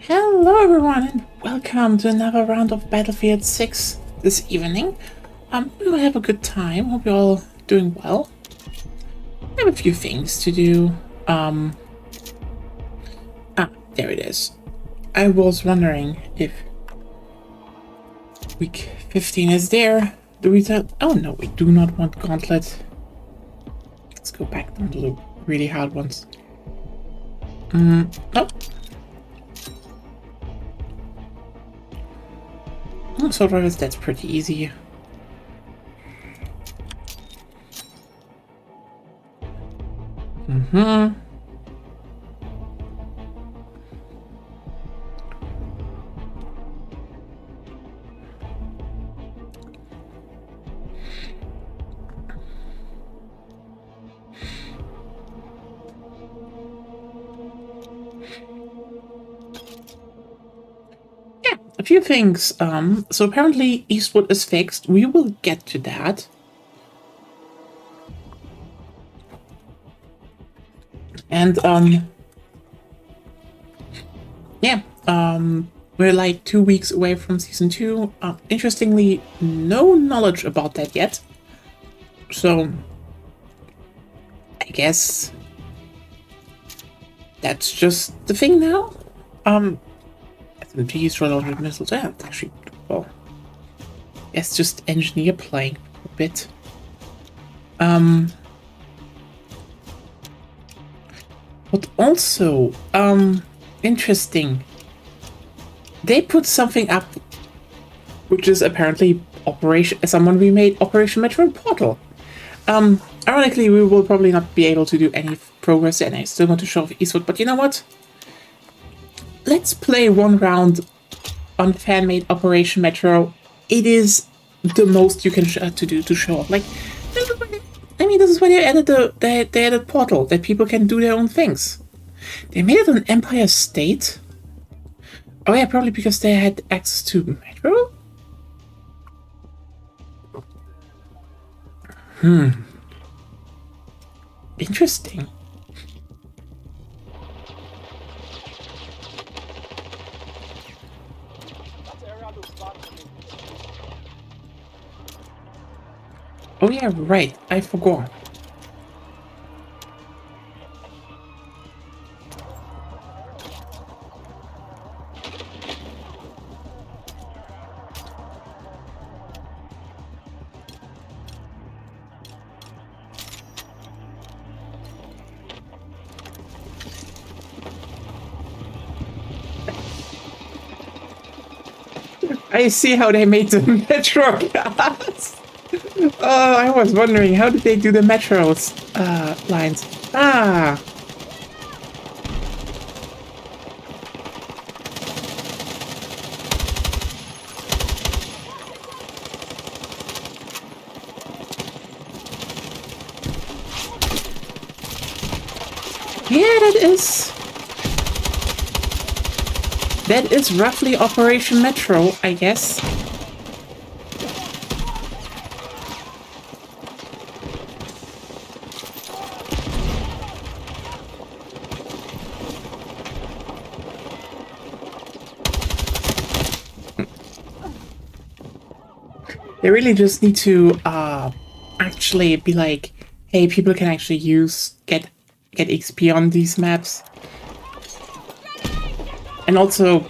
Hello everyone and welcome to another round of Battlefield 6 this evening. We will have a good time. Hope you're all doing well. I have a few things to do. There it is. I was wondering if week 15 is there. Do we tell? Oh no, we do not want Gauntlet. Let's go back down to the really hard ones. Nope. Assault rifles, that's pretty easy. A few things. So apparently Eastwood is fixed. We will get to that. And we're like 2 weeks away from season 2. Interestingly, no knowledge about that yet. So I guess that's just the thing now. SMGs, reloaded missiles. Yeah, actually, well, let's just engineer playing a bit. But also, interesting. They put something up, which is apparently someone remade Operation Metro Portal. Ironically, we will probably not be able to do any progress, and I still want to show off Eastwood. But you know what? Let's play one round on fan-made Operation Metro. It is the most you can to show off. Like, I mean, this is why they added they added Portal, that people can do their own things. They made it an Empire State. Oh yeah, probably because they had access to Metro. Interesting. Oh yeah, right. I forgot. I see how they made the Metro cars. Oh, I was wondering, how did they do the Metros lines? Ah! Yeah, that is roughly Operation Metro, I guess. They really just need to actually be like, hey, people can actually get XP on these maps. And also,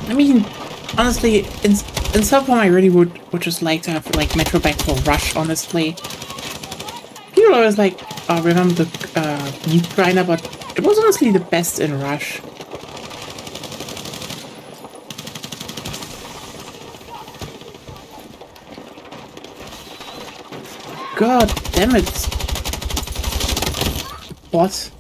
I mean, honestly, in some form, I really would just like to have like Metro back for Rush. Honestly, people always like, remember the Nuke Grinder, but it was honestly the best in Rush. God damn it. What?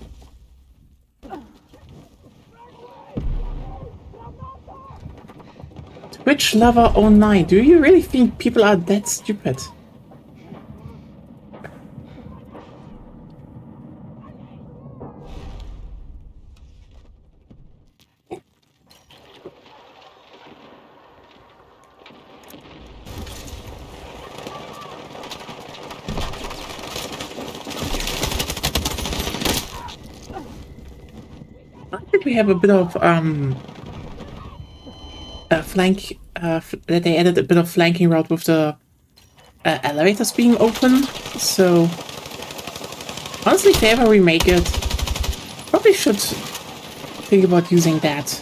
Twitch Lover 09. Do you really think people are that stupid? I think we have a bit of flank. That they added a bit of flanking route with the elevators being open. So honestly, if they ever remake it, probably should think about using that.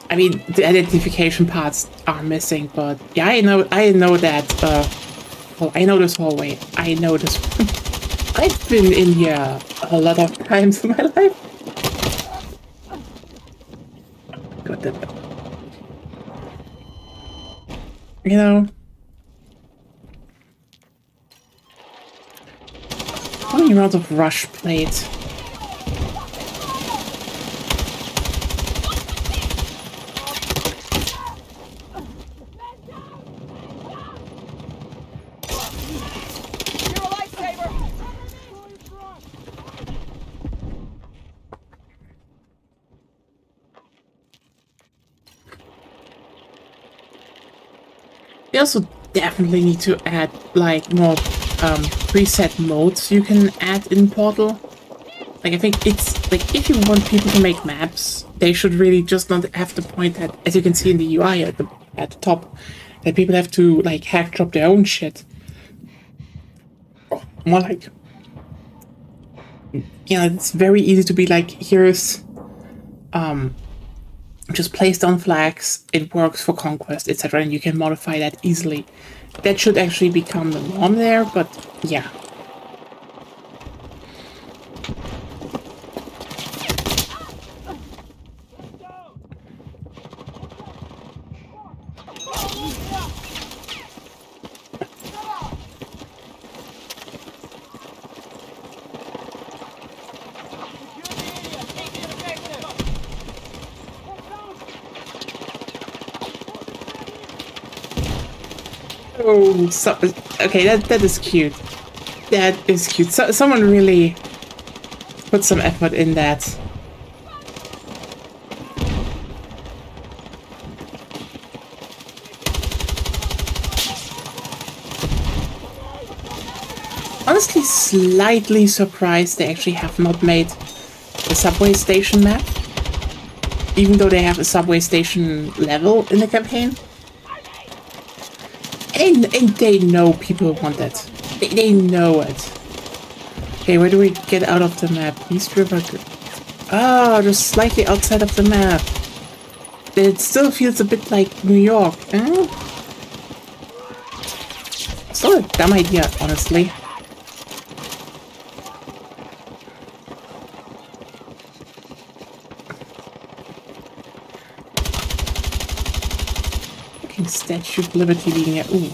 I mean, the identification parts are missing, but yeah, I know that. Well, I know this hallway. I know this. I've been in here a lot of times in my life. God damn it. You know, how many rounds of rush played? We also definitely need to add like more preset modes you can add in Portal. Like I think it's like if you want people to make maps, they should really just not have to point at, as you can see in the UI at the top, that people have to like hack drop their own shit. Or more like, you know, it's very easy to be like, here's just place down flags, it works for conquest, etc., and you can modify that easily. That should actually become the norm there, but yeah. Oh, so, okay, that is cute. That is cute. So, someone really put some effort in that. Honestly, slightly surprised they actually have not made the subway station map, even though they have a subway station level in the campaign. And they know people want it. They know it. Okay, where do we get out of the map? East River. Oh, just slightly outside of the map. It still feels a bit like New York. It's not a dumb idea, honestly. Statue of Liberty being here. Ooh.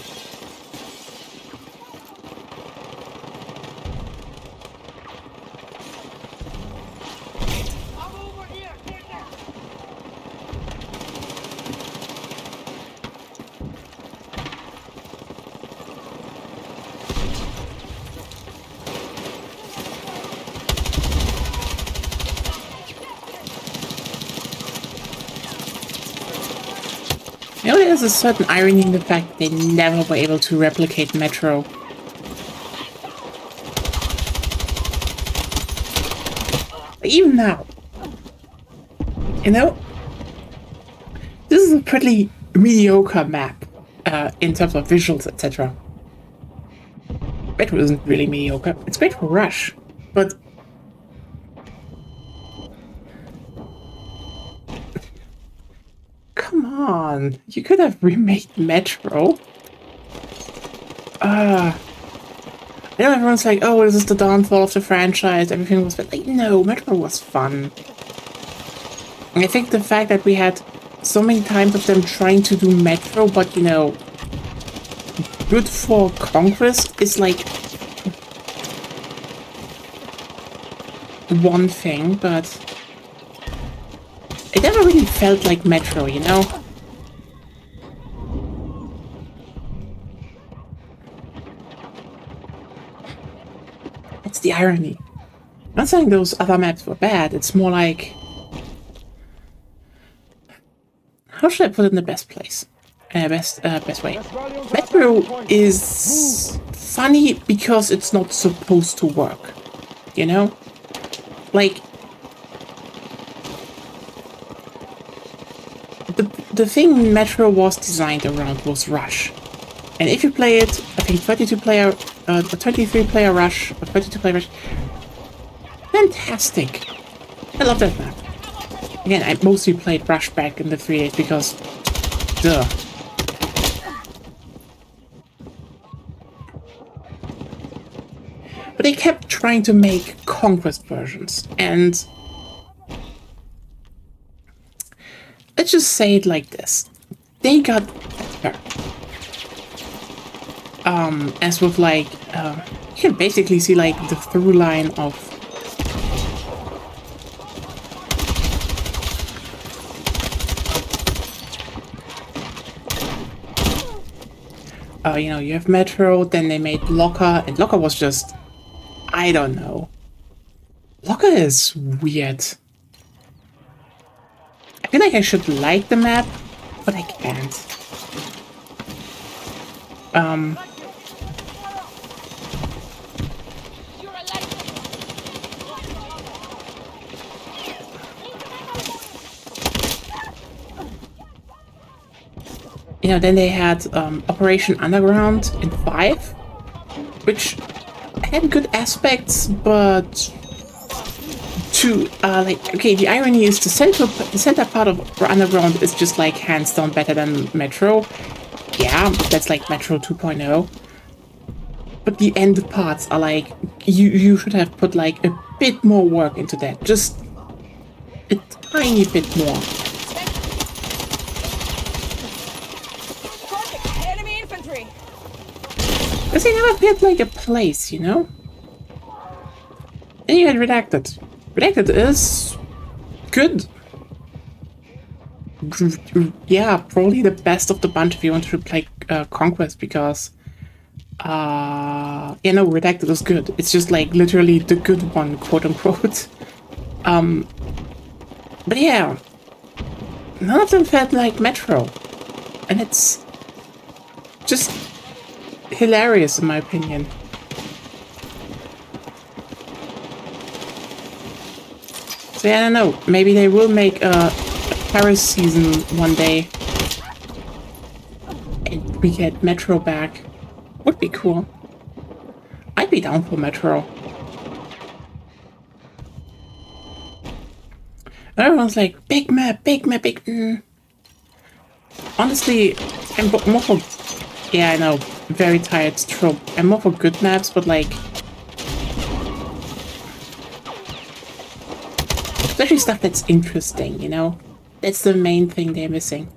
You know, there's a certain irony in the fact they never were able to replicate Metro. Even now. You know? This is a pretty mediocre map in terms of visuals, etc. Metro isn't really mediocre. It's great for Rush, but come on, you could have remade Metro. I know everyone's like, oh, this is the downfall of the franchise, everything was like, no, Metro was fun. And I think the fact that we had so many times of them trying to do Metro, but, you know, good for Conquest is like one thing, but it never really felt like Metro, you know? That's the irony. I'm not saying those other maps were bad, it's more like... How should I put it in the best place? Best way. Metro is funny because it's not supposed to work, you know? Like, the thing Metro was designed around was Rush. And if you play it, I think 23 player Rush, or 32 player Rush, fantastic. I love that map. Again, I mostly played Rush back in the 3.8 because, duh. But they kept trying to make Conquest versions, and let's just say it like this. They got better. As with like, you can basically see like the through line of you know, you have Metro, then they made Locker, and Locker was just, I don't know. Locker is weird. I feel like I should like the map, but I can't. You know, then they had Operation Underground in 5, which had good aspects, but to like, okay, the irony is the center part of Underground is just like hands down better than Metro. Yeah, that's like Metro 2.0. But the end parts are like, you should have put like a bit more work into that, just a tiny bit more. Because they never felt like a place, you know? Then you had Redacted. Redacted is good. Yeah, probably the best of the bunch if you want to play Conquest, because yeah, no, Redacted is good. It's just like literally the good one, quote unquote. But yeah, none of them felt like Metro, and it's just hilarious in my opinion. So yeah, I don't know, maybe they will make a Paris season one day and we get Metro back. Would be cool. I'd be down for Metro. Everyone's like, big map, big map, big... Honestly, I'm more for... Yeah, I know, very tired trope. I'm more for good maps, but like... Especially stuff that's interesting, you know? That's the main thing they're missing.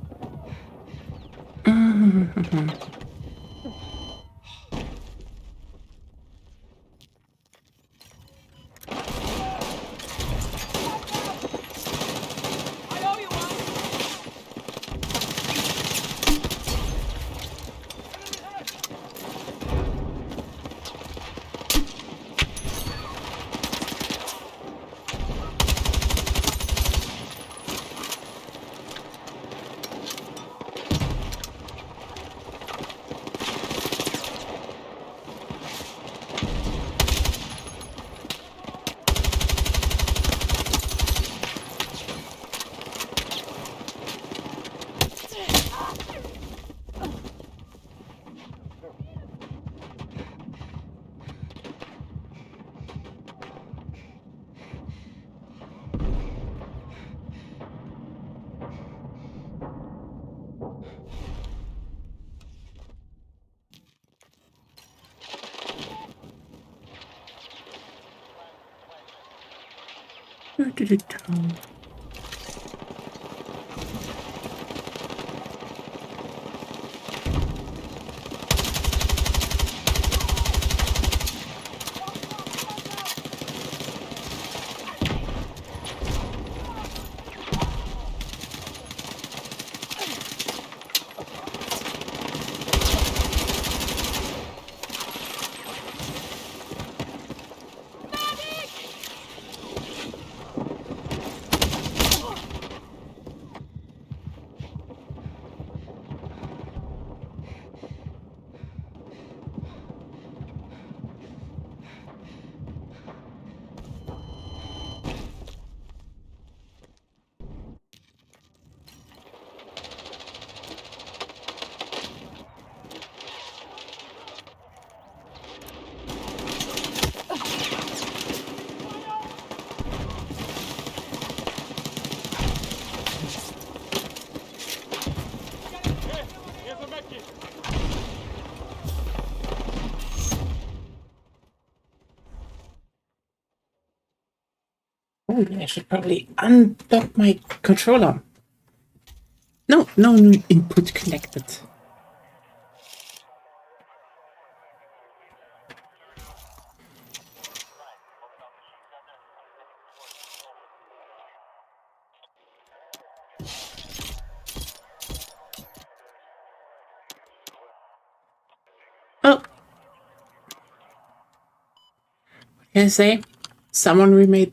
Oh, yeah, I should probably undock my controller. No, no new input connected. Oh, what can I say? Someone remade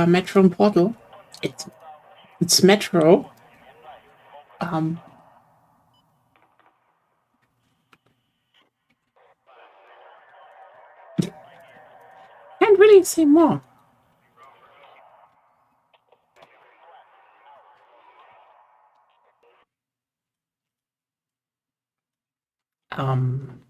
Metro and Portal. It's Metro. Um, can't really say more. Um,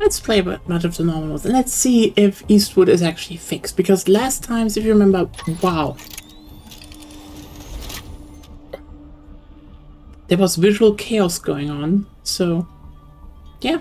let's play a bit much of the normal ones and let's see if Eastwood is actually fixed. Because last times, if you remember, wow, there was visual chaos going on. So, yeah.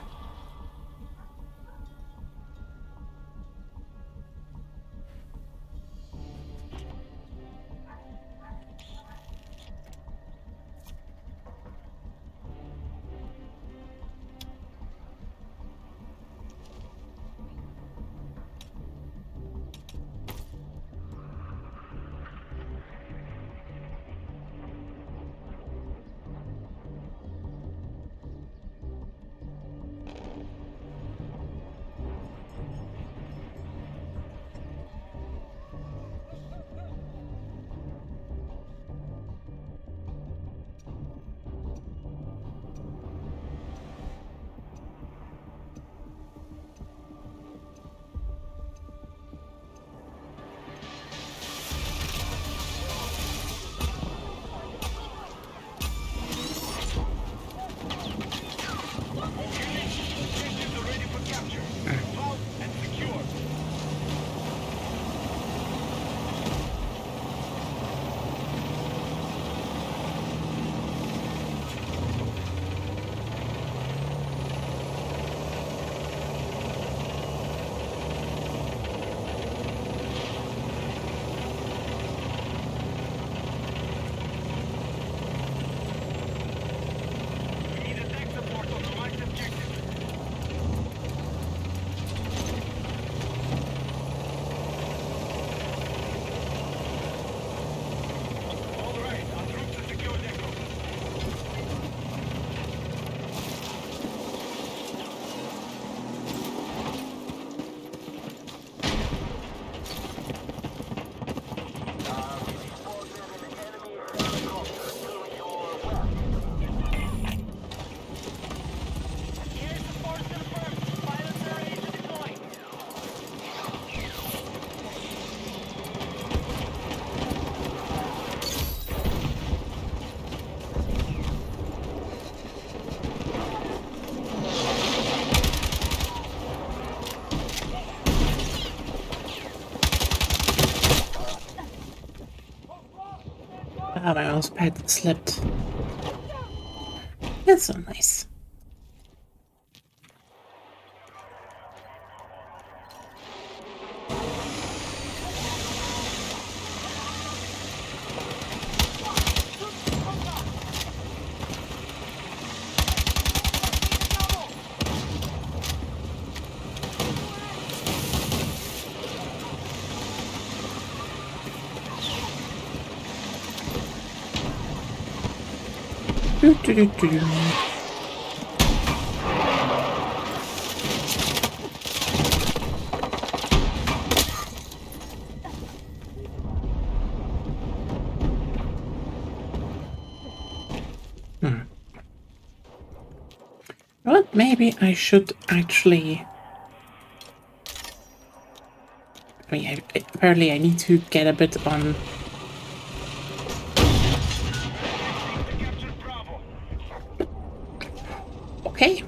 Ah, my mouse pad slipped. That's so nice. Do, do, do, do, do. Maybe I should actually... I mean, apparently I need to get a bit on... Okay.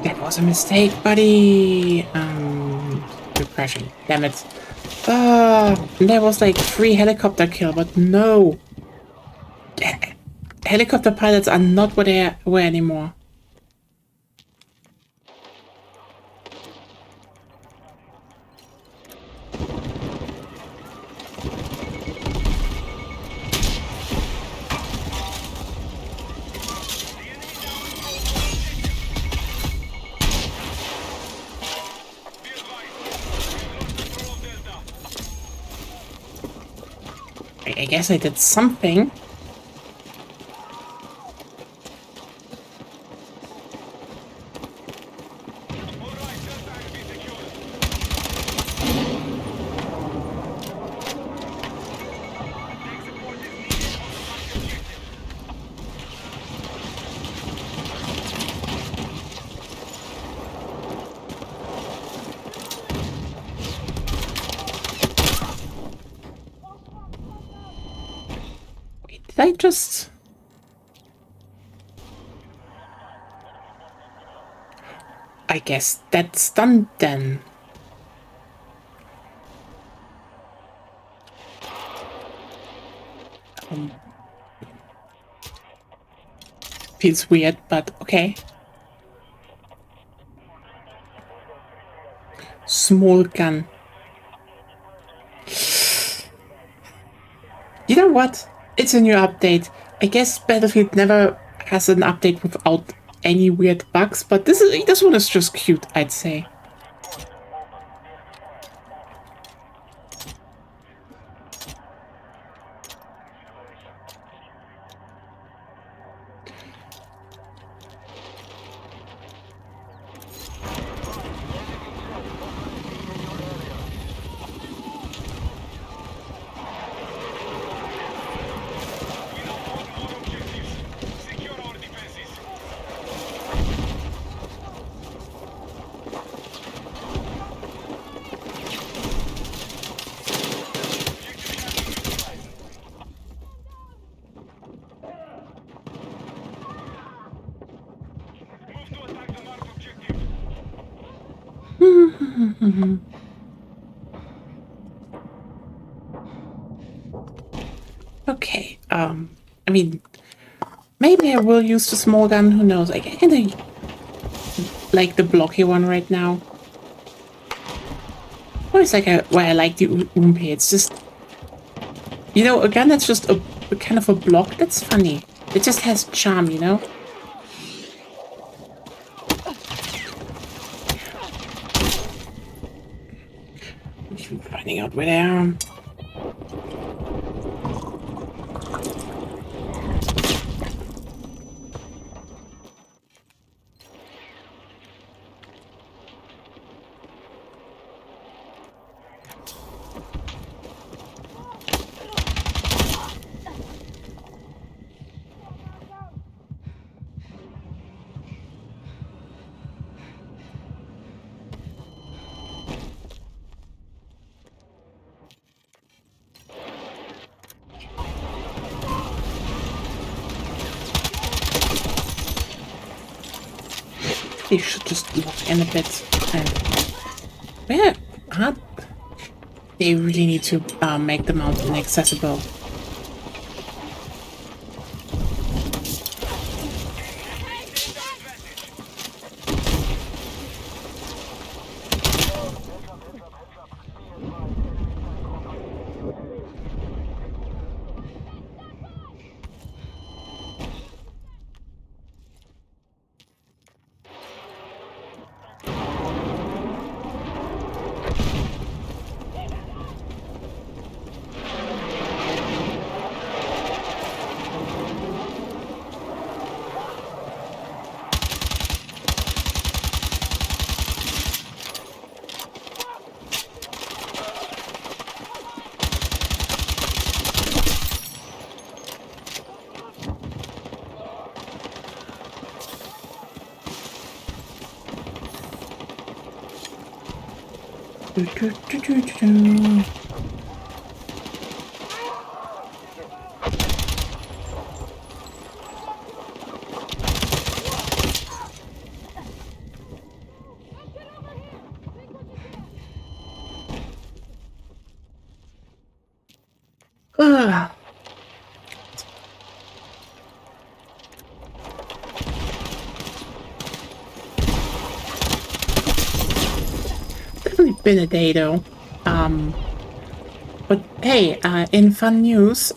That was a mistake, buddy. You're crashing. Damn it. There was like 3 helicopter kill, but no. Helicopter pilots are not what they were anymore. I guess I did something. Wait, did I just... I guess that's done then. Feels weird, but okay. Small gun. You know what? It's a new update. I guess Battlefield never has an update without any weird bugs, but this one is just cute, I'd say. Okay, I mean, maybe I will use the small gun, who knows? I kinda like the blocky one right now. Always like why I like the Oompe. It's just, you know, a gun that's just a kind of a block, that's funny. It just has charm, you know? Finding out where they are. They should just lock in a bit. And where? They really need to make the mountain accessible. Definitely been a day though. But hey, in fun news,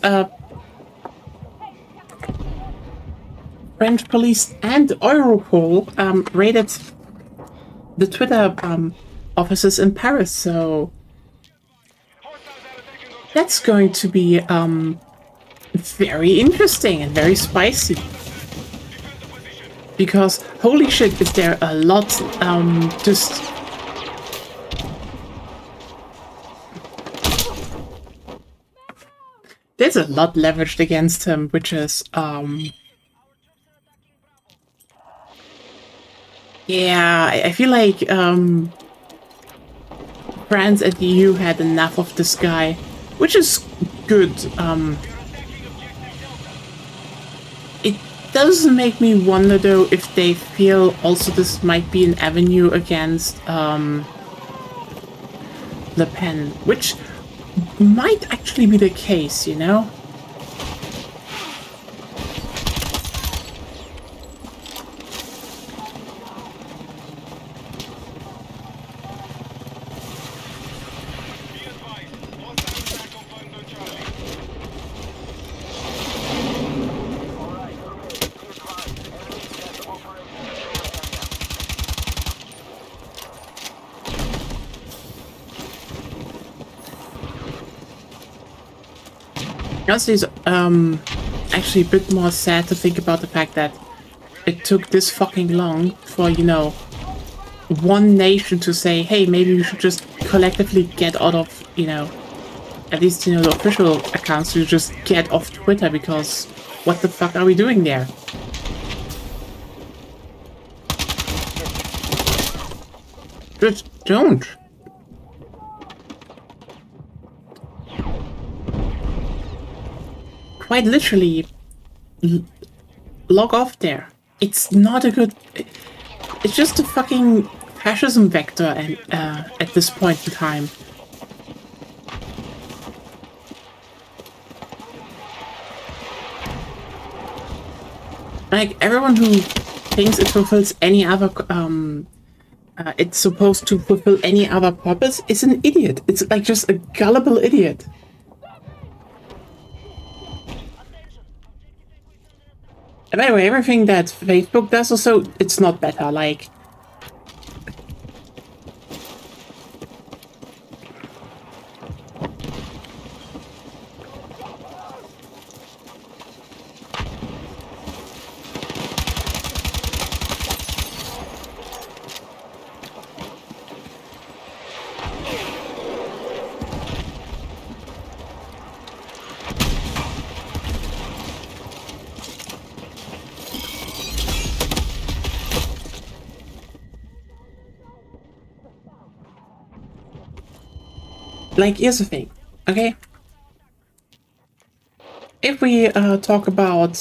French police and Europol raided the Twitter offices in Paris, so that's going to be very interesting and very spicy. Because holy shit, is there a lot just there's a lot leveraged against him, which is yeah, I feel like France and the EU had enough of this guy, which is good. It does make me wonder though if they feel also this might be an avenue against Le Pen, which might actually be the case, you know? Honestly, it's actually a bit more sad to think about the fact that it took this fucking long for, you know, one nation to say, hey, maybe we should just collectively get out of, you know, at least, you know, the official accounts to just get off Twitter, because what the fuck are we doing there? Just don't. Quite literally, log off there. It's not a good... It's just a fucking fascism vector and, at this point in time. Like, everyone who thinks it fulfills any other... it's supposed to fulfill any other purpose is an idiot. It's like just a gullible idiot. And by the way, everything that Facebook does also, it's not better, like... Like, here's the thing, okay? If we talk about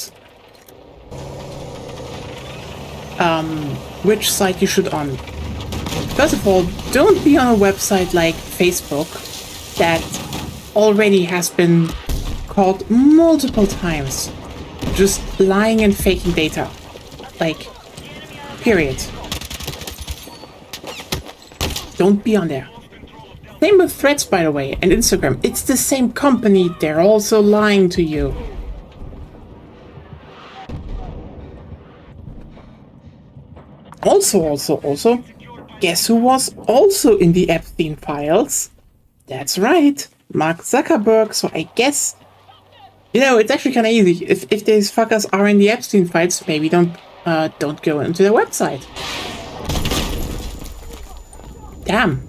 which site you should on, first of all, don't be on a website like Facebook that already has been caught multiple times just lying and faking data. Like, period. Don't be on there. Same with Threads, by the way, and Instagram. It's the same company. They're also lying to you. Also, guess who was also in the Epstein files? That's right, Mark Zuckerberg. So I guess, you know, it's actually kind of easy. If these fuckers are in the Epstein files, maybe don't go into their website. Damn.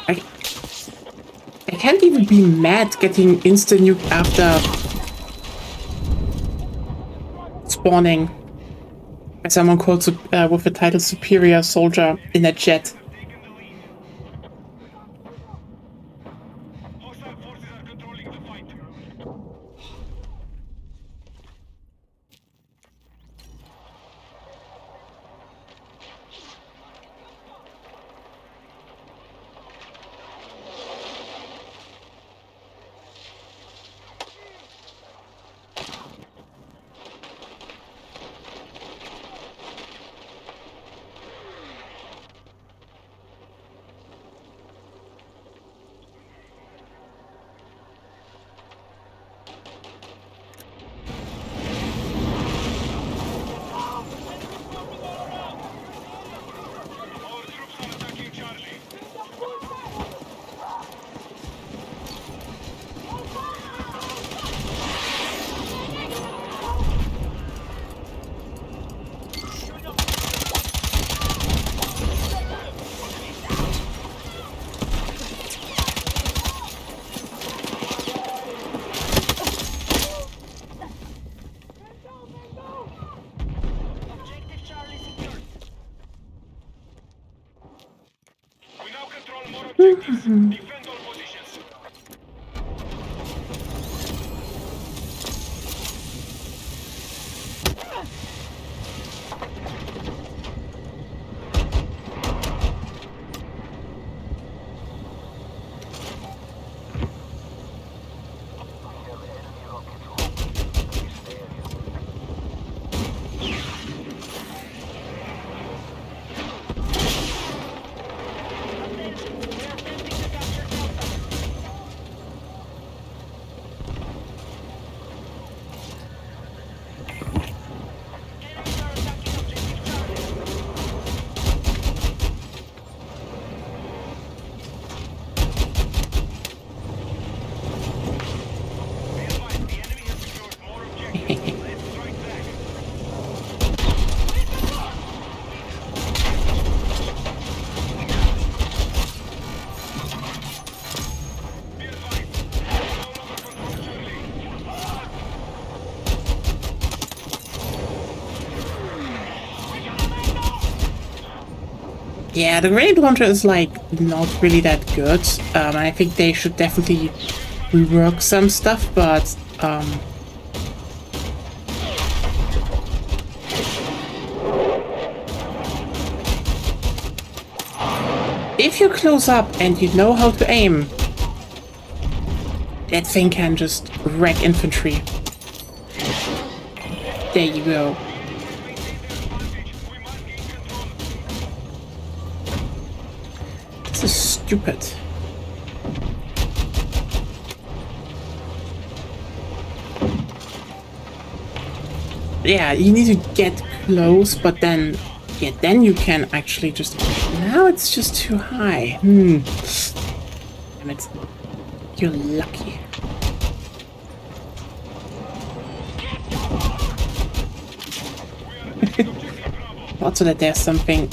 I can't even be mad getting insta-nuked after spawning Someone called with the title Superior Soldier in a jet. Yeah, the grenade launcher is like not really that good. I think they should definitely rework some stuff, but if you close up and you know how to aim, that thing can just wreck infantry. There you go. This is stupid. Yeah, you need to get close, but then, yeah, then you can actually just... Now it's just too high. Damn it. You're lucky. Also that there's something...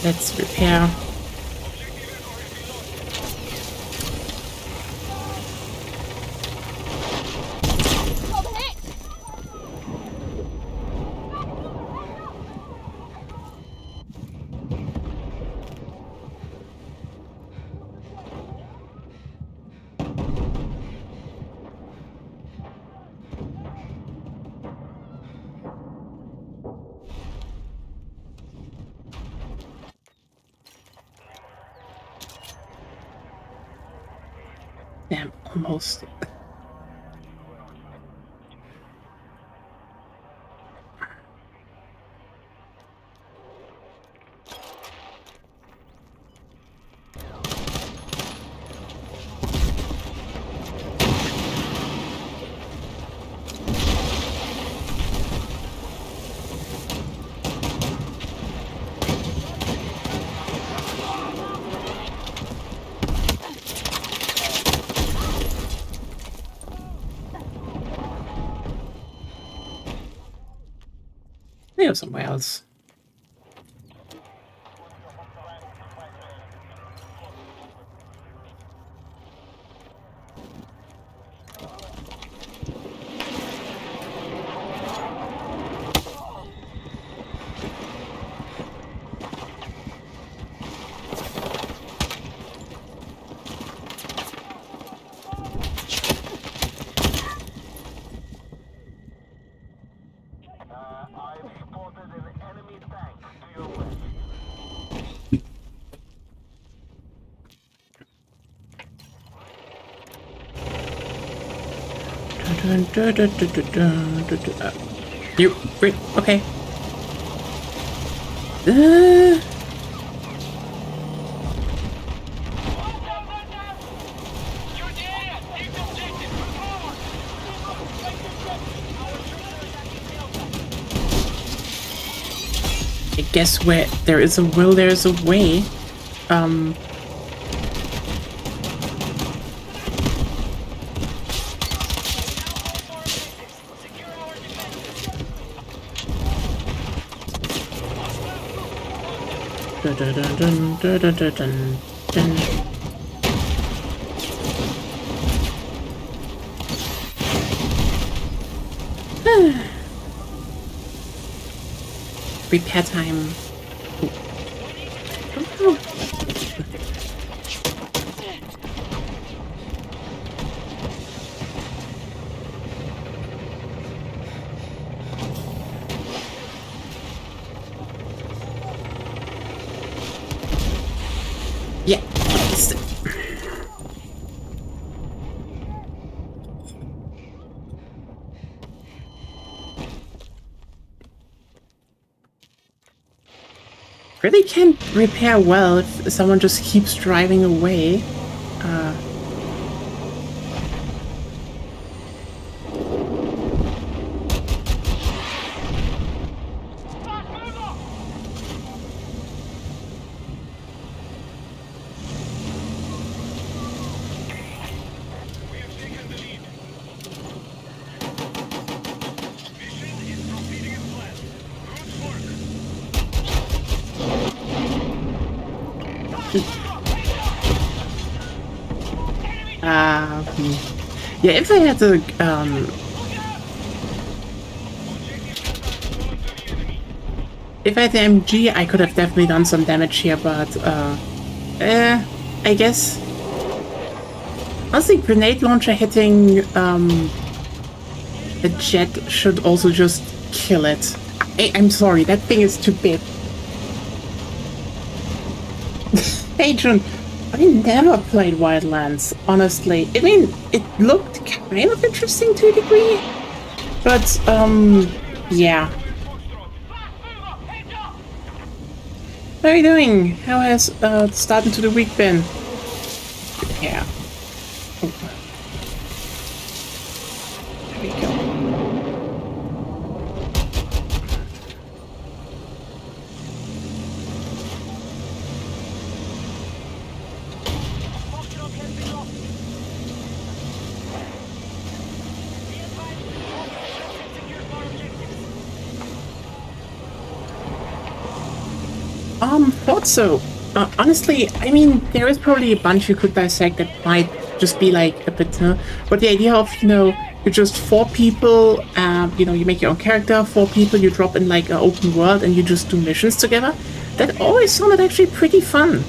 Let's repair. Damn, almost. go somewhere else. You wait, okay. I guess where there is a will, there is a way. Dun, dun, dun, dun, dun, dun, dun, dun. Repair time. Oh. Yeah. Really can't repair well if someone just keeps driving away. Yeah, if I had the if I had the MG, I could have definitely done some damage here, but I guess honestly, grenade launcher hitting a jet should also just kill it. I'm sorry, that thing is too big. Hey Jun, I never played Wildlands, honestly. I mean, it looked kind of interesting to a degree, but yeah. How are you doing? How has the start into the week been? Yeah. Oh. There we go. Thought so. Honestly, I mean, there is probably a bunch you could dissect that might just be like a bit, but the idea of, you know, you're just 4 people, you know, you make your own character, 4 people, you drop in like an open world and you just do missions together, that always sounded actually pretty fun.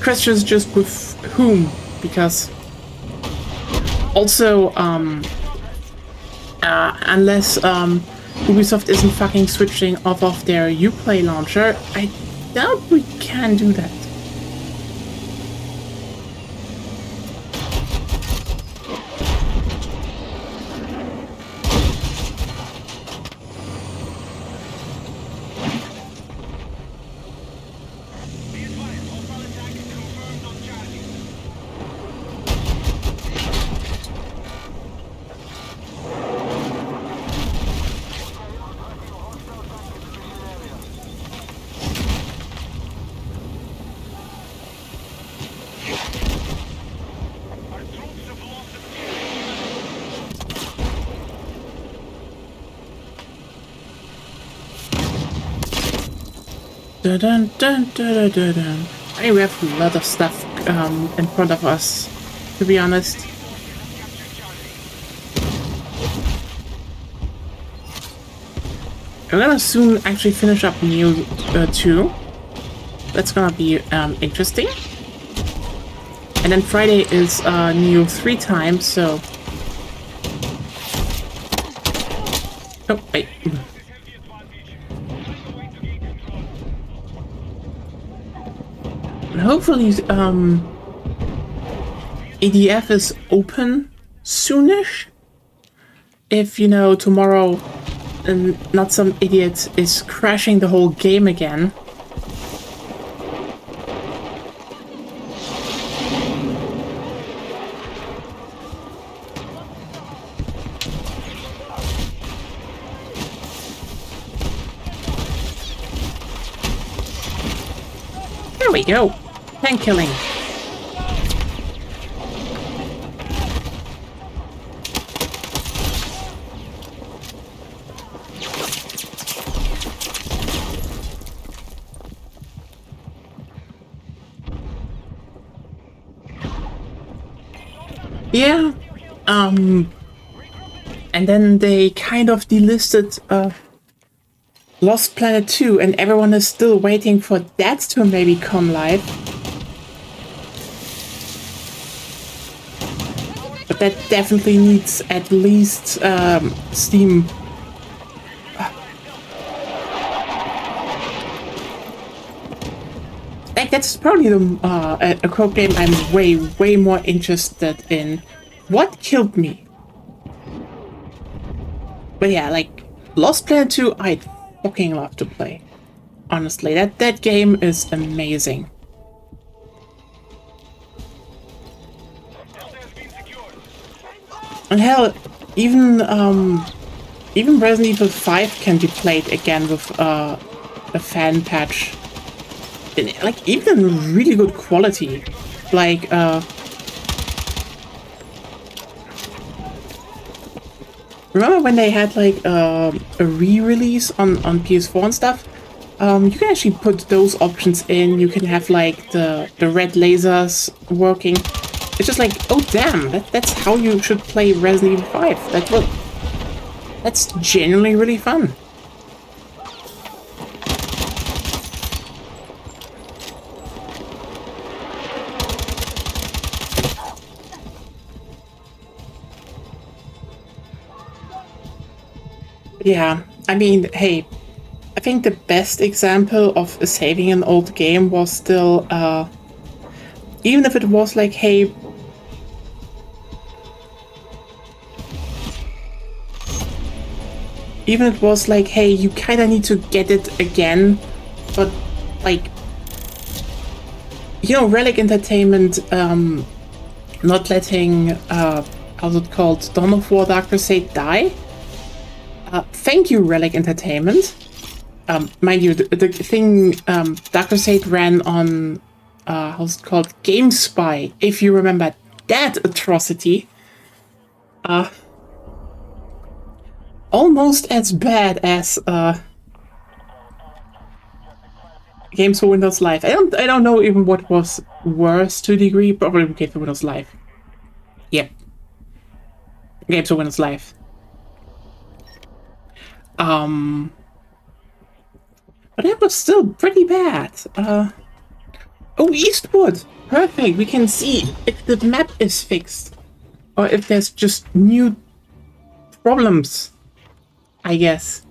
Questions just with whom, because also, unless, Ubisoft isn't fucking switching off of their Uplay launcher, I doubt we can do that. Dun, dun, dun, dun, dun, dun. I mean, we have a lot of stuff in front of us, to be honest. I'm gonna soon actually finish up Neo 2. That's gonna be interesting. And then Friday is Neo 3 time, so... Oh, wait. And hopefully, EDF is open soonish. If, you know, tomorrow not some idiot is crashing the whole game again. There we go. Tank killing. Yeah, and then they kind of delisted Lost Planet 2, and everyone is still waiting for that to maybe come live. But that definitely needs at least Steam. Like, that's probably the a code game I'm way more interested in. What killed me? But yeah, like Lost Planet 2, I'd fucking love to play. Honestly, that game is amazing. And hell, even Resident Evil 5 can be played again with a fan patch. Like, even in really good quality. Like, remember when they had like a re-release on PS4 and stuff? You can actually put those options in. You can have like the red lasers working. It's just like, oh damn, that's how you should play Resident Evil 5. That's genuinely really fun. Yeah, I mean, hey, I think the best example of saving an old game was still, even if it was like, hey, even if it was like, hey, you kind of need to get it again, but like, you know, Relic Entertainment, not letting, how's it called, Dawn of War Dark Crusade die? Thank you, Relic Entertainment. Mind you, the thing, Dark Crusade ran on, how's it called, GameSpy, if you remember that atrocity. Almost as bad as, Games for Windows Live. I don't know even what was worse to a degree. Probably Games for Windows Live. Yep. Games for Windows Live. But that was still pretty bad. Oh, Eastwood! Perfect! We can see if the map is fixed. Or if there's just new problems, I guess.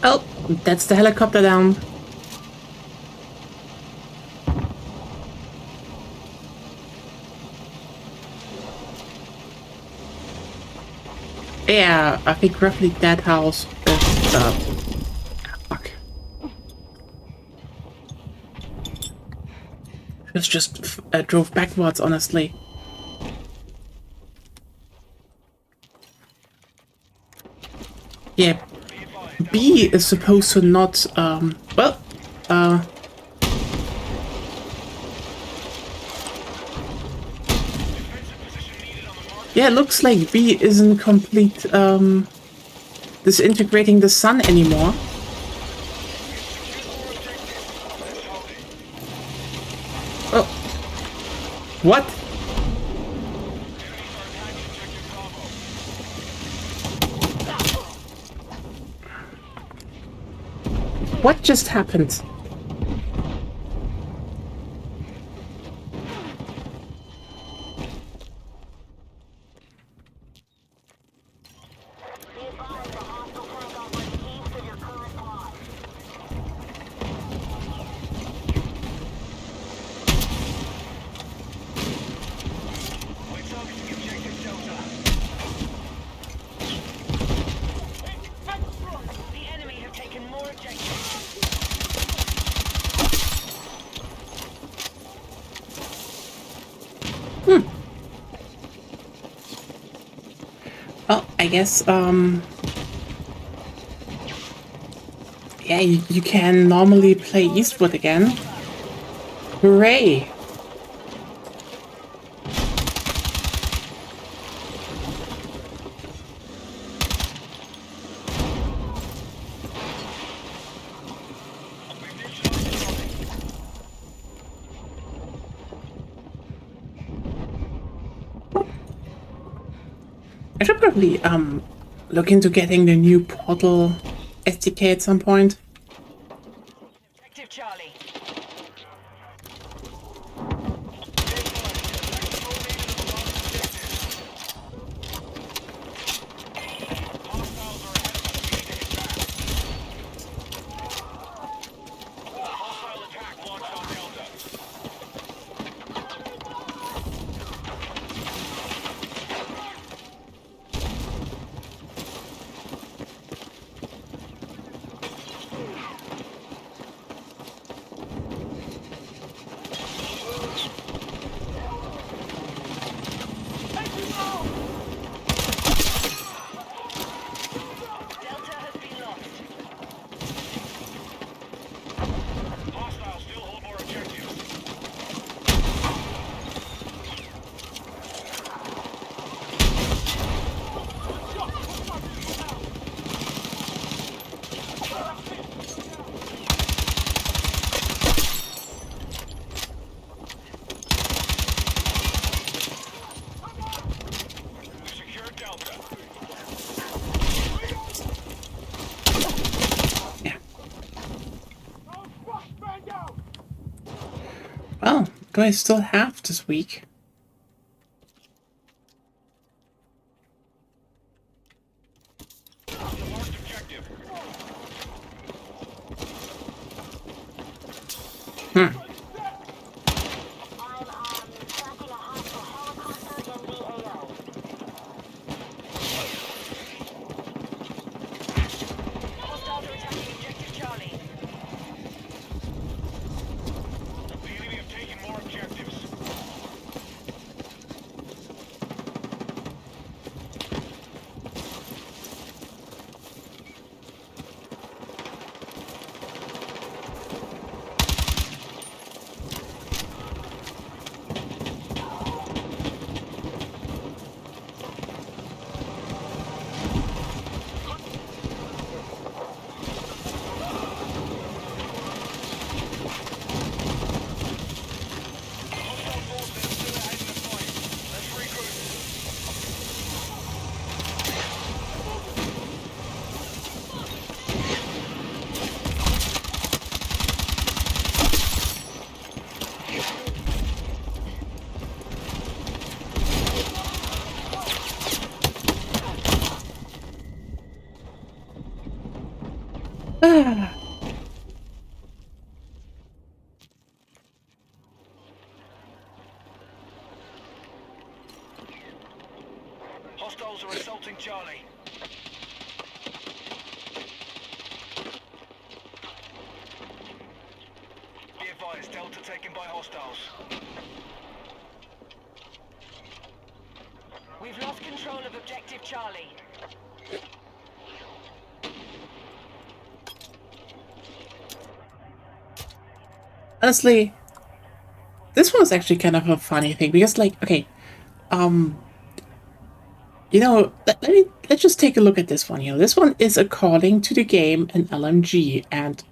Oh, that's the helicopter down. Yeah, I think roughly that house is, fuck. It just drove backwards, honestly. Yeah, B is supposed to not, well, yeah, it looks like B isn't complete, disintegrating the sun anymore. Oh. What? What just happened? Well, I guess, yeah, you can normally play Eastwood again. Hooray! I should probably, look into getting the new Portal SDK at some point. Objective Charlie. Well, do I still have this week? Ah. Hostiles are assaulting Charlie. Be advised, Delta taken by hostiles. We've lost control of objective Charlie. Honestly, this was actually kind of a funny thing because, like, okay, you know, let's just take a look at this one. You know, this one is according to the game an LMG, and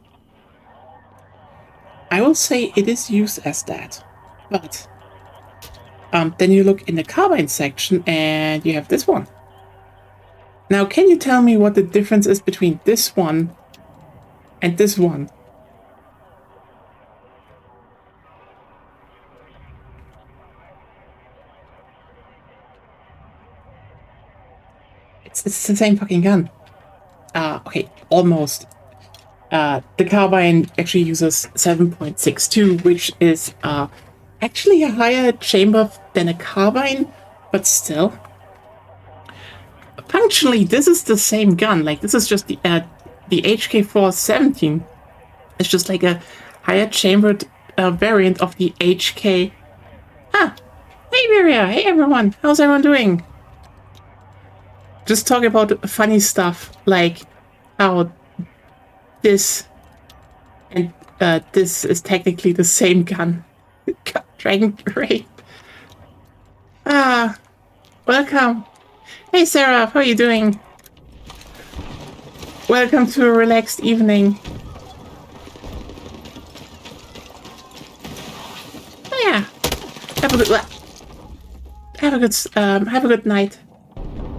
I will say it is used as that. But then you look in the carbine section, and you have this one. Now, can you tell me what the difference is between this one and this one? It's the same fucking gun. Okay, almost. The carbine actually uses 7.62, which is actually a higher chamber than a carbine, but still. Functionally, this is the same gun. Like, this is just the HK417. It's just like a higher chambered variant of the HK. Ah, hey Viria, hey everyone, how's everyone doing? Just talk about funny stuff like how this and this is technically the same gun. Dragon Rape. Ah, welcome. Hey Sarah, how are you doing? Welcome to a relaxed evening. Oh, yeah. Have a good night.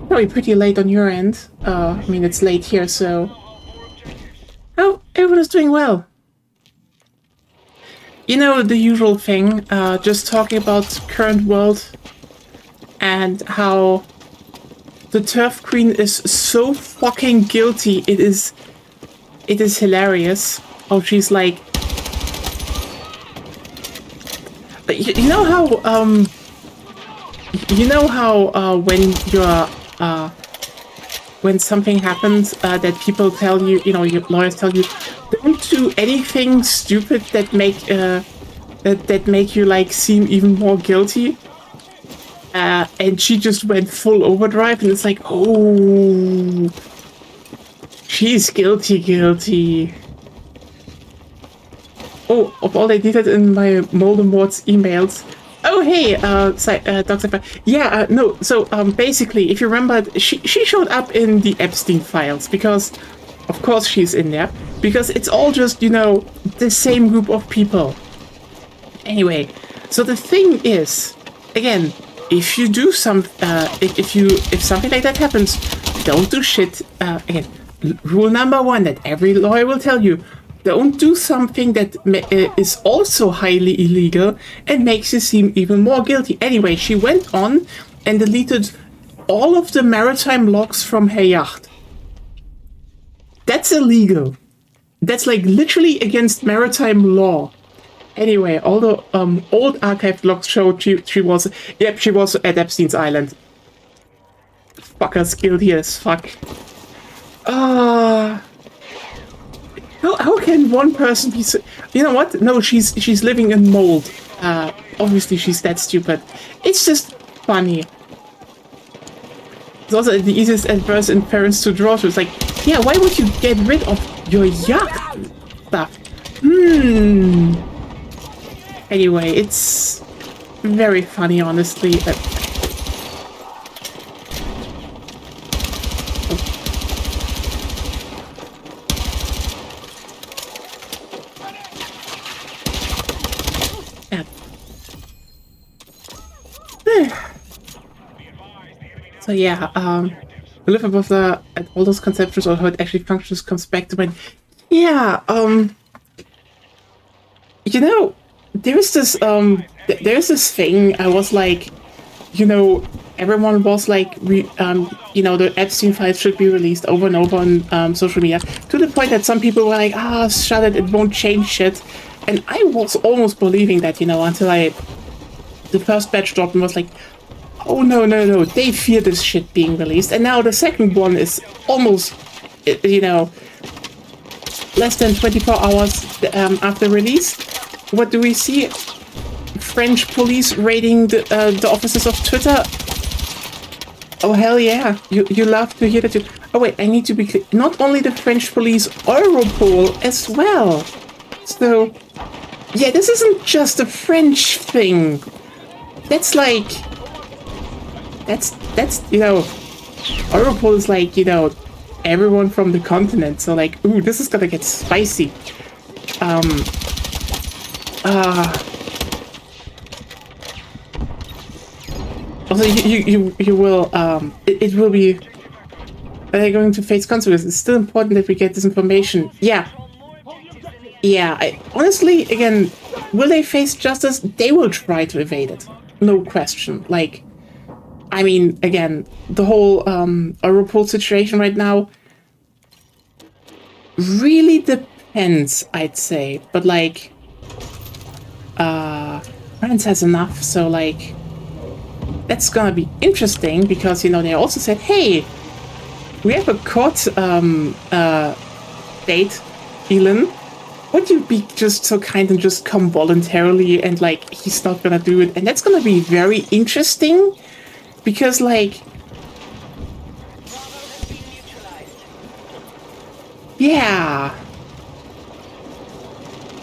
Probably pretty late on your end. I mean it's late here, so. Oh, everyone is doing well. You know, the usual thing, just talking about current world and how the Turf Queen is so fucking guilty. It is hilarious how she's like, you know how when you're when something happens that people tell you, you know, your lawyers tell you, don't do anything stupid that make you like seem even more guilty. And she just went full overdrive, and it's like, oh, she's guilty. Oh, of all I did in my Voldemort's emails. Oh, hey, Dr. Yeah, no, so, basically, if you remember, she showed up in the Epstein files, because, of course she's in there, because it's all just, you know, the same group of people. Anyway, so the thing is, again, if you do some, if something like that happens, don't do shit. Again, rule number one that every lawyer will tell you: don't do something that is also highly illegal and makes you seem even more guilty. Anyway, she went on and deleted all of the maritime logs from her yacht. That's illegal. That's like literally against maritime law. Anyway, all the old archived logs showed she was at Epstein's Island. Fucker's guilty as fuck. How can one person be so... You know what? No, she's living in mold. Obviously she's that stupid. It's just funny. It's also the easiest adverse inference to draw to. It's like, yeah, why would you get rid of your yacht stuff? Anyway, it's very funny, honestly. So yeah, we live above all those conceptions or how it actually functions comes back to when, yeah, you know, there's this thing I was like, you know, everyone was like, the Epstein files should be released over and over on social media, to the point that some people were like, shut it won't change shit. And I was almost believing that, until the first batch dropped and was like, oh no, they fear this shit being released. And now the second one is almost, less than 24 hours after release. What do we see? French police raiding the offices of Twitter. Oh hell yeah! You love to hear that too. Oh wait, I need to be clear. Not only the French police, Europol as well. So yeah, this isn't just a French thing. That's like that's Europol is like everyone from the continent. So like, ooh, this is gonna get spicy. Also, you will, it will be, they're going to face consequences. It's still important that we get this information. Yeah. Honestly, again, will they face justice? They will try to evade it. No question. Like, I mean, again, the whole Europol situation right now really depends, I'd say. But, like, France has enough, so, like, that's gonna be interesting because, they also said, hey, we have a court date, Elon. Would you be just so kind and just come voluntarily? And, like, he's not gonna do it. And that's gonna be very interesting because, like, yeah.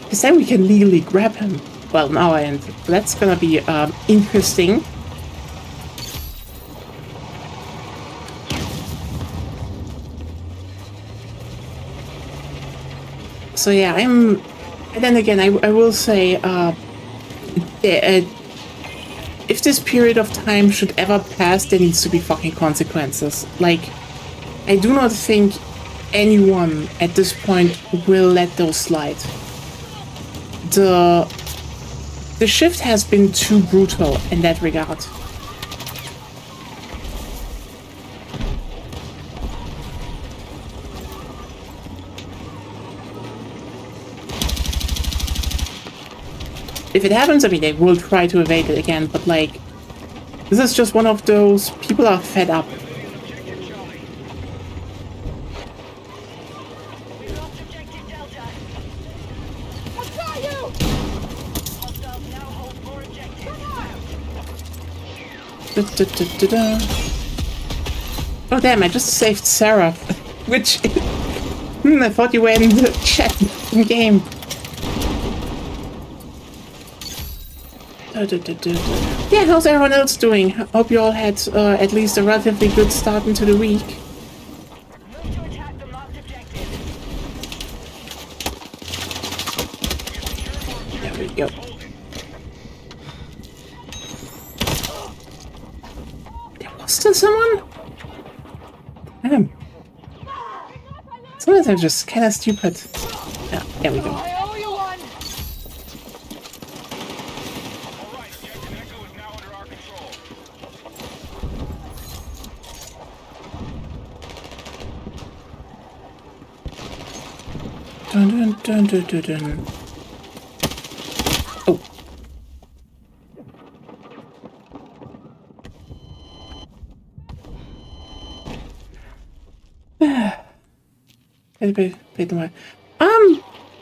Because then we can legally grab him. Well, now and that's gonna be interesting. So yeah, and then again, I will say, if this period of time should ever pass, there needs to be fucking consequences. Like, I do not think anyone at this point will let those slide. The shift has been too brutal in that regard. If it happens, I mean, they will try to evade it again, but, like, this is just one of those, people are fed up. Oh damn, I just saved Sarah, which, I thought you were in the chat in game. Yeah, how's everyone else doing? Hope you all had at least a relatively good start into the week. There we go. There was still someone? Damn. Sometimes I'm just kind of stupid. Yeah, there we go. Dun, dun, dun, dun, dun. Oh.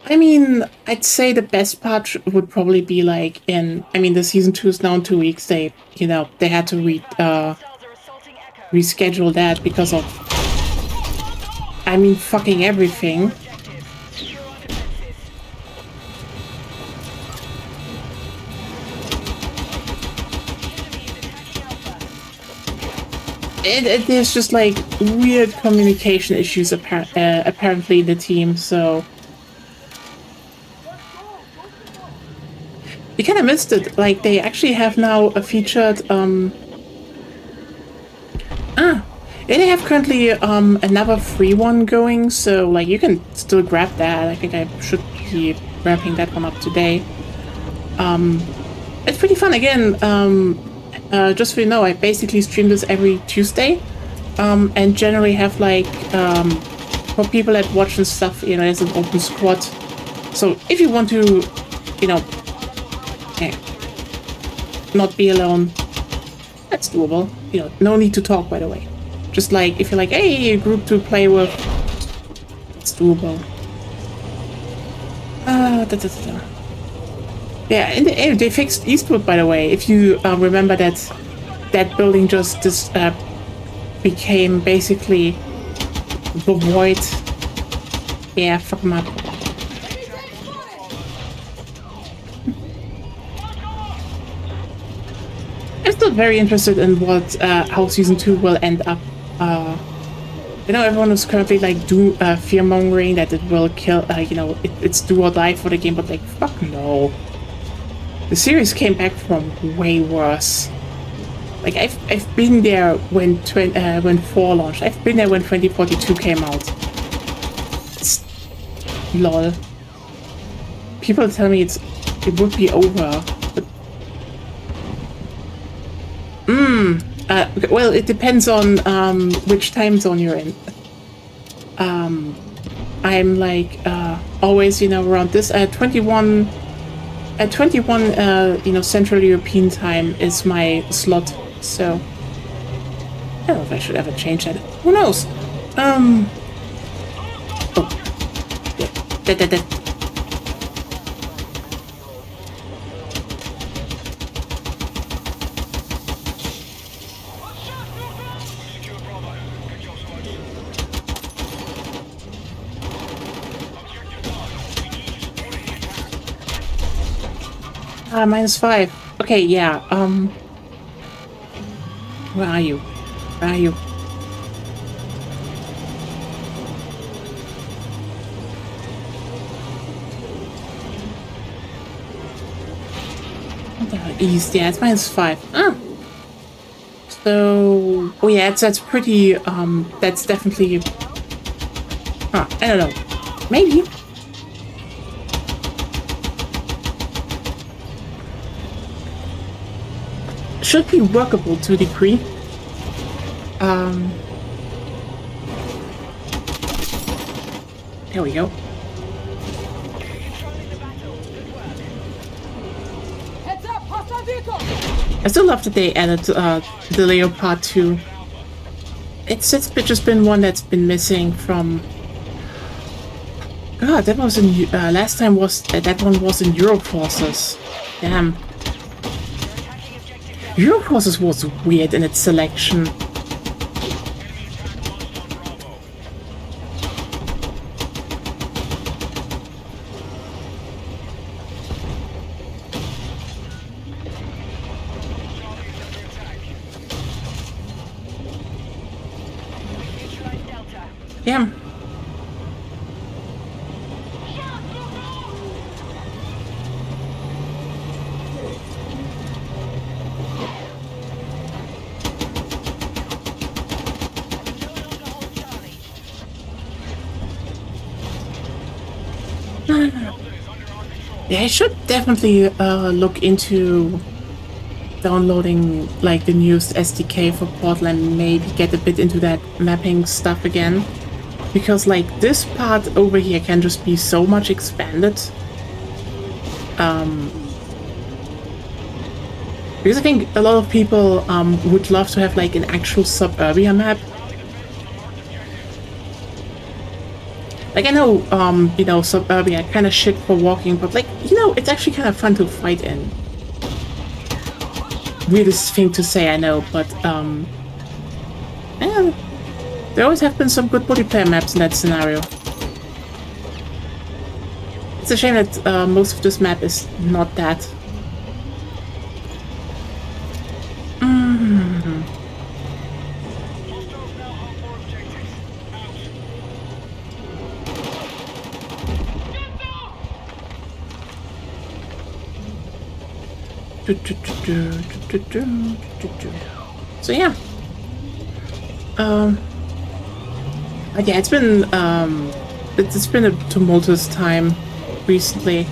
I mean, I'd say the best part would probably be like the season 2 is now in 2 weeks. They had to reschedule that because of, fucking everything. There's just like weird communication issues apparently in the team, so you kind of missed it. Like, they actually have now a featured they have currently another free one going, so like you can still grab that. I think I should be wrapping that one up today. It's pretty fun. Again, just so you know, I basically stream this every Tuesday, and generally have like for people that watch and stuff, you know, there's an open squad. So if you want to, you know, not be alone, that's doable. You know, no need to talk, by the way. Just like if you're like, hey, a group to play with, it's doable. Yeah, in the end, they fixed Eastwood, by the way. If you remember that building just became basically the void. Yeah, fuck them up. I'm still very interested in what how season 2 will end up. You know, everyone is currently like fear mongering that it will kill. You know, it's do or die for the game, but like, fuck no. The series came back from way worse. Like I've been there when 4 launched. I've been there when 2042 came out. Lol. People tell me it would be over, but well, it depends on which time zone you're in. I'm like always, you know, around this 21 you know, Central European time is my slot. So I don't know if I should ever change that. Who knows? Oh, yeah. That. -5. Okay, yeah. Where are you? Where are you? East, yeah, it's -5. So, oh yeah, that's pretty, that's definitely, I don't know, maybe. Should be workable to a degree. There we go. I still love that they added the Leopard 2. It's just been one that's been missing from. God, that was in last time was that one was in Euroforces. Damn. Euroforces was weird in its selection. Yeah. Yeah, I should definitely look into downloading like the newest SDK for Portal and maybe get a bit into that mapping stuff again. Because like this part over here can just be so much expanded. Because I think a lot of people would love to have like an actual suburbia map. Like, I know, you know, suburbia kind of shit for walking, but, like, you know, it's actually kind of fun to fight in. Weirdest thing to say, I know, but, yeah, there always have been some good multiplayer maps in that scenario. It's a shame that most of this map is not that. So yeah, but yeah, it's been a tumultuous time recently.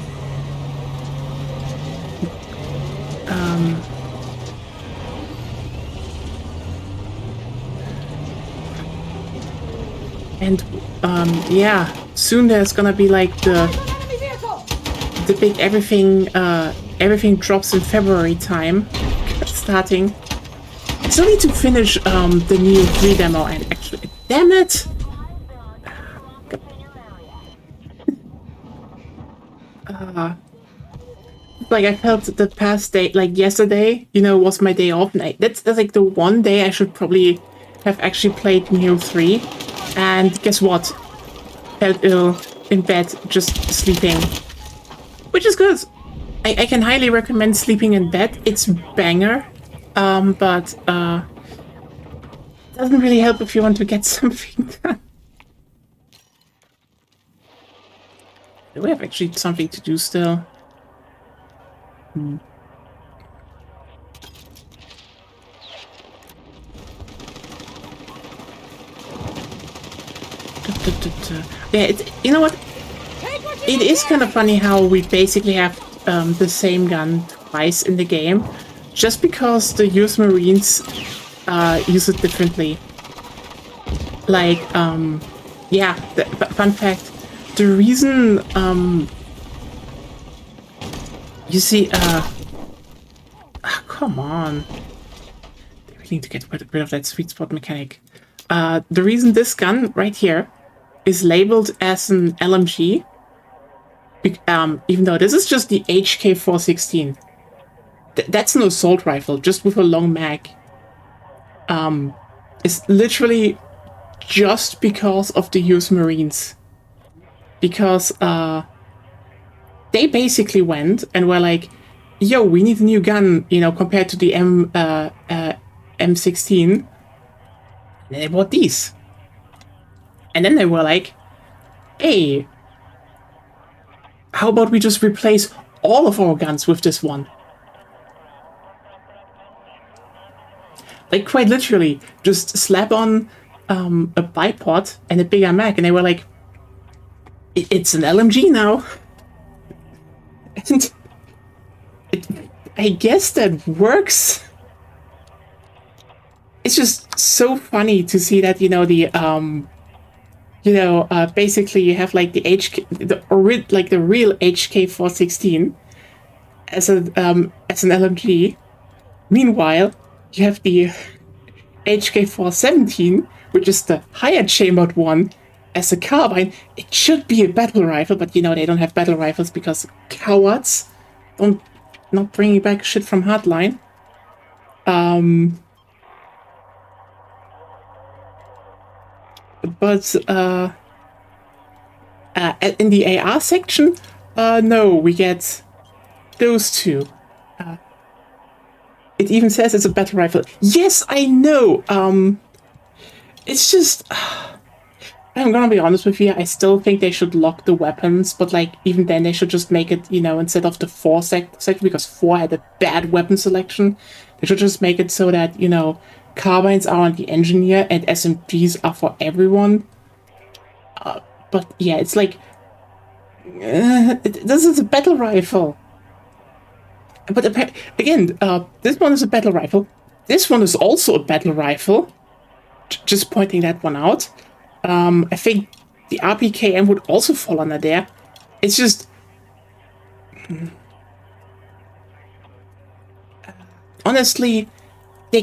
And yeah, soon there's gonna be like the big everything drops in February time starting. I still need to finish the new 3 demo and actually, damn it! Like I felt the past day, like yesterday, you know, was my day off. And that's like the one day I should probably have actually played Neo 3. And guess what? Felt ill in bed, just sleeping. Which is good. I can highly recommend sleeping in bed. It's banger. But doesn't really help if you want to get something done. Do we have actually something to do still? Yeah, you know what? It is kind of funny how we basically have the same gun twice in the game, just because the US Marines use it differently. Like, yeah, fun fact, the reason, you see, come on. They really need to get rid of that sweet spot mechanic. The reason this gun right here is labeled as an LMG, even though this is just the HK416. That's an assault rifle, just with a long mag. It's literally just because of the US Marines. Because they basically went and were like, yo, we need a new gun, you know, compared to the M16. And they bought these. And then they were like, hey, how about we just replace all of our guns with this one? Like, quite literally, just slap on a bipod and a bigger mag, and they were like, it's an LMG now. And I guess that works. It's just so funny to see that, you know, the basically you have like the the real HK416 as an LMG. Meanwhile, you have the HK417, which is the higher chambered one, as a carbine. It should be a battle rifle, but you know they don't have battle rifles because cowards. Not bringing back shit from Hardline. But in the AR section, no, we get those two. It even says it's a battle rifle. Yes, I know. It's just, I'm gonna be honest with you. I still think they should lock the weapons, but like even then, they should just make it, you know, instead of the 4 section, because 4 had a bad weapon selection. They should just make it so that, you know, carbines are on the engineer and SMGs are for everyone. But yeah, it's like this is a battle rifle. But again, this one is a battle rifle. This one is also a battle rifle. Just pointing that one out. I think the RPKM would also fall under there. It's just... honestly, they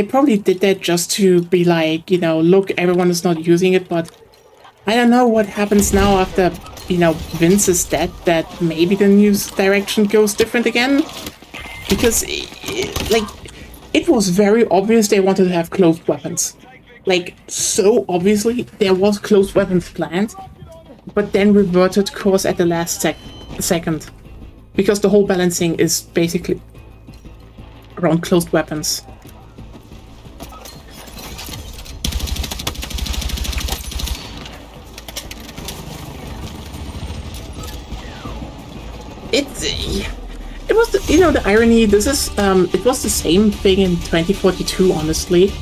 probably did that just to be like, you know, look, everyone is not using it, but I don't know what happens now after, you know, Vince is dead, that maybe the news direction goes different again. Because, it was very obvious they wanted to have closed weapons. Like, so obviously there was closed weapons planned, but then reverted course at the last second. Because the whole balancing is basically around closed weapons. It was the, you know, the irony. This is it was the same thing in 2042, honestly.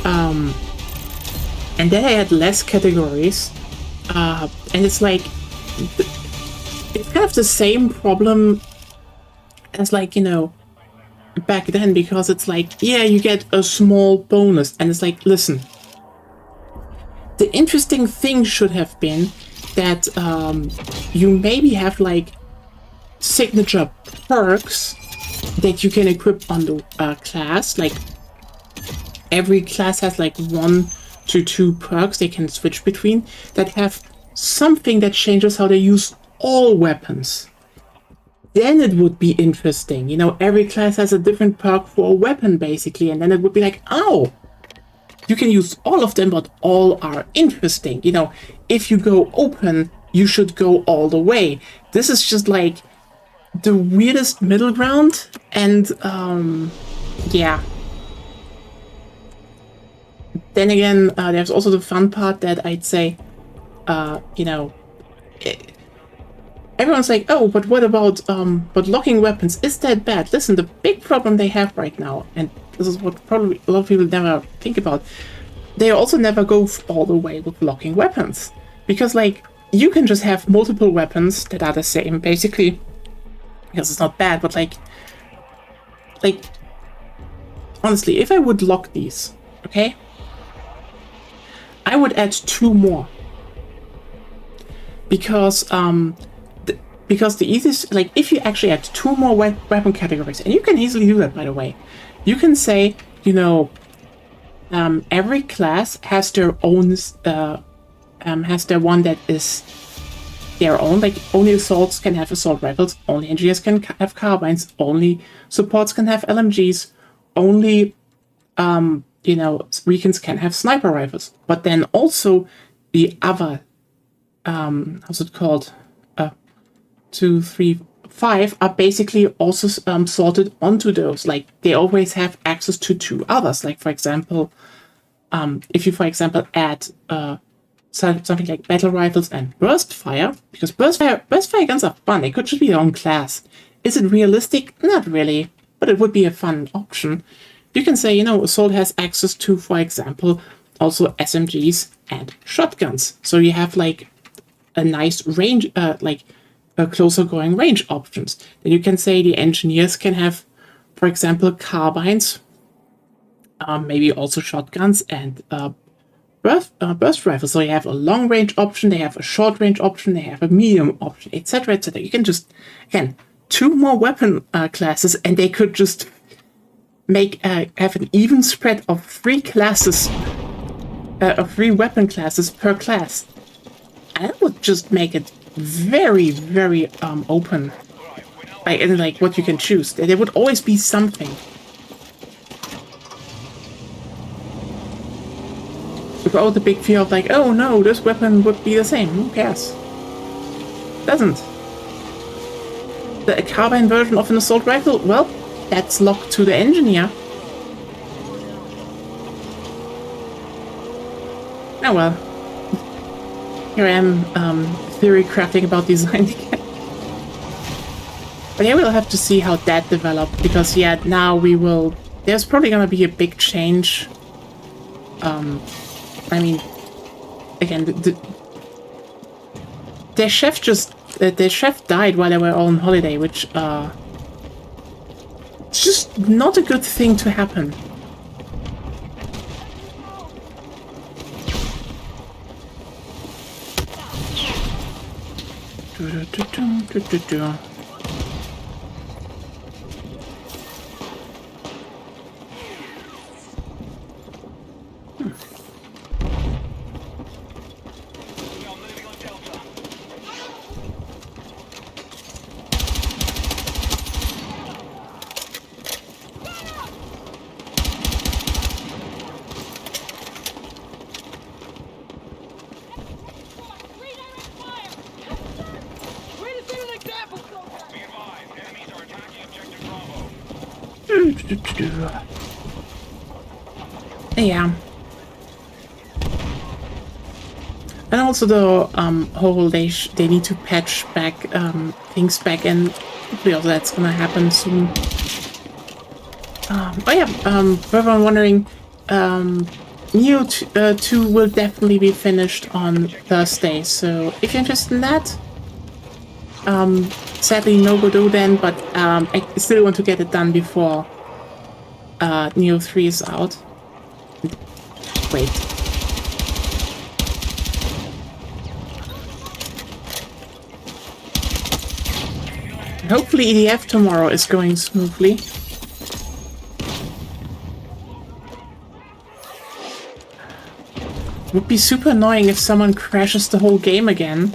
And then I had less categories, and it's like it's kind of the same problem as, like, you know, back then, because it's like, yeah, you get a small bonus, and it's like, listen, the interesting thing should have been that you maybe have like signature perks that you can equip on the class. Like every class has like 1 to 2 perks they can switch between that have something that changes how they use all weapons. Then it would be interesting. You know, every class has a different perk for a weapon basically, and then it would be like, oh, you can use all of them, but all are interesting. You know, if you go open, you should go all the way. This is just like the weirdest middle ground, and yeah. Then again, there's also the fun part that I'd say, you know, everyone's like, oh, but what about, but locking weapons, is that bad? Listen, the big problem they have right now, and this is what probably a lot of people never think about, they also never go all the way with locking weapons. Because, like, you can just have multiple weapons that are the same, basically, because it's not bad, but like, honestly, if I would lock these, okay, I would add 2 more. Because the easiest, like, if you actually add 2 more weapon categories, and you can easily do that, by the way, you can say, you know, every class has their own, has their one that is their own, like, only assaults can have assault rifles, only engineers can have carbines, only supports can have LMGs, only, you know, recons can have sniper rifles, but then also the other, how's it called, 2, 3, 5 are basically also sorted onto those. Like, they always have access to 2 others. Like, for example, if you, for example, add something like battle rifles and burst fire, because burst fire guns are fun. They could just be their own class. Is it realistic? Not really, but it would be a fun option. You can say, you know, assault has access to, for example, also SMGs and shotguns. So you have like a nice range, like a closer going range options. Then you can say the engineers can have, for example, carbines, maybe also shotguns and burst rifles. So you have a long range option, they have a short range option, they have a medium option, etc., etc. You can just, again, 2 more weapon classes, and they could just make have an even spread of 3 classes, of 3 weapon classes per class. And that would just make it very, very open. Like, and like what you can choose. There would always be something. Without the big fear of like, oh no, this weapon would be the same. Who cares? Doesn't. The carbine version of an assault rifle, well, that's locked to the engineer. Oh well. Here I am, theory crafting about design again. But yeah, we'll have to see how that develops, because yeah, now we will... There's probably gonna be a big change. I mean, again, their chef just... their chef died while they were all on holiday, which, it's just not a good thing to happen. Yeah. And also the whole they need to patch back things back, and hopefully also that's gonna happen soon. Oh yeah, for everyone wondering, Neo 2 will definitely be finished on Thursday, so if you're interested in that, sadly no Godot then, but I still want to get it done before Neo 3 is out. Wait. Hopefully EDF tomorrow is going smoothly. Would be super annoying if someone crashes the whole game again.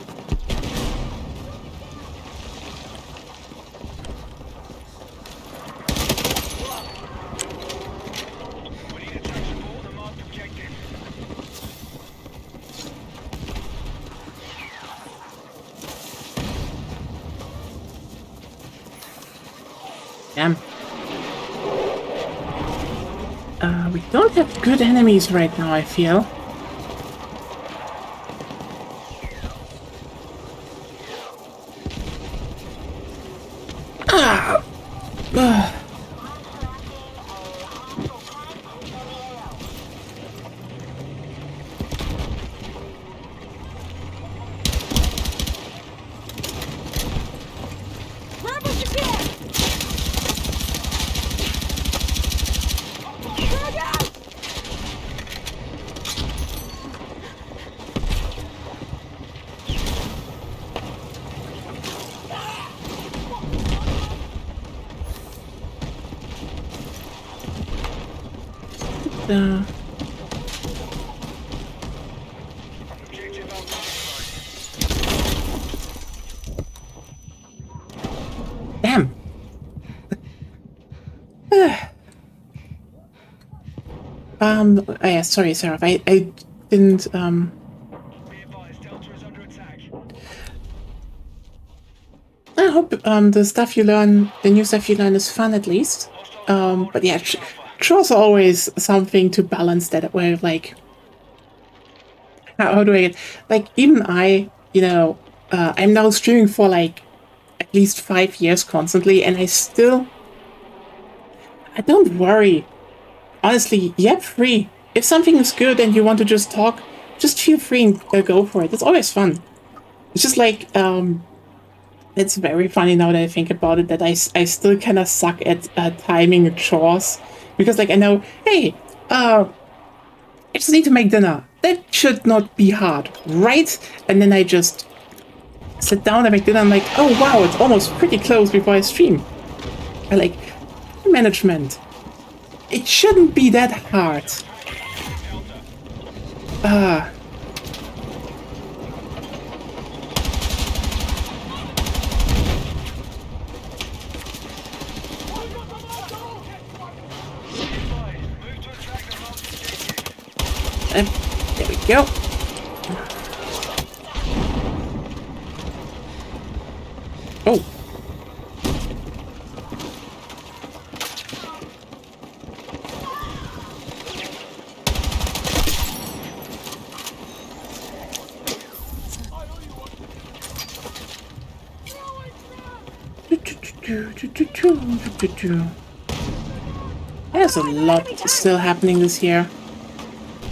Damn. We don't have good enemies right now, I feel. Ah! Ugh. Damn. Oh yeah, sorry, Sarah. I didn't, Be advised, Delta is under attack. I hope, the stuff you learn, the new stuff you learn is fun at least. But yeah, chores are always something to balance that way, like, how do I get, like, even you know, I'm now streaming for, like, at least 5 years constantly, and I don't worry. Honestly, yep, free. If something is good and you want to just talk, just feel free and go for it. It's always fun. It's just like, it's very funny now that I think about it that I still kind of suck at timing chores. Because, like, I know, hey, I just need to make dinner. That should not be hard, right? And then I just sit down and make dinner. I'm like, oh wow, it's almost pretty close before I stream. I like management. It shouldn't be that hard. There we go. Oh. There's a lot still happening this year.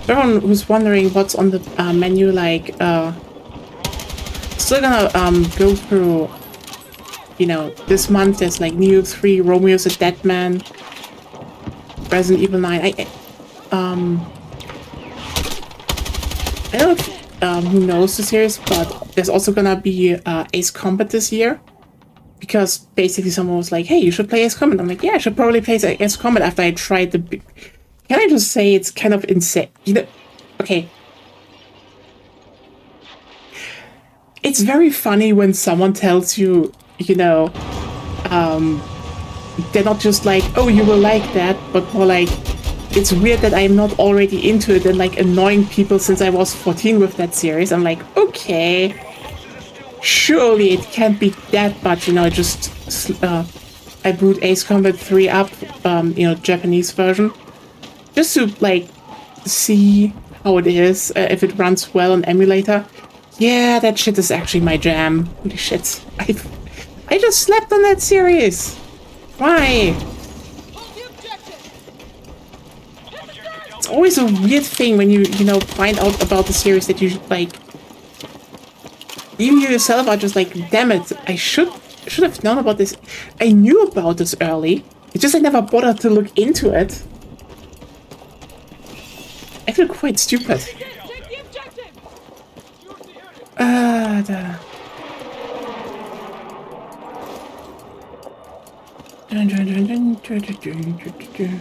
For everyone who's wondering what's on the menu, like, still gonna go through, you know, this month there's like Neo 3, Romeo's a Dead Man, Resident Evil 9. I don't know who knows the series, but there's also gonna be Ace Combat this year. Because basically someone was like, hey, you should play Ace Combat. I'm like, yeah, I should probably play Ace Combat after I tried the... Can I just say it's kind of insane? You know, okay. It's very funny when someone tells you, you know, they're not just like, oh, you will like that, but more like, it's weird that I'm not already into it and like annoying people since I was 14 with that series. I'm like, okay. Surely it can't be that much, you know, just, I boot Ace Combat 3 up, you know, Japanese version, just to, like, see how it is, if it runs well on emulator. Yeah, that shit is actually my jam. Holy shit. I just slept on that series. Why? It's always a weird thing when you know, find out about the series that you, like, even you yourself are just like, damn it, I should have known about this. I knew about this early. It's just I never bothered to look into it. I feel quite stupid. Dun, dun, dun, dun, dun, dun, dun, dun, dun.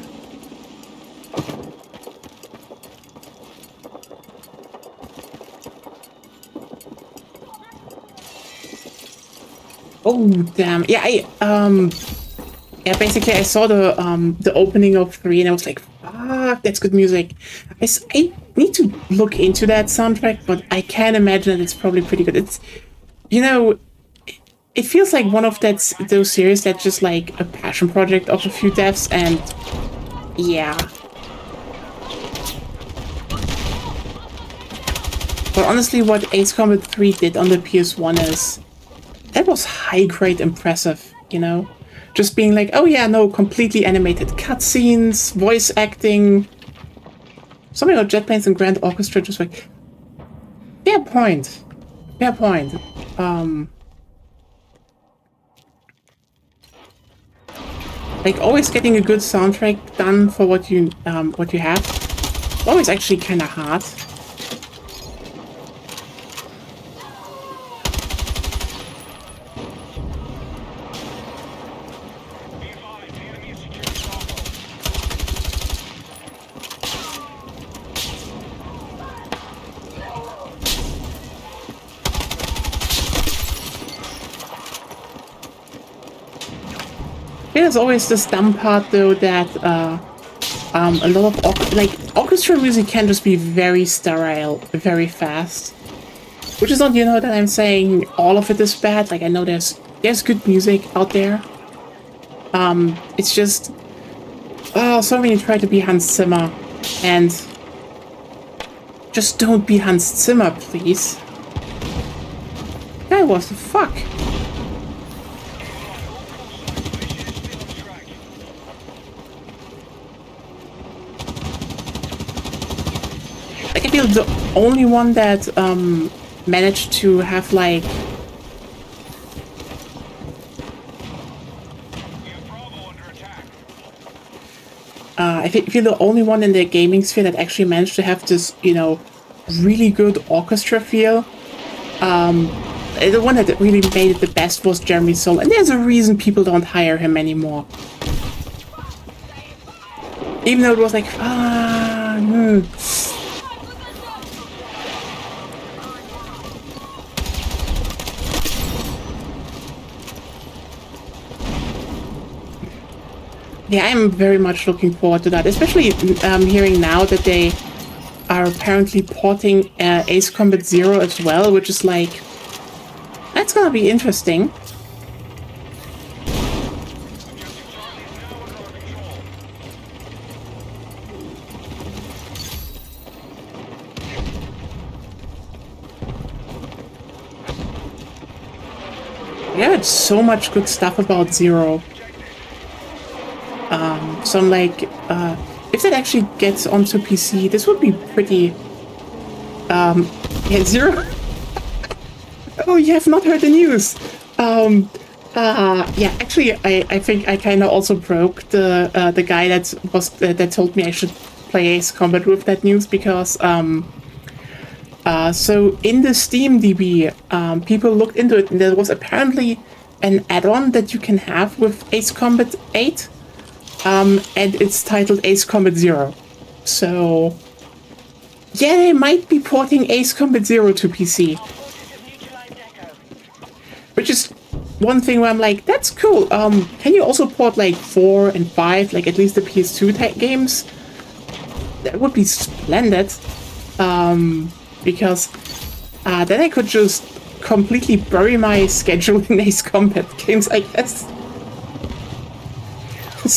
Oh damn! Yeah, yeah. Basically, I saw the opening of 3, and I was like, "Fuck, that's good music." I need to look into that soundtrack, but I can imagine that it's probably pretty good. It's you know, it feels like one of those series that's just like a passion project of a few devs, and yeah. But honestly, what Ace Combat 3 did on the PS1 is that was high grade impressive, you know? Just being like, oh yeah, no, completely animated cutscenes, voice acting, something about jet planes and grand orchestra, just like, fair point. Fair point. Like always getting a good soundtrack done for what you have. Always actually kind of hard. There's always this dumb part though that a lot of orchestra music can just be very sterile, very fast. Which is not, that I'm saying all of it is bad. Like I know there's good music out there. It's just so many try to be Hans Zimmer, and just don't be Hans Zimmer, please. That was the fuck. Like I feel the only one that managed to have like I feel the only one in the gaming sphere that actually managed to have this, really good orchestra feel. The one that really made it the best was Jeremy Soule, and there's a reason people don't hire him anymore. Even though it was like, Yeah, I'm very much looking forward to that, especially hearing now that they are apparently porting Ace Combat Zero as well, which is like, that's gonna be interesting. Yeah, it's so much good stuff about Zero. So I'm like, if that actually gets onto PC, this would be pretty. Yeah, Zero. Oh, you have not heard the news. Yeah, actually, I think I kind of also broke the guy that told me I should play Ace Combat with that news, because so in the Steam DB, people looked into it, and there was apparently an add-on that you can have with Ace Combat 8. And it's titled Ace Combat Zero. So, yeah, they might be porting Ace Combat Zero to PC. Which is one thing where I'm like, that's cool. Can you also port like 4 and 5, like at least the PS2 type games? That would be splendid. Because then I could just completely bury my schedule in Ace Combat games, I guess.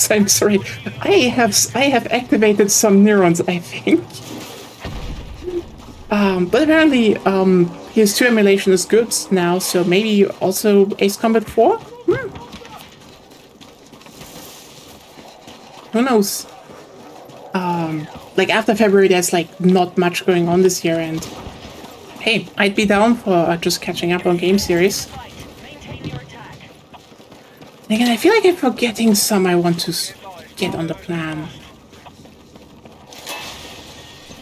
I'm sorry. I have activated some neurons, I think. But apparently, PS2 emulation is good now, so maybe also Ace Combat 4? Who knows? Like after February, there's like not much going on this year, and hey, I'd be down for just catching up on game series. Again, I feel like I'm forgetting some I want to get on the plan.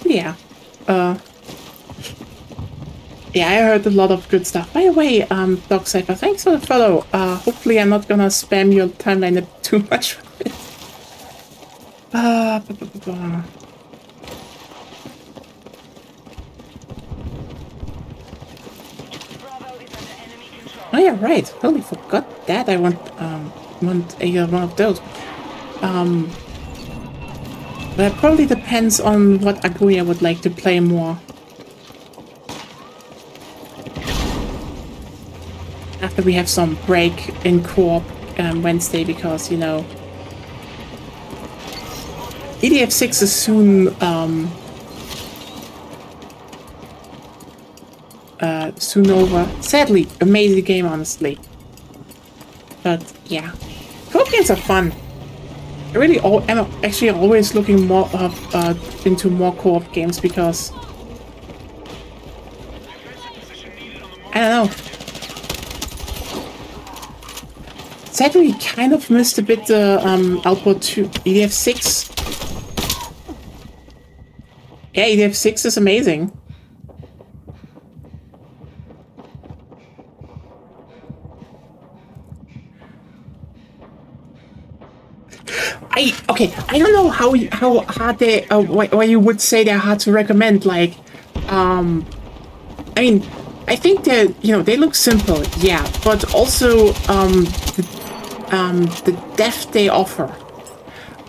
Yeah. Yeah, I heard a lot of good stuff. By the way, Dog Cypher, thanks for the follow. Hopefully I'm not gonna spam your timeline too much with it. Oh yeah, right. Totally forgot that. I want one of those. But it probably depends on what Agui I would like to play more. After we have some break in co-op Wednesday, because, you know, EDF 6 is soon soon over. Sadly, amazing game, honestly. But yeah, co-op games are fun. I really am actually always looking more into more co-op games because I don't know. Sadly, we kind of missed a bit the Output 2 EDF 6. Yeah, EDF 6 is amazing. I don't know how hard they why you would say they're hard to recommend. Like, I mean, I think that, you know, they look simple, yeah, but also the depth they offer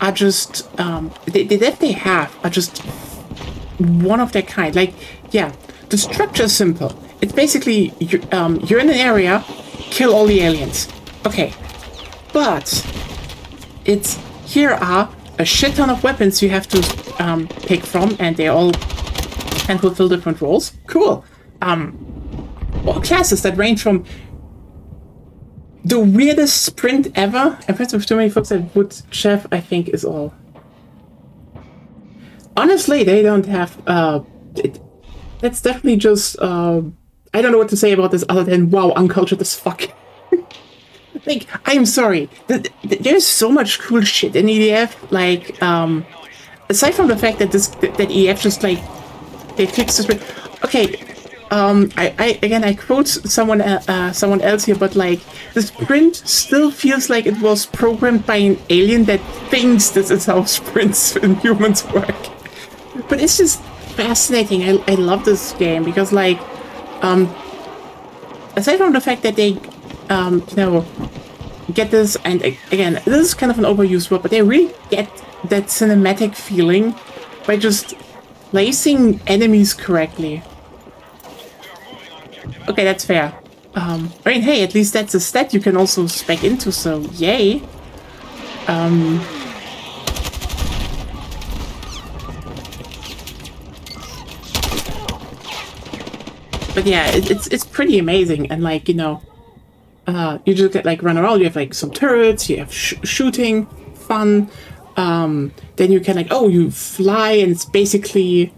are just the depth they have are just one of their kind. Like, yeah, the structure is simple. It's basically you're in an area, kill all the aliens. Okay, but it's here are a shit ton of weapons you have to pick from, and they all can fulfill different roles. Cool. All classes that range from the weirdest sprint ever. I'm friends with too many folks that would chef, I think, is all. Honestly, they don't have that's definitely just I don't know what to say about this other than wow, uncultured as fuck. Like, I'm sorry. There's so much cool shit in EDF. Like, aside from the fact that that EDF just like they fixed this. Okay, I quote someone else here, but like the sprint still feels like it was programmed by an alien that thinks this is how sprints in humans work. But it's just fascinating. I love this game because, like, aside from the fact that they you know, get this, and again, this is kind of an overused word, but they really get that cinematic feeling by just placing enemies correctly. Okay, that's fair. I mean, hey, at least that's a stat you can also spec into, so yay. But yeah, it's pretty amazing, and like, you know, you just get like run around. You have like some turrets. You have shooting, fun. Then you can like you fly, and it's basically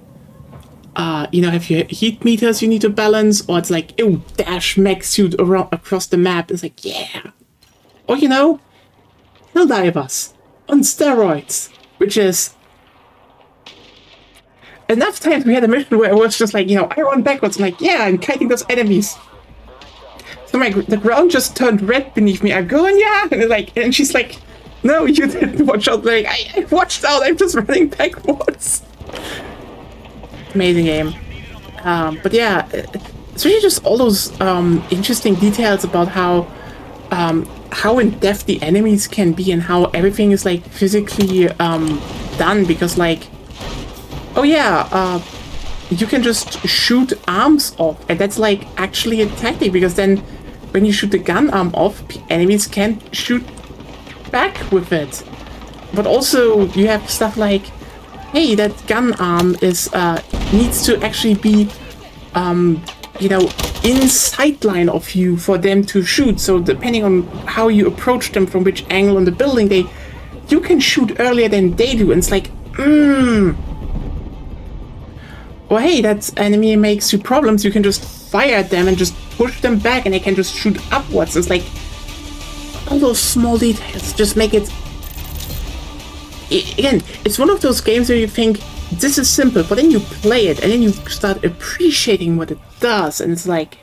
you know, have your heat meters you need to balance, or it's like dash mech suit around across the map. It's like yeah, or you know, Helldivers on steroids, which is enough times we had a mission where it was just like, you know, I run backwards. I'm like yeah, I'm kiting those enemies. So the ground just turned red beneath me. I'm going, yeah, and she's like, no, you didn't watch out. Like, I watched out. I'm just running backwards. Amazing game. But yeah, it's really just all those interesting details about how in depth the enemies can be and how everything is like physically done. Because like, oh yeah, you can just shoot arms off, and that's like actually a tactic, because then when you shoot the gun arm off, enemies can't shoot back with it. But also you have stuff like, hey, that gun arm is needs to actually be you know, in sight line of you for them to shoot. So depending on how you approach them, from which angle on the building, you can shoot earlier than they do, and it's like or hey, that enemy makes you problems, you can just fire at them and just push them back, and they can just shoot upwards. It's like all those small details just make it. Again, it's one of those games where you think this is simple, but then you play it and then you start appreciating what it does, and it's like,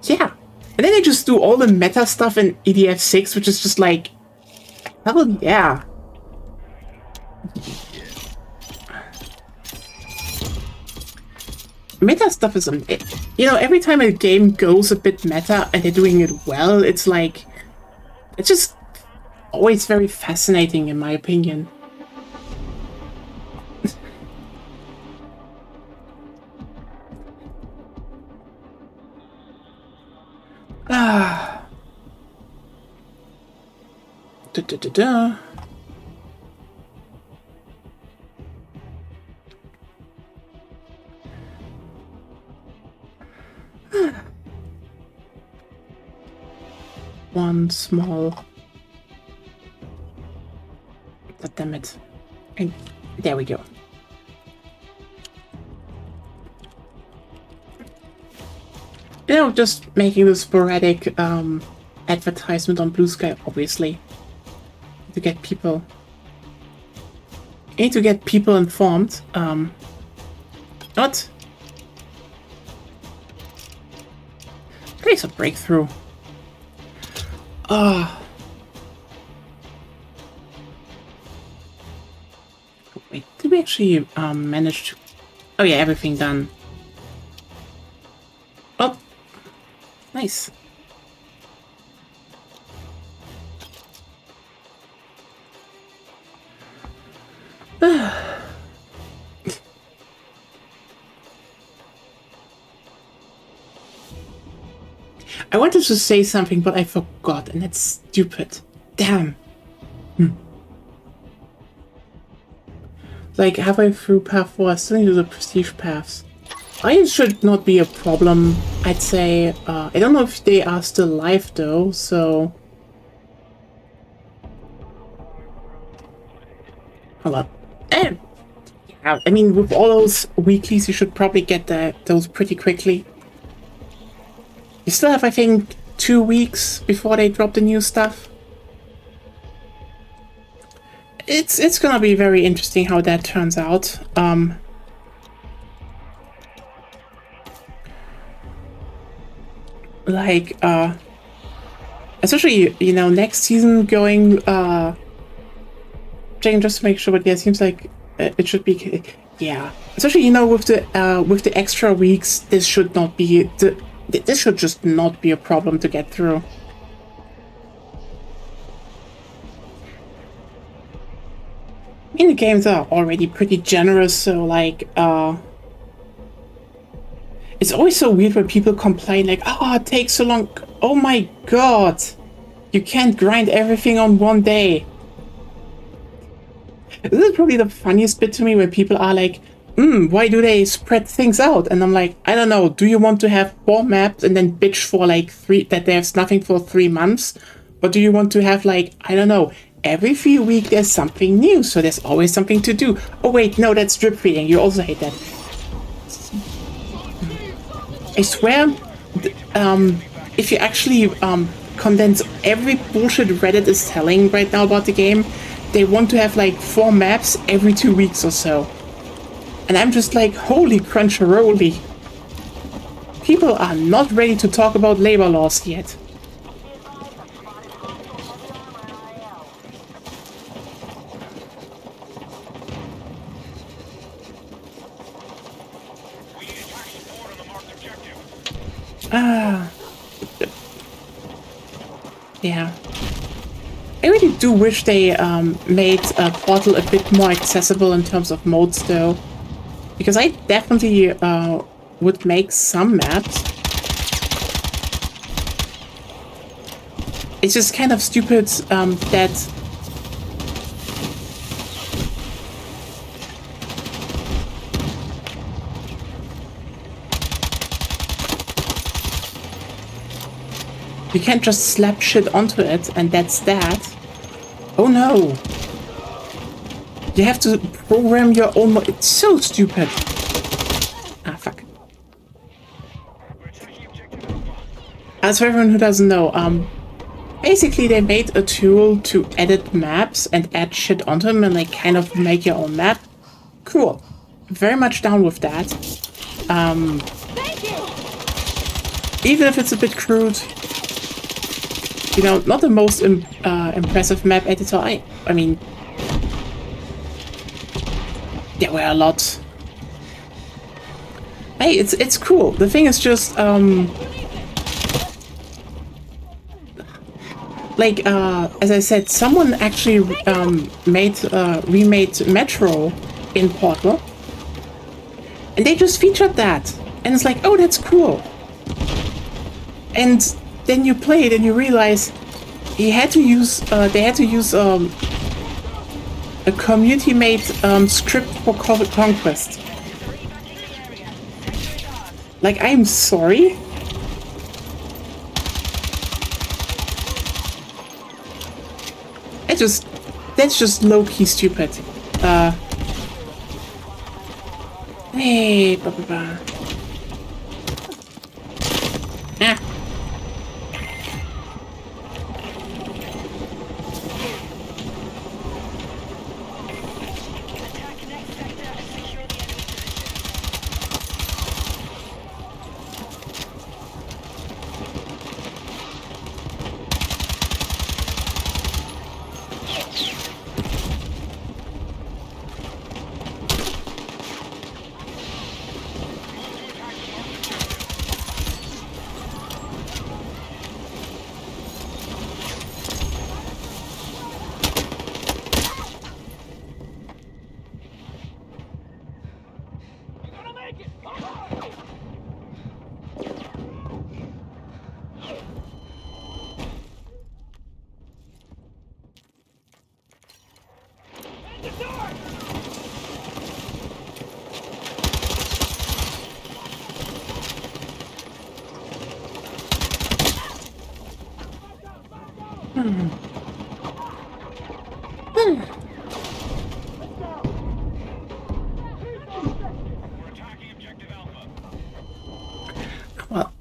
yeah. And then they just do all the meta stuff in EDF 6, which is just like, hell yeah. Meta stuff is, you know, every time a game goes a bit meta and they're doing it well, it's like, it's just always very fascinating in my opinion. Ah. Da, da, da, da. One small. God damn it. And there we go. You know, just making the sporadic advertisement on Blue Sky, obviously, to get people. You need to get people informed. What? Place a breakthrough. Ah. Wait, did we actually manage to? Oh yeah, everything done. Oh, nice. I wanted to say something, but I forgot, and that's stupid. Damn. Like, halfway through path 4, I still need to do the prestige paths. I should not be a problem, I'd say. I don't know if they are still live, though, so... Hold on. And, yeah, I mean, with all those weeklies, you should probably get those pretty quickly. You still have, I think, 2 weeks before they drop the new stuff. It's gonna be very interesting how that turns out. Like, especially, you know, next season going, checking just to make sure, but yeah, it seems like it should be, yeah. Especially, you know, with the extra weeks, this should not be, this should just not be a problem to get through. I mean, the games are already pretty generous, so like, it's always so weird when people complain like, oh, it takes so long. Oh my god, you can't grind everything on one day. This is probably the funniest bit to me when people are like, why do they spread things out? And I'm like, I don't know, do you want to have 4 maps and then bitch for like 3, that there's nothing for 3 months? Or do you want to have like, I don't know, every 3 weeks there's something new, so there's always something to do. Oh wait, no, that's drip feeding, you also hate that. I swear, if you actually condense every bullshit Reddit is telling right now about the game, they want to have like 4 maps every 2 weeks or so. And I'm just like, holy crunchyroly. People are not ready to talk about labor laws yet. Yeah. I really do wish they made Portal a bit more accessible in terms of modes, though. Because I definitely would make some maps. It's just kind of stupid that... You can't just slap shit onto it, and that's that. Oh no! You have to program your own mod. It's so stupid. Ah, fuck. As for everyone who doesn't know, basically they made a tool to edit maps and add shit onto them and like kind of make your own map cool. Very much down with that. Thank you. Even if it's a bit crude. You know, not the most impressive map editor. I mean, there were a lot. Hey, it's cool. The thing is just like as I said, someone actually remade Metro in Portal, and they just featured that, and it's like, oh, that's cool. And then you play it and you realize they had to use a community-made script for Conquest. Like, I'm sorry. That's just low-key stupid. Hey, blah, blah, blah. Ah. Well,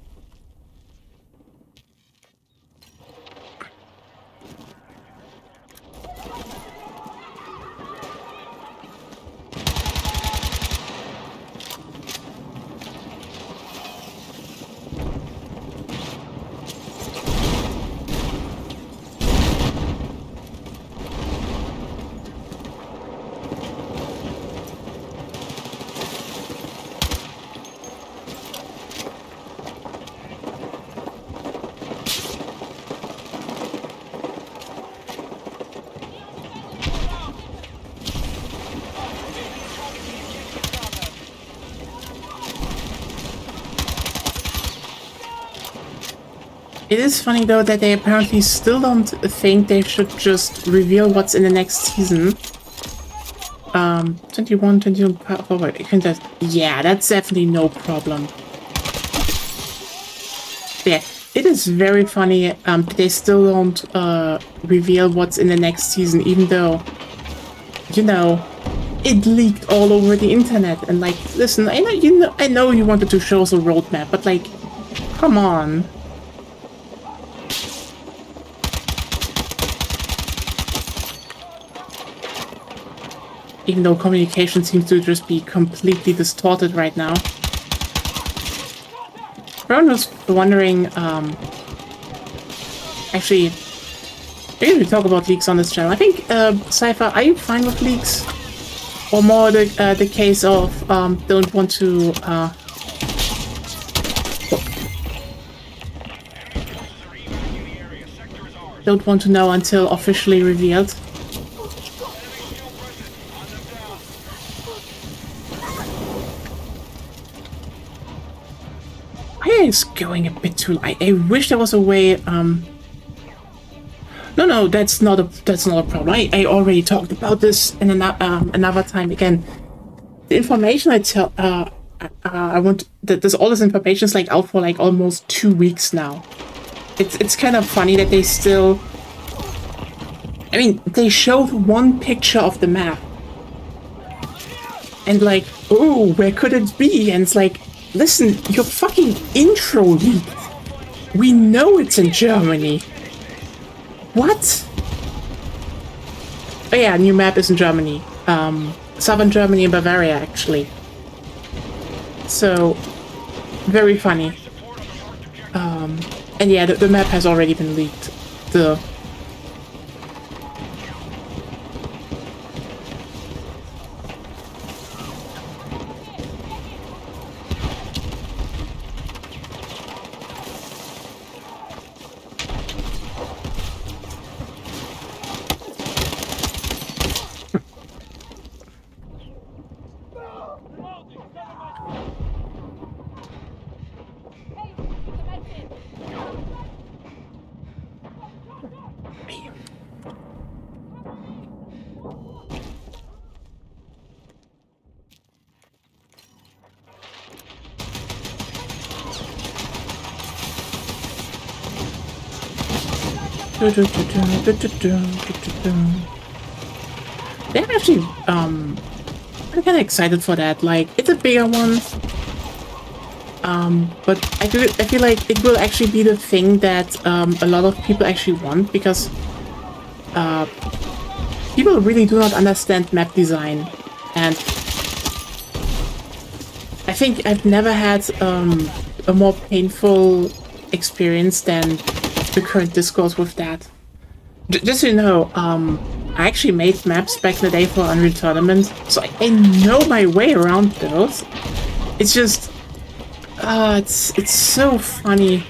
it is funny though that they apparently still don't think they should just reveal what's in the next season. 21, 22 forward. Yeah, that's definitely no problem. Yeah, it is very funny they still don't reveal what's in the next season, even though, you know, it leaked all over the internet. And like, listen, I know you wanted to show us a roadmap, but like, come on. Even though communication seems to just be completely distorted right now. Everyone was wondering, actually, we usually talk about leaks on this channel. I think, Cypher, are you fine with leaks? Or more the case of, don't want to, don't want to know until officially revealed? It's going a bit too. I wish there was a way. No, that's not a problem. I already talked about this in another time. Again, the information I want that there's all this information is like out for like almost 2 weeks now. It's kind of funny that they still. I mean, they showed one picture of the map, and like, oh, where could it be? And it's like. Listen, your fucking intro leaked. We know it's in Germany. What? Oh yeah, new map is in Germany. southern Germany and Bavaria, actually. So, very funny. And yeah, the map has already been leaked. The they're actually I'm kind of excited for that. Like, it's a bigger one, but I feel like it will actually be the thing that a lot of people actually want, because people really do not understand map design, and I think I've never had a more painful experience than the current discourse with that. Just so you know, I actually made maps back in the day for Unreal Tournament, so I know my way around those. It's just, it's so funny.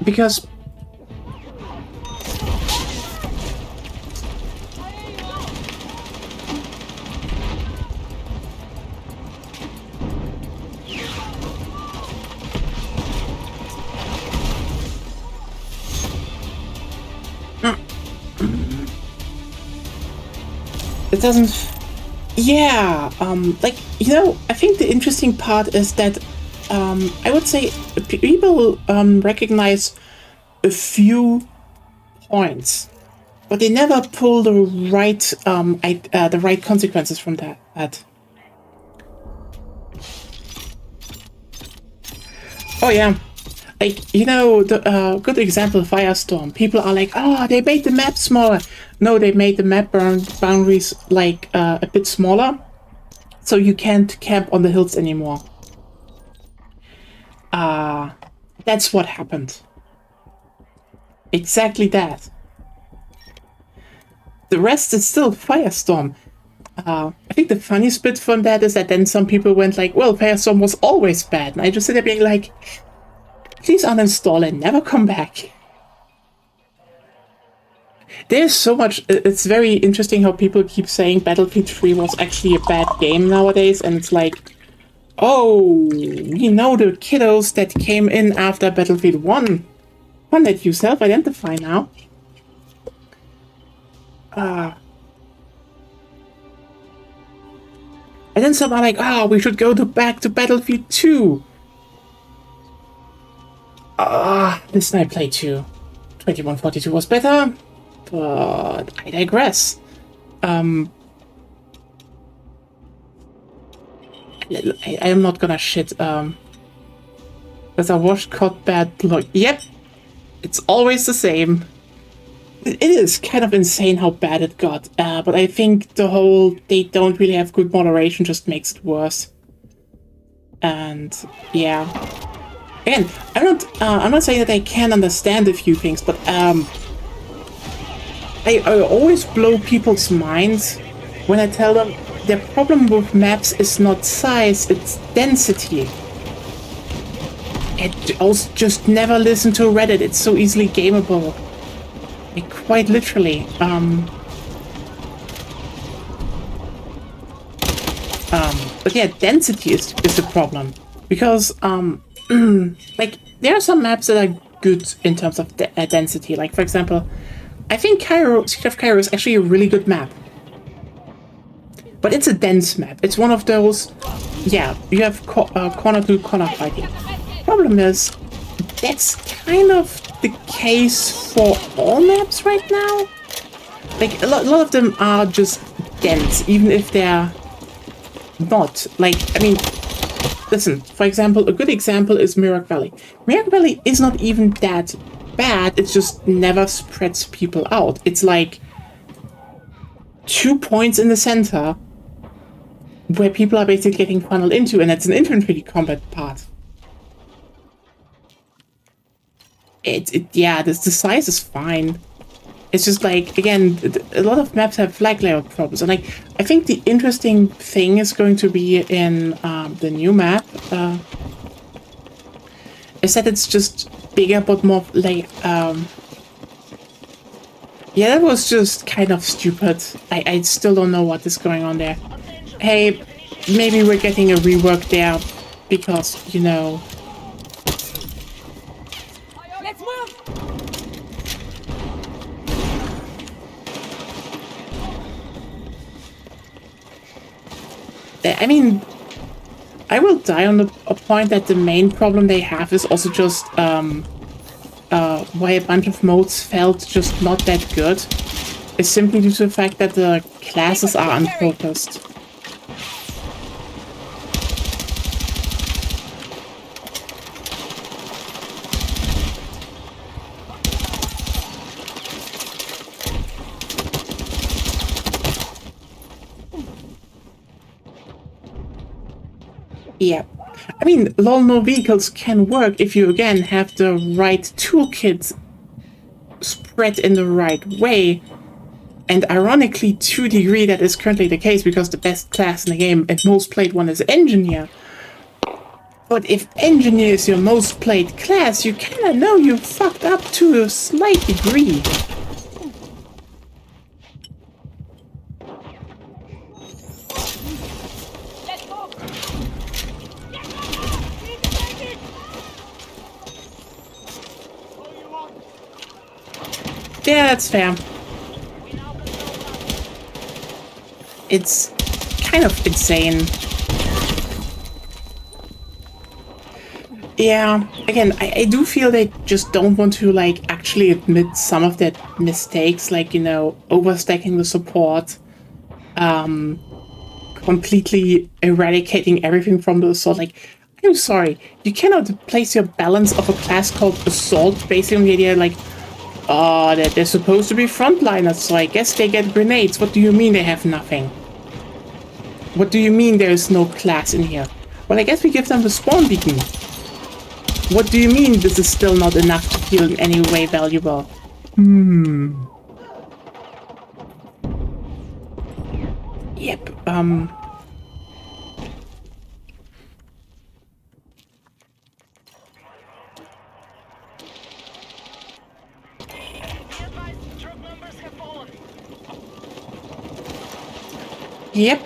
Because it doesn't... Yeah, like, you know, I think the interesting part is that, I would say people recognize a few points, but they never pull the right consequences from that. Oh yeah, like, you know, the good example, Firestorm. People are like, oh, they made the map smaller. No, they made the map boundaries like a bit smaller, so you can't camp on the hills anymore. That's what happened. Exactly that. The rest is still Firestorm. I think the funniest bit from that is that then some people went like, well, Firestorm was always bad. And I just sit there being like, please uninstall and never come back. There's so much... It's very interesting how people keep saying Battlefield 3 was actually a bad game nowadays, and it's like, oh, we know the kiddos that came in after Battlefield 1. One that you self-identify now. And then some are like, oh, we should go back to Battlefield 2. Listen, I played 2. 2142 was better, but I digress. I am not gonna shit. There's a wash cut bad look. Yep, it's always the same. It is kind of insane how bad it got, but I think the whole they don't really have good moderation just makes it worse. And yeah, again, I'm not saying that I can understand a few things, but I always blow people's minds when I tell them their problem with maps is not size, it's density. And also just never listen to Reddit, it's so easily gameable. Like, quite literally. But yeah, density is the problem. Because, like, there are some maps that are good in terms of density. Like, for example, I think Siege of Cairo is actually a really good map. But it's a dense map. It's one of those, yeah, you have corner to corner fighting. Problem is, that's kind of the case for all maps right now. Like, a lot of them are just dense, even if they're not. Like, I mean, listen, for example, a good example is Mirror Valley. Mirror Valley is not even that bad, it just never spreads people out. It's like 2 points in the center where people are basically getting funneled into, and it's an infantry combat part. Yeah, the size is fine. It's just like, again, a lot of maps have flag layout problems, and like I think the interesting thing is going to be in the new map is that it's just bigger but more like yeah, that was just kind of stupid. I still don't know what is going on there. Hey, maybe we're getting a rework there because, you know. Let's move! I mean, I will die on a point that the main problem they have is also just why a bunch of modes felt just not that good. Is simply due to the fact that the classes are unfocused. Yeah. I mean, no vehicles can work if you, again, have the right toolkit spread in the right way. And ironically, to a degree, that is currently the case because the best class in the game and most played one is Engineer. But if Engineer is your most played class, you kinda know you fucked up to a slight degree. Yeah, that's fair. It's kind of insane. Yeah, again, I do feel they just don't want to, like, actually admit some of their mistakes, like, you know, overstacking the support, completely eradicating everything from the assault. Like, I'm sorry, you cannot place your balance of a class called Assault based on the idea, like, oh, that they're supposed to be frontliners, so I guess they get grenades. What do you mean they have nothing? What do you mean there is no class in here? Well, I guess we give them the spawn beacon. What do you mean this is still not enough to feel in any way valuable? Yep, Yep.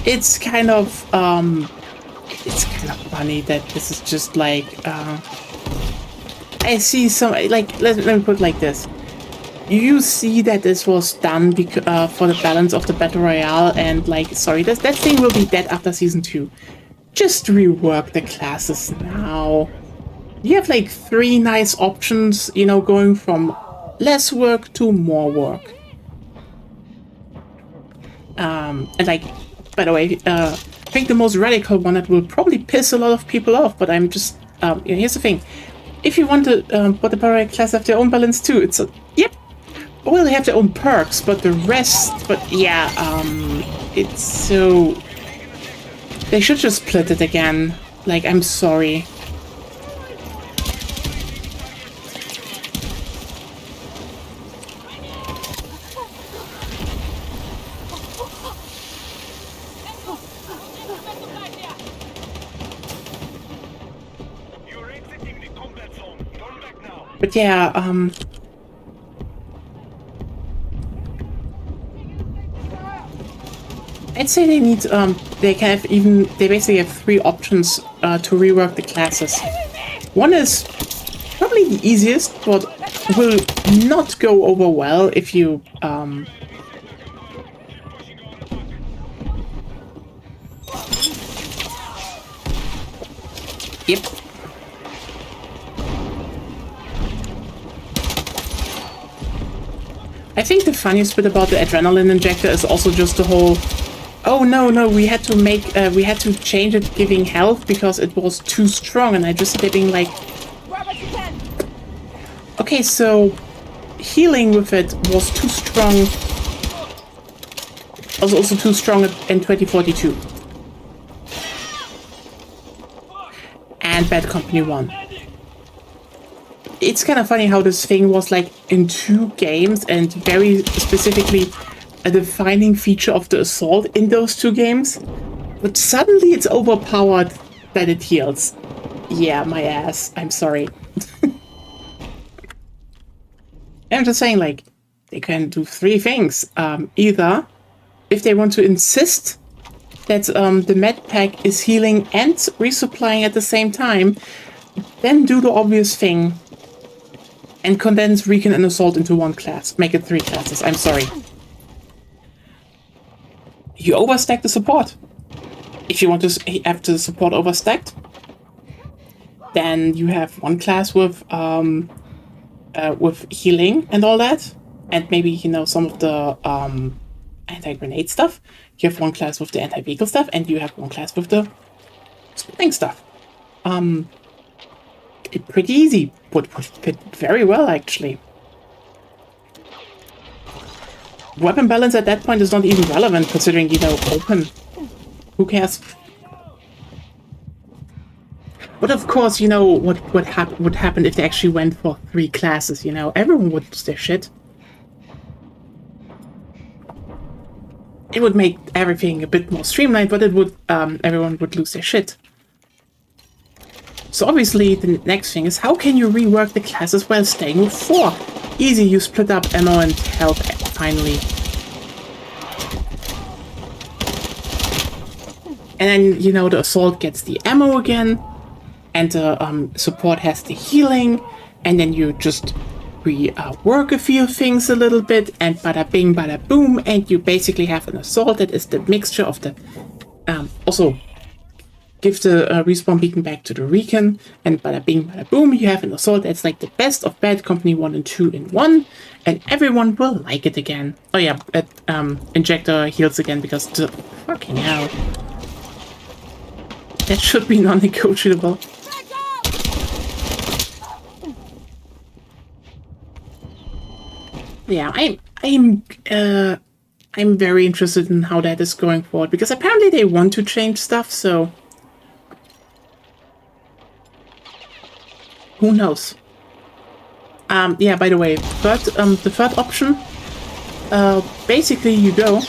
It's kind of funny that this is just like, I see some, like, let me put it like this. You see that this was done for the balance of the Battle Royale, and, like, sorry, that thing will be dead after Season 2. Just rework the classes now. You have, like, 3 nice options, you know, going from less work to more work. And, like, by the way, I think the most radical one that will probably piss a lot of people off, but I'm just, here's the thing. If you want to put the Power class have their own balance too, it's a, yep. Well, they have their own perks, but the rest, but yeah, it's so, they should just split it again. Like, I'm sorry. But yeah, I'd say they need, they basically have 3 options to rework the classes. One is probably the easiest, but will not go over well if you, Yep. I think the funniest bit about the adrenaline injector is also just the whole, oh no, we had to change it giving health because it was too strong, and I just sitting being like, Okay, so healing with it was too strong. Was also too strong in 2042. And Bad Company 1. It's kind of funny how this thing was like in 2 games and very specifically a defining feature of the assault in those 2 games. But suddenly it's overpowered that it heals. Yeah, my ass. I'm sorry. I'm just saying, like, they can do 3 things. Either, if they want to insist that the med pack is healing and resupplying at the same time, then do the obvious thing and condense Recon and Assault into 1 class. Make it 3 classes. I'm sorry. You overstack the support. If you want to have the support overstacked, then you have 1 class with healing and all that, and maybe, you know, some of the anti-grenade stuff. You have 1 class with the anti-vehicle stuff, and you have 1 class with the spinning stuff. Pretty easy. Would fit very well, actually. Weapon balance at that point is not even relevant, considering, you know, open. Who cares? But of course, you know, what would happen if they actually went for 3 classes, you know? Everyone would lose their shit. It would make everything a bit more streamlined, but it would, everyone would lose their shit. So obviously, the next thing is, how can you rework the classes while staying with 4? Easy, you split up ammo and health, finally. And then, you know, the assault gets the ammo again, and the support has the healing, and then you just rework a few things a little bit, and bada bing, bada boom, and you basically have an assault that is the mixture of the... also, give the respawn beacon back to the Recon, and bada bing, bada boom, you have an assault that's like the best of Bad Company 1 and 2 in 1, and everyone will like it again. Oh yeah, Injector heals again because the fucking hell. That should be non-negotiable. Yeah, I'm very interested in how that is going forward, because apparently they want to change stuff, so who knows? Yeah, by the way, the third option, basically you go.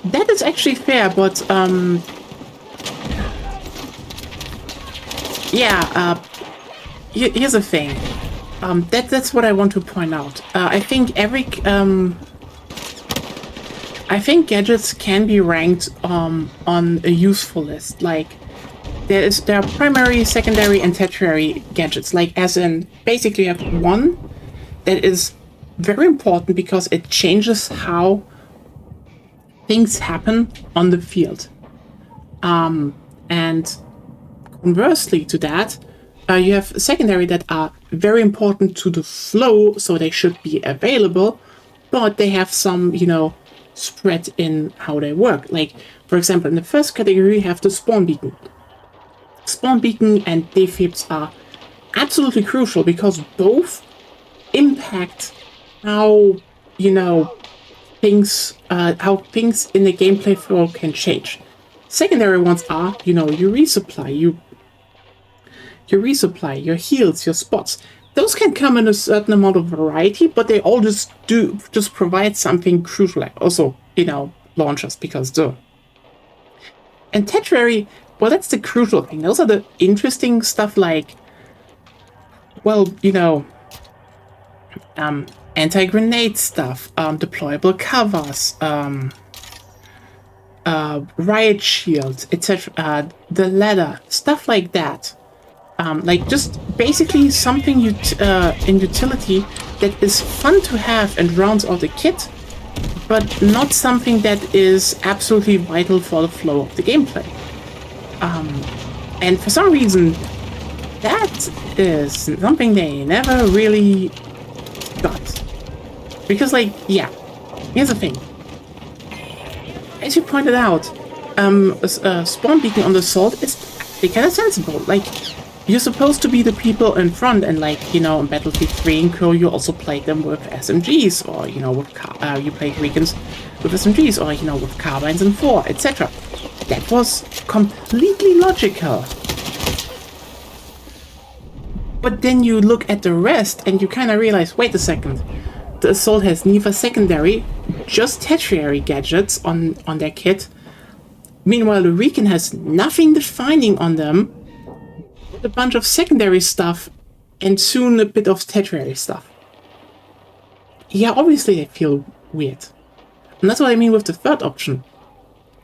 That is actually fair, but yeah, here's the thing. That's what I want to point out. I think gadgets can be ranked on a useful list. Like there are primary, secondary, and tertiary gadgets. Like as in, basically you have one that is very important because it changes how things happen on the field. And conversely to that, you have secondary that are very important to the flow, so they should be available, but they have some, you know, spread in how they work. Like, for example, in the first category, you have the spawn beacon. Spawn beacon and defibs are absolutely crucial because both impact how, you know, how things in the gameplay flow can change. Secondary ones are, you know, your resupply, your heals, your spots. Those can come in a certain amount of variety, but they all just provide something crucial. Like also, you know, launchers, because duh. And tertiary, well, that's the crucial thing. Those are the interesting stuff, like, well, you know, anti-grenade stuff, deployable covers, riot shields, etc. The ladder, stuff like that. Like just basically something in utility that is fun to have and rounds out the kit, but not something that is absolutely vital for the flow of the gameplay. And for some reason, that is something they never really got. Because, like, yeah, here's the thing. As you pointed out, spawn beacon on the assault is actually kind of sensible. Like, you're supposed to be the people in front, and like, you know, in Battlefield 3 and Co, you also played them with SMGs, or, you know, with you played weekends with SMGs, or, you know, with carbines and 4, etc. That was completely logical. But then you look at the rest and you kind of realize, wait a second, the Assault has neither secondary, just tertiary gadgets on their kit. Meanwhile, the Recon has nothing defining on them, a bunch of secondary stuff, and soon a bit of tertiary stuff. Yeah, obviously they feel weird. And that's what I mean with the third option.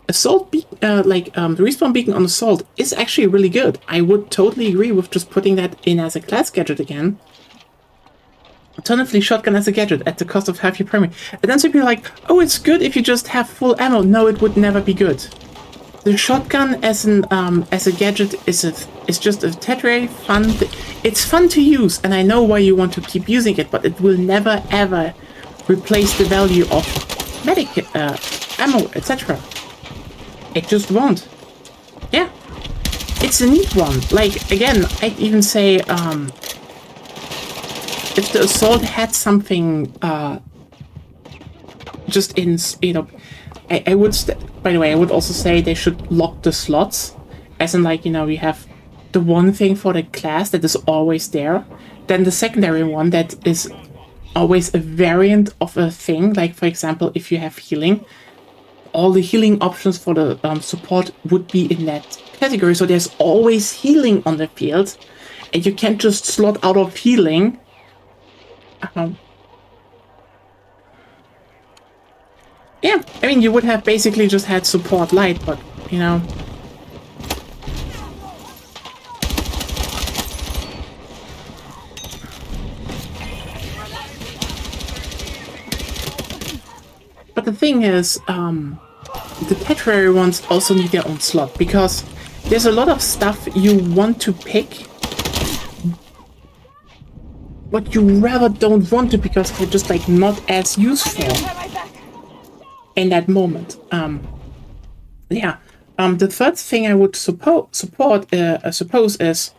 Assault, the respawn beacon on Assault is actually really good. I would totally agree with just putting that in as a class gadget again. Alternatively, shotgun as a gadget at the cost of half your primary. And then some people are like, oh, it's good if you just have full ammo. No, it would never be good. The shotgun as a gadget is just a tertiary fun. It's fun to use, and I know why you want to keep using it, but it will never ever replace the value of medic ammo, etc. It just won't. Yeah, it's a neat one. Like, again, I'd even say if the Assault had something just in, you know, I would, by the way, I would also say they should lock the slots, as in, like, you know, you have the one thing for the class that is always there, then the secondary one that is always a variant of a thing, like, for example, if you have healing, all the healing options for the support would be in that category, so there's always healing on the field, and you can't just slot out of healing. Yeah, I mean, you would have basically just had support light, but, you know. But the thing is, the tertiary ones also need their own slot, because there's a lot of stuff you want to pick, but you rather don't want to because they're just, like, not as useful in that moment. The third thing I would suppose is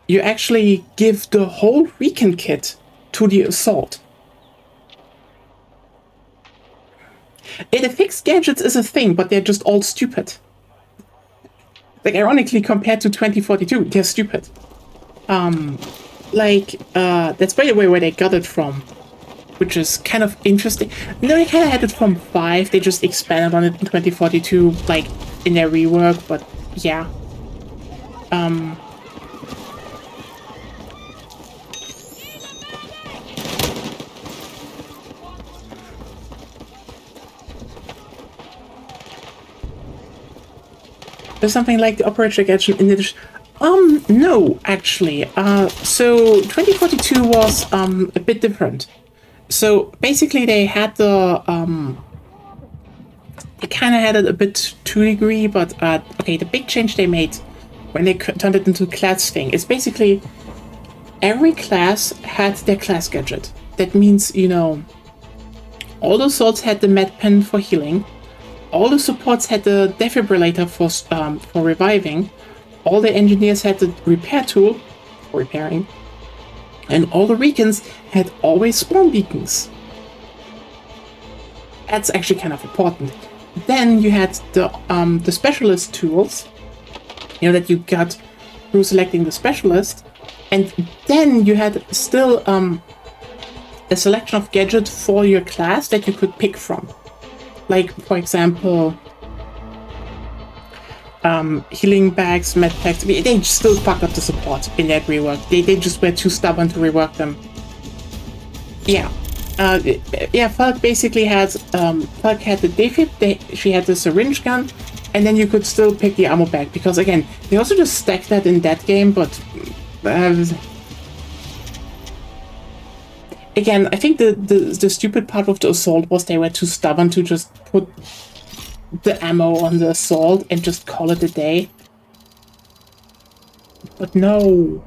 you actually give the whole Recon kit to the Assault. The fixed gadgets is a thing, but they're just all stupid. Like, ironically, compared to 2042, they're stupid. That's by the way where they got it from, which is kind of interesting. No, they kind of had it from 5, they just expanded on it in 2042, like, in their rework, but yeah. There's something like the Operator Gadget in addition. No, actually. So 2042 was a bit different. So basically they had the they kind of had it a bit to a degree, but okay, the big change they made when they turned it into a class thing is basically every class had their class gadget. That means, you know, all the Assaults had the med pen for healing, all the supports had the defibrillator for reviving, all the engineers had the repair tool for repairing, and all the Recons had always spawn beacons. That's actually kind of important. Then you had the specialist tools, you know, that you got through selecting the specialist, and then you had still a selection of gadgets for your class that you could pick from. Like, for example, healing bags, med packs. I mean, they still fucked up the support in that rework. They just were too stubborn to rework them. Yeah. Falk basically had Falk had the defib, she had the syringe gun, and then you could still pick the ammo bag, because again, they also just stacked that in that game, but again, I think the stupid part of the Assault was they were too stubborn to just put the ammo on the Assault and just call it a day. But no.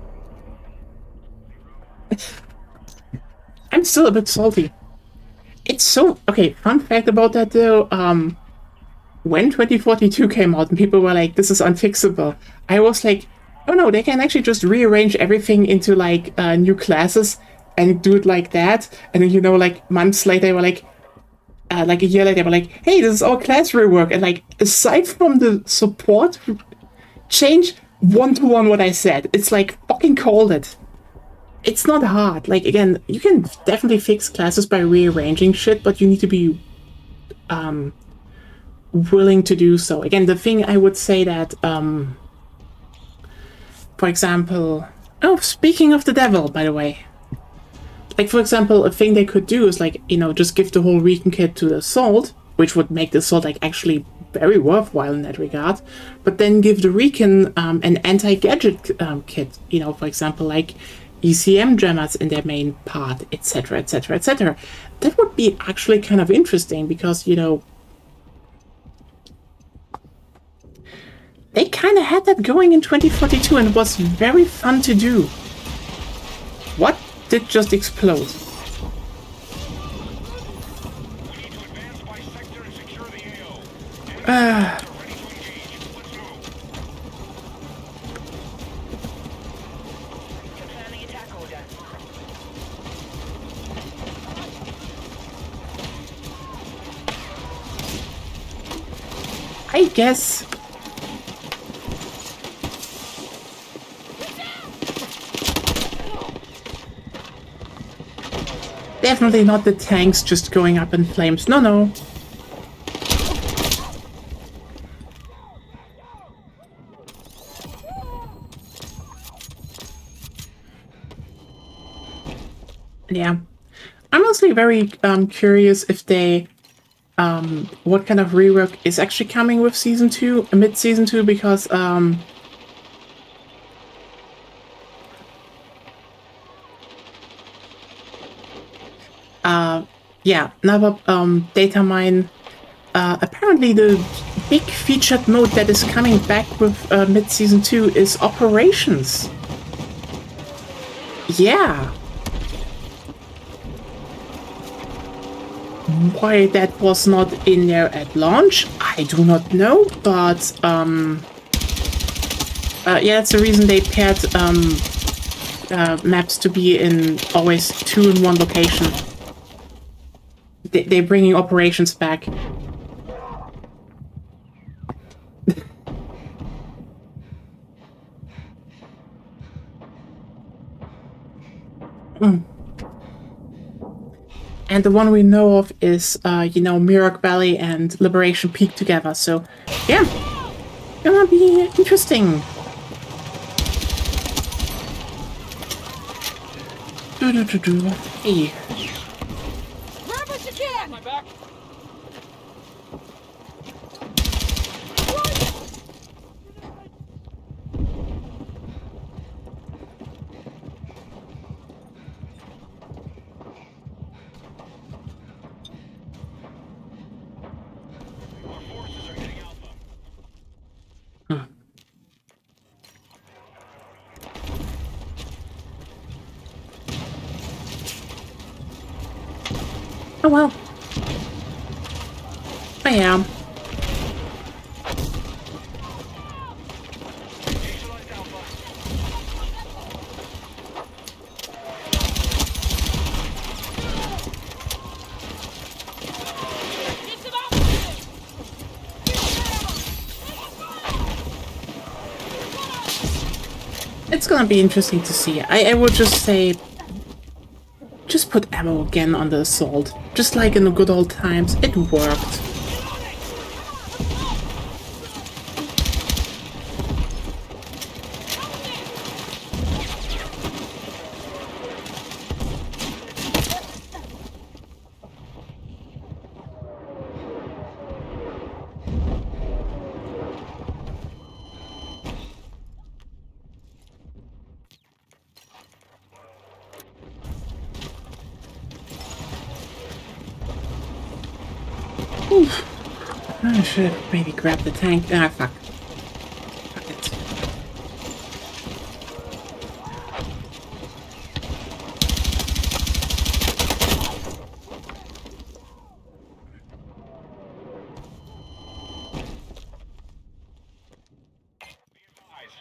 I'm still a bit salty. It's so... Okay, fun fact about that though, when 2042 came out and people were like, this is unfixable, I was like, Oh no, they can actually just rearrange everything into like new classes and do it like that. And then, you know, like months later, they were like a year later, they were like, hey, this is all class rework. And like, aside from the support change, one-to-one what I said. It's like, fucking called it. It's not hard. Like, again, you can definitely fix classes by rearranging shit, but you need to be willing to do so. Again, the thing I would say that, for example... Oh, speaking of the devil, by the way. Like, for example, a thing they could do is, like, you know, just give the whole recon kit to the Assault, which would make the Assault, like, actually very worthwhile in that regard. But then give the recon an anti-gadget kit, you know, for example, like ECM jammers in their main part, etc., etc., etc. That would be actually kind of interesting because, you know, they kind of had that going in 2042 and it was very fun to do. What did just explode? We need to advance by sector and secure the AO. Ready to engage. Let's move. Confirming attack order. I guess... Definitely not the tanks just going up in flames. No, no. Yeah. I'm honestly very curious if they... what kind of rework is actually coming with Season 2, mid-Season 2, because... yeah, another data mine. Apparently the big featured mode that is coming back with mid-season 2 is operations. Yeah. Why that was not in there at launch, I do not know, but yeah, that's the reason they paired maps to be in always 2 in 1 location. They're bringing operations back. And the one we know of is, you know, Mirak Valley and Liberation Peak together. So, yeah, gonna be interesting. Hey. Grab what you can! My back. Our forces are hitting Alpha. Oh well. I am. Initialized Alpha. Get some options! It's gonna be interesting to see. I would just say... Just put ammo again on the Assault. Just like in the good old times. It worked. Oof. I should have maybe grabbed the tank. Ah, fuck. Fuck it.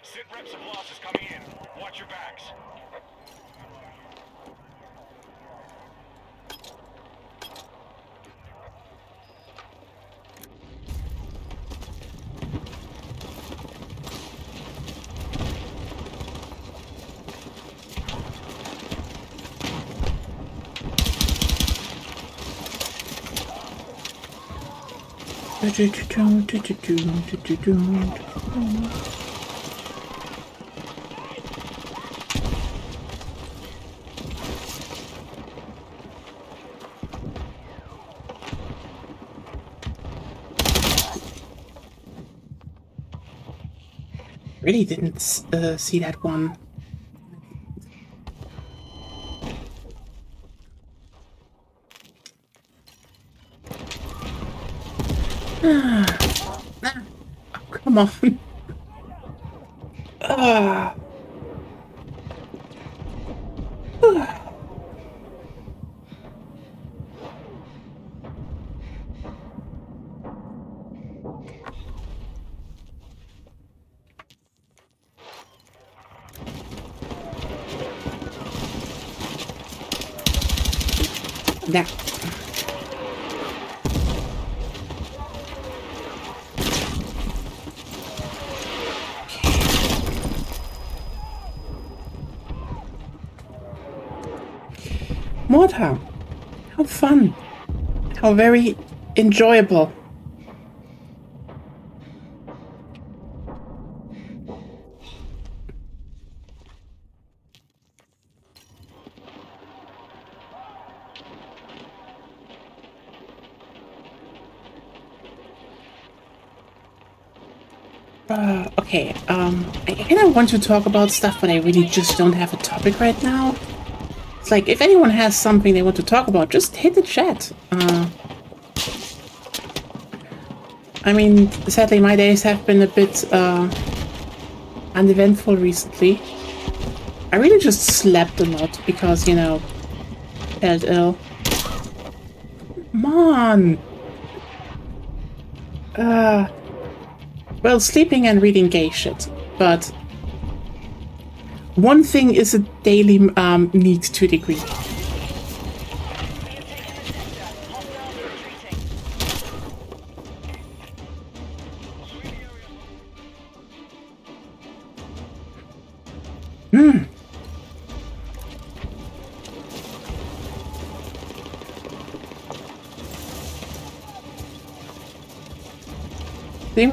Sit reps of losses coming in. Watch your backs. Really didn't see that one. Oh, come on. Now. Mortar. How fun. How very enjoyable. Okay, I kind of want to talk about stuff, but I really just don't have a topic right now. It's like, if anyone has something they want to talk about, just hit the chat. I mean, sadly, my days have been a bit, uneventful recently. I really just slept a lot because, you know, felt ill. Come on! Well, sleeping and reading gay shit, but one thing is a daily need to a degree.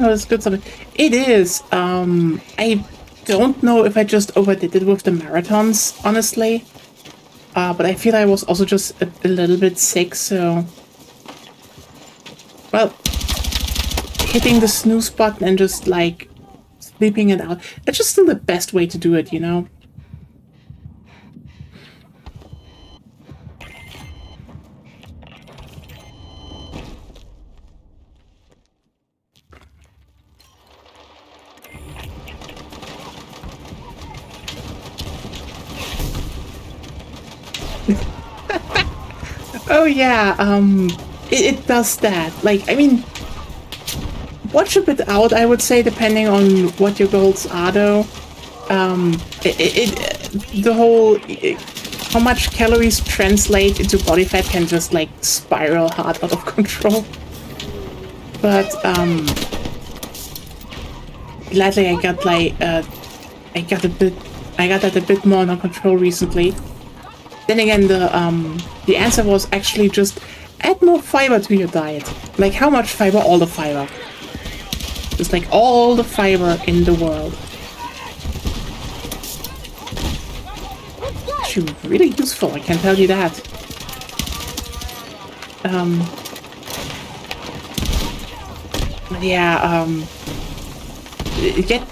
Is good stuff. It is. I don't know if I just overdid it with the marathons, honestly. But I feel I was also just a little bit sick, so... Well, hitting the snooze button and just, like, sleeping it out. It's just still the best way to do it, you know? Oh yeah, it does that. Like, I mean, watch a bit out, I would say, depending on what your goals are, though. The whole, how much calories translate into body fat can just, like, spiral hard out of control. But, gladly I got, like, I got that a bit more under control recently. Then again, the answer was actually just add more fiber to your diet. Like, how much fiber? All the fiber. Just like all the fiber in the world. Actually, really useful, I can tell you that. Yeah,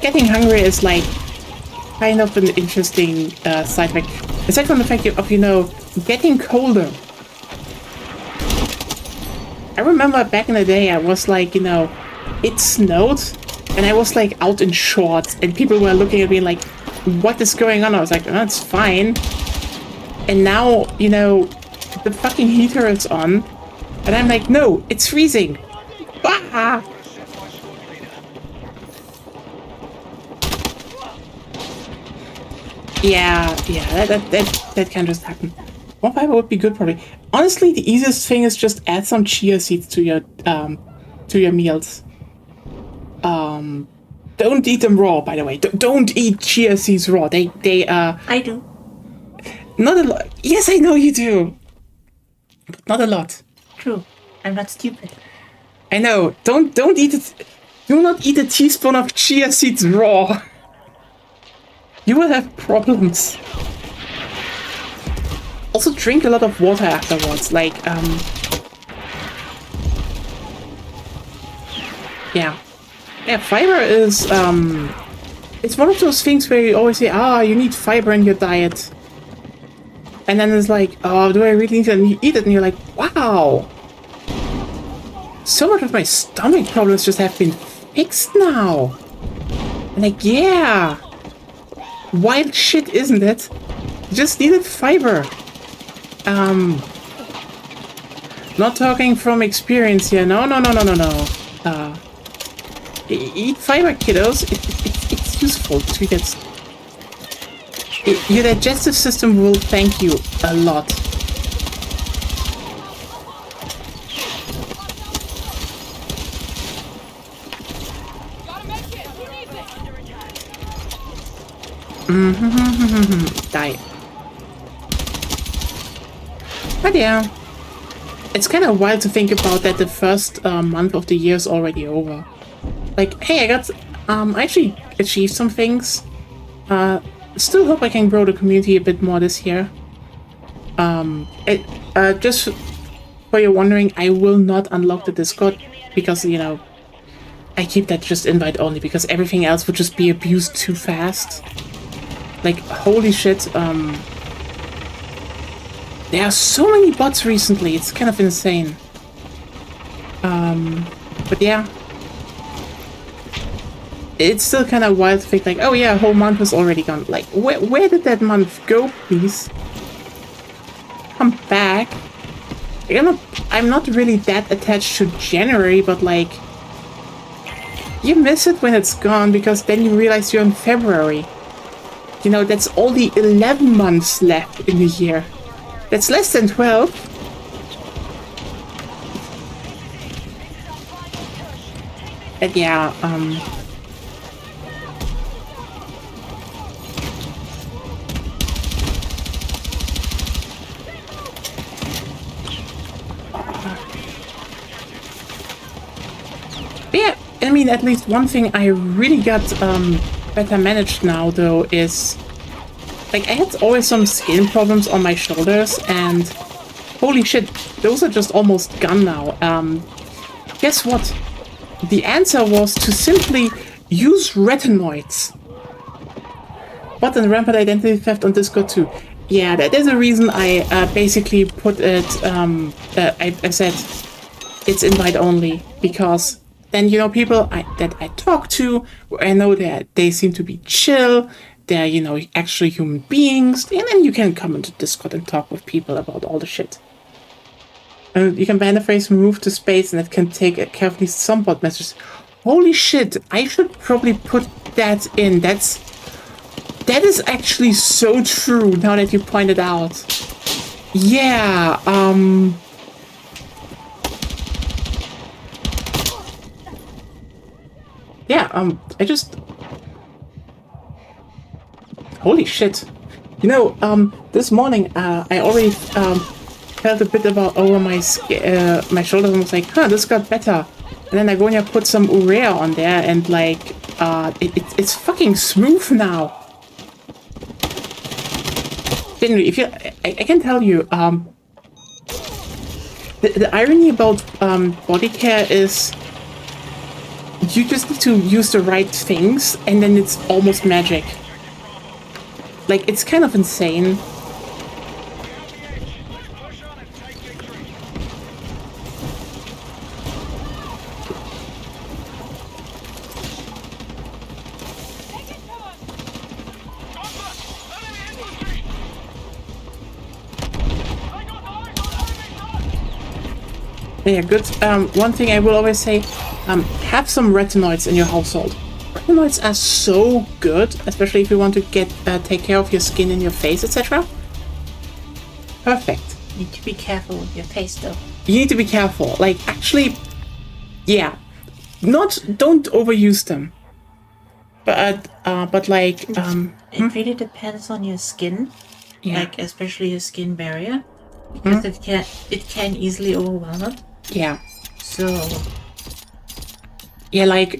getting hungry is like kind of an interesting side effect. Aside from the fact of, you know, getting colder. I remember back in the day, I was like, you know, it snowed, and I was like out in shorts, and people were looking at me like, what is going on? I was like, oh, it's fine. And now, you know, the fucking heater is on, and I'm like, no, it's freezing. Ah! Yeah, that can just happen. More fiber would be good, probably. Honestly, the easiest thing is just add some chia seeds to your meals. Don't eat them raw, by the way. Don't eat chia seeds raw. They I do. not a lot. Yes, I know you do. But not a lot. True. I'm not stupid. I know. Don't eat it. Do not eat a teaspoon of chia seeds raw. You will have problems. Also drink a lot of water afterwards. Like, yeah. Yeah, fiber is, it's one of those things where you always say, you need fiber in your diet. And then it's like, oh, do I really need to eat it? And you're like, wow. So much of my stomach problems just have been fixed now. Like, yeah. Wild shit, isn't it? You just needed fiber. Not talking from experience here. No. Eat fiber, kiddos. It's useful to get... Your digestive system will thank you a lot. Gotta make it. Who needs it? Die. But yeah. It's kind of wild to think about that the first month of the year is already over. Like, hey, I actually achieved some things. Still hope I can grow the community a bit more this year. Just for you wondering, I will not unlock the Discord because, you know, I keep that just invite only because everything else would just be abused too fast. Like, holy shit, there are so many bots recently, it's kind of insane. But yeah. It's still kind of wild to think like, oh yeah, a whole month was already gone. Like, where did that month go, please? Come back. I'm not really that attached to January, but like, you miss it when it's gone because then you realize you're in February. You know, that's only 11 months left in the year. That's less than 12. And yeah, yeah, I mean, at least one thing I really got better managed now, though, is like I had always some skin problems on my shoulders, and holy shit, those are just almost gone now. Guess what? The answer was to simply use retinoids. What in rampant identity theft on Discord too? Yeah, there's a reason I basically put it. I said it's invite only because then, you know, people that I talk to, I know that they seem to be chill. They're, you know, actually human beings, and then you can come into Discord and talk with people about all the shit. You can ban the phrase "move to space," and it can take carefully some bot messages. Holy shit! I should probably put that in. That is actually so true. Now that you pointed out. Yeah. Yeah. I just. Holy shit. You know, this morning, I already felt a bit over my my shoulders and was like, huh, this got better. And then I go and put some urea on there and like, it's fucking smooth now. Generally, if you, I can tell you, the irony about body care is you just need to use the right things and then it's almost magic. Like, it's kind of insane. Yeah, good. One thing I will always say, have some retinoids in your household. retinoids are so good, especially if you want to get take care of your skin and your face, etc. Perfect. Need to be careful with your face, though. You need to be careful. Like, actually, yeah, don't overuse them. But like, It really depends on your skin, yeah, like especially your skin barrier, because it can easily overwhelm it. yeah, So yeah, like,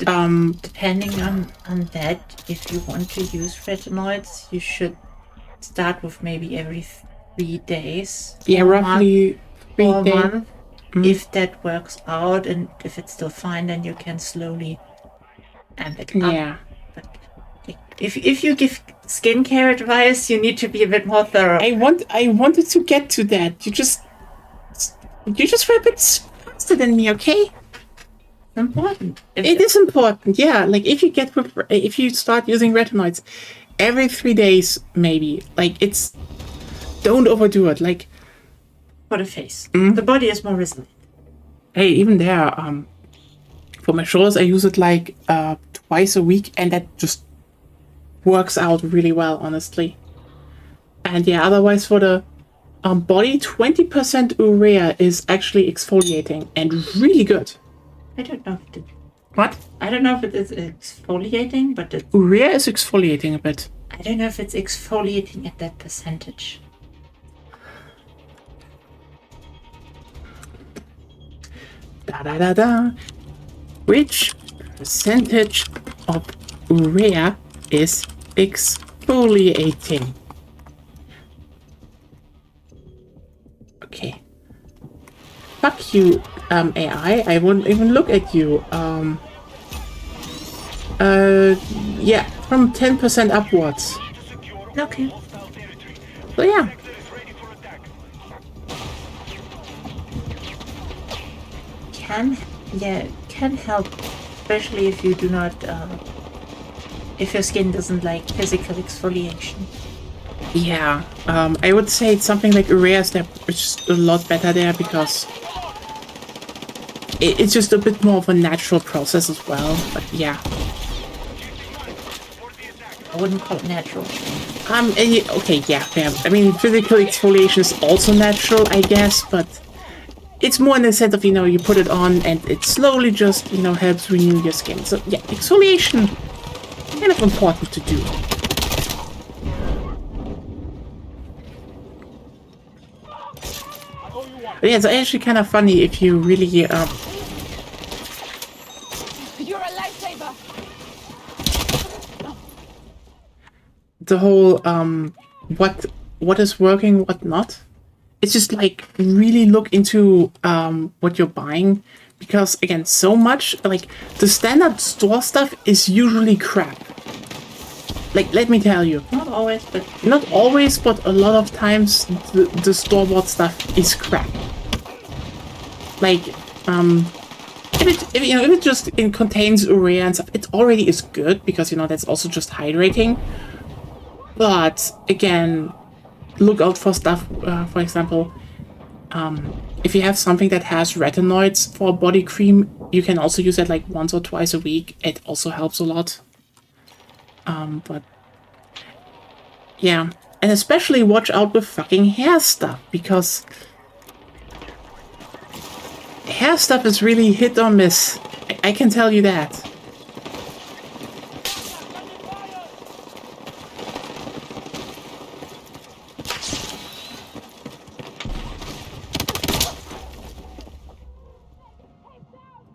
depending on that, if you want to use retinoids, you should start with maybe every 3 days. yeah, or a roughly month, 3 or a days. month. If that works out and if it's still fine, then you can slowly amp it up. Yeah. But if you give skincare advice, you need to be a bit more thorough. I wanted to get to that. You just were a bit faster than me, okay? Important. It is important, yeah. Like if you start using retinoids every 3 days, maybe. Like don't overdo it. Like, for the face. The body is more resilient. hey, even there, for my shoulders, I use it like twice a week, and that just works out really well, honestly. And yeah, otherwise for the body, 20% urea is actually exfoliating and really good. I don't know if it. What? I don't know if it is exfoliating, but Urea is exfoliating a bit. I don't know if it's exfoliating at that percentage. Da da da da. Which percentage of urea is exfoliating? Okay. Fuck you, AI. I won't even look at you. Yeah, from 10% upwards. Okay. So yeah. Can help, especially if you do not, if your skin doesn't like physical exfoliation. Yeah, I would say it's something like urea step, which is a lot better there because it's just a bit more of a natural process as well. But yeah, I wouldn't call it natural. okay, yeah, fair. I mean, physical exfoliation is also natural, I guess, but it's more in the sense of, you put it on and it slowly just, helps renew your skin. So yeah, exfoliation, kind of important to do. But yeah, it's actually kind of funny if you really, You're a lifesaver. the whole, what is working, what not. It's just like really look into what you're buying, because again, so much like the standard store stuff is usually crap. Like, let me tell you, Not always, but a lot of times the store-bought stuff is crap. Like, if it just contains urea and stuff, it already is good because that's also just hydrating. But again, look out for stuff, for example, if you have something that has retinoids for a body cream, you can also use it like once or twice a week. It also helps a lot. But yeah, and especially watch out with fucking hair stuff, because hair stuff is really hit or miss. I can tell you that.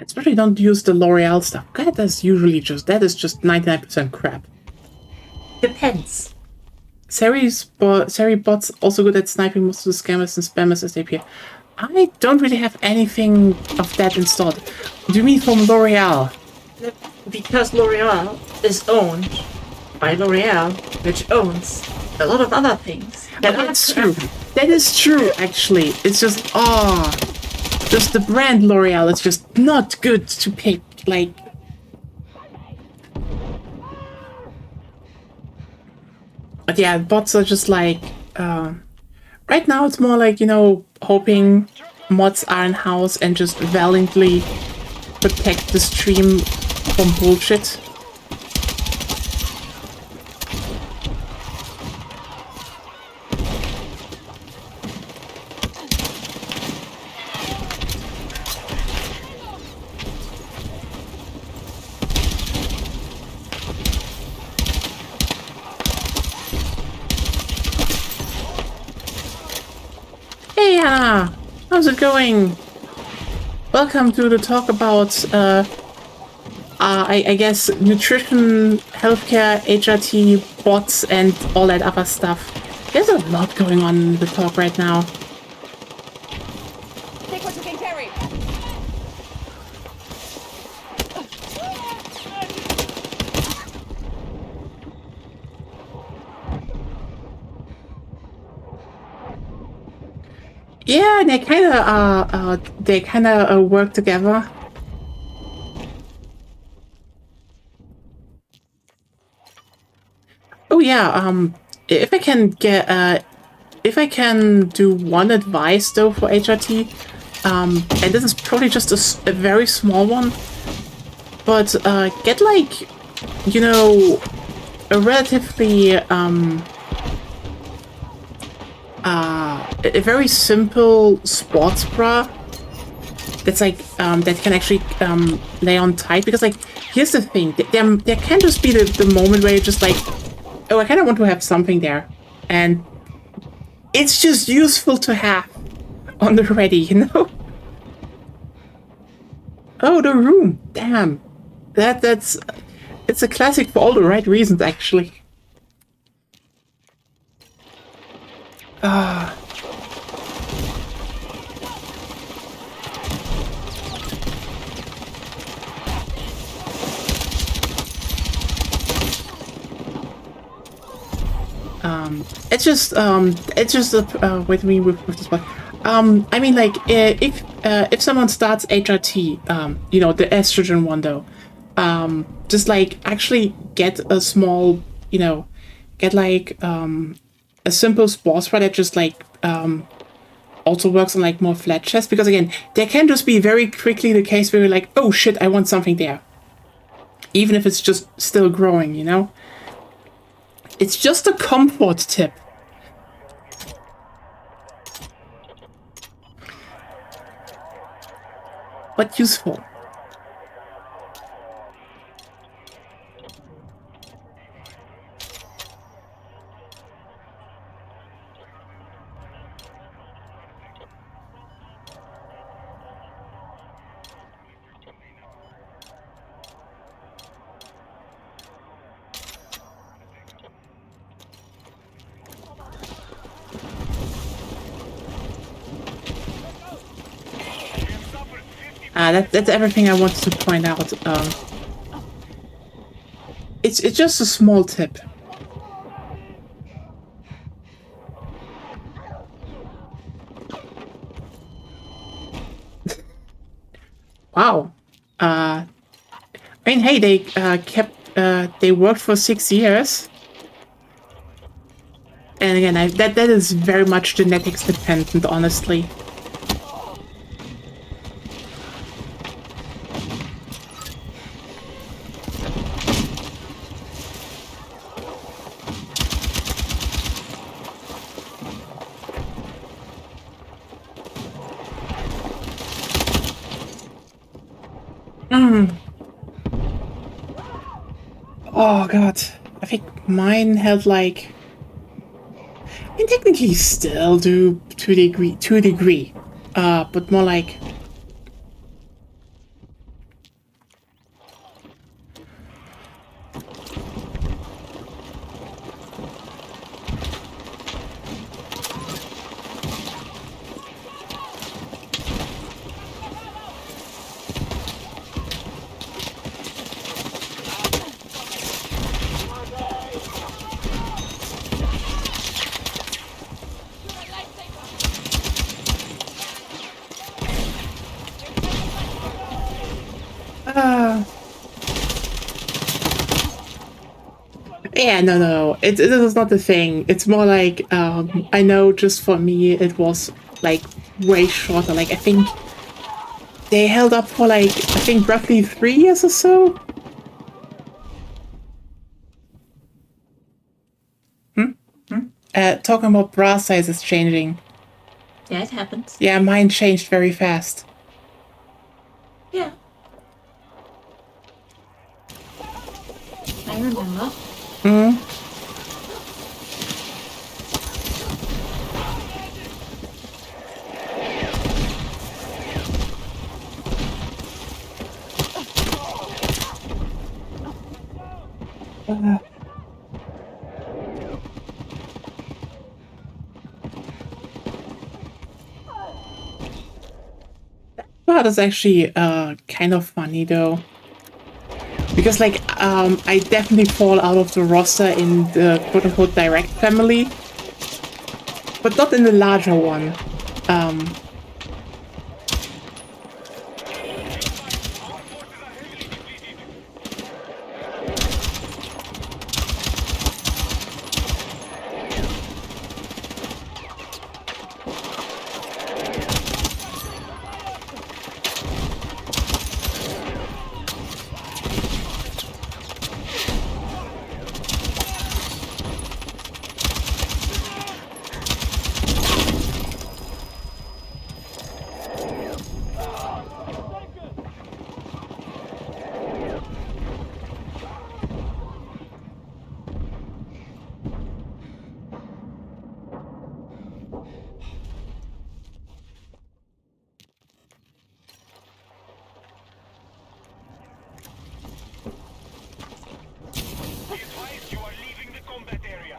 Especially don't use the L'Oreal stuff. God, that is just 99% crap. depends. Seri bots also good at sniping most of the scammers and spammers as they appear. I don't really have anything of that installed. Do you mean from L'Oreal? Because L'Oreal is owned by L'Oreal, which owns a lot of other things. That's true. That is true, actually. It's just, just the brand L'Oreal is just not good to pick. Like, but yeah, bots are just like, right now it's more like, hoping mods are in-house and just valiantly protect the stream from bullshit. Diana, how's it going? Welcome to the talk about, I guess, nutrition, healthcare, HRT, bots, and all that other stuff. There's a lot going on in the talk right now. Take what you can carry. Yeah, they kind of work together. Oh yeah, if I can get if I can do one advice though for HRT, and this is probably just a very small one, but get like, you know, a relatively a very simple sports bra that's like that can actually lay on tight, because like here's the thing, there can just be the moment where you're just like, oh, I kind of want to have something there, and it's just useful to have on the ready, you know. Oh, the room, damn, that's it's a classic for all the right reasons, actually. It's just with me with this one. I mean, like, if someone starts HRT, you know, the estrogen one though, just like actually get a small, you know, get like a simple sports bra that just like also works on like more flat chest, because again, there can just be very quickly the case where you're like, oh shit, I want something there, even if it's just still growing, you know. It's just a comfort tip. But useful. That's everything I wanted to point out. It's just a small tip. Wow. I mean, hey, they they worked for 6 years. And again, that is very much genetics dependent, honestly. Oh god, I think mine had like, I mean, technically still do to a degree, but more like, yeah, no, it is not the thing. It's more like, I know just for me, it was like way shorter. Like, I think they held up for like, I think roughly 3 years or so. Talking about bra sizes changing. Yeah, it happens. Yeah, mine changed very fast. Yeah. I remember. part is actually kind of funny though. Because like I definitely fall out of the roster in the quote-unquote direct family. But not in the larger one. Be advised you are leaving the combat area.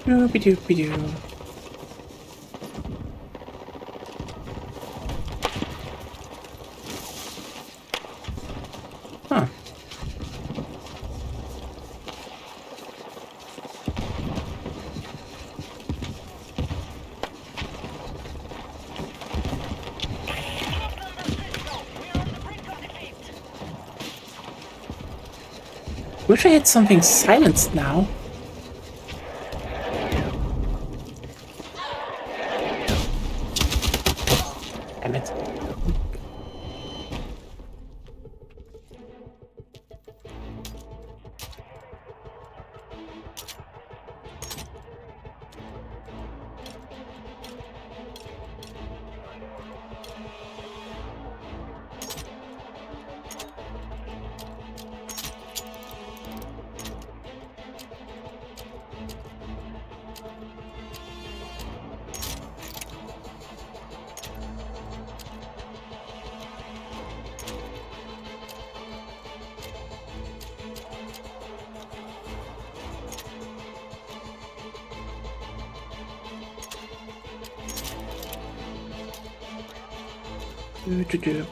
Doopy-doopy-doo. Huh. Wish I had something silenced now. Damn it.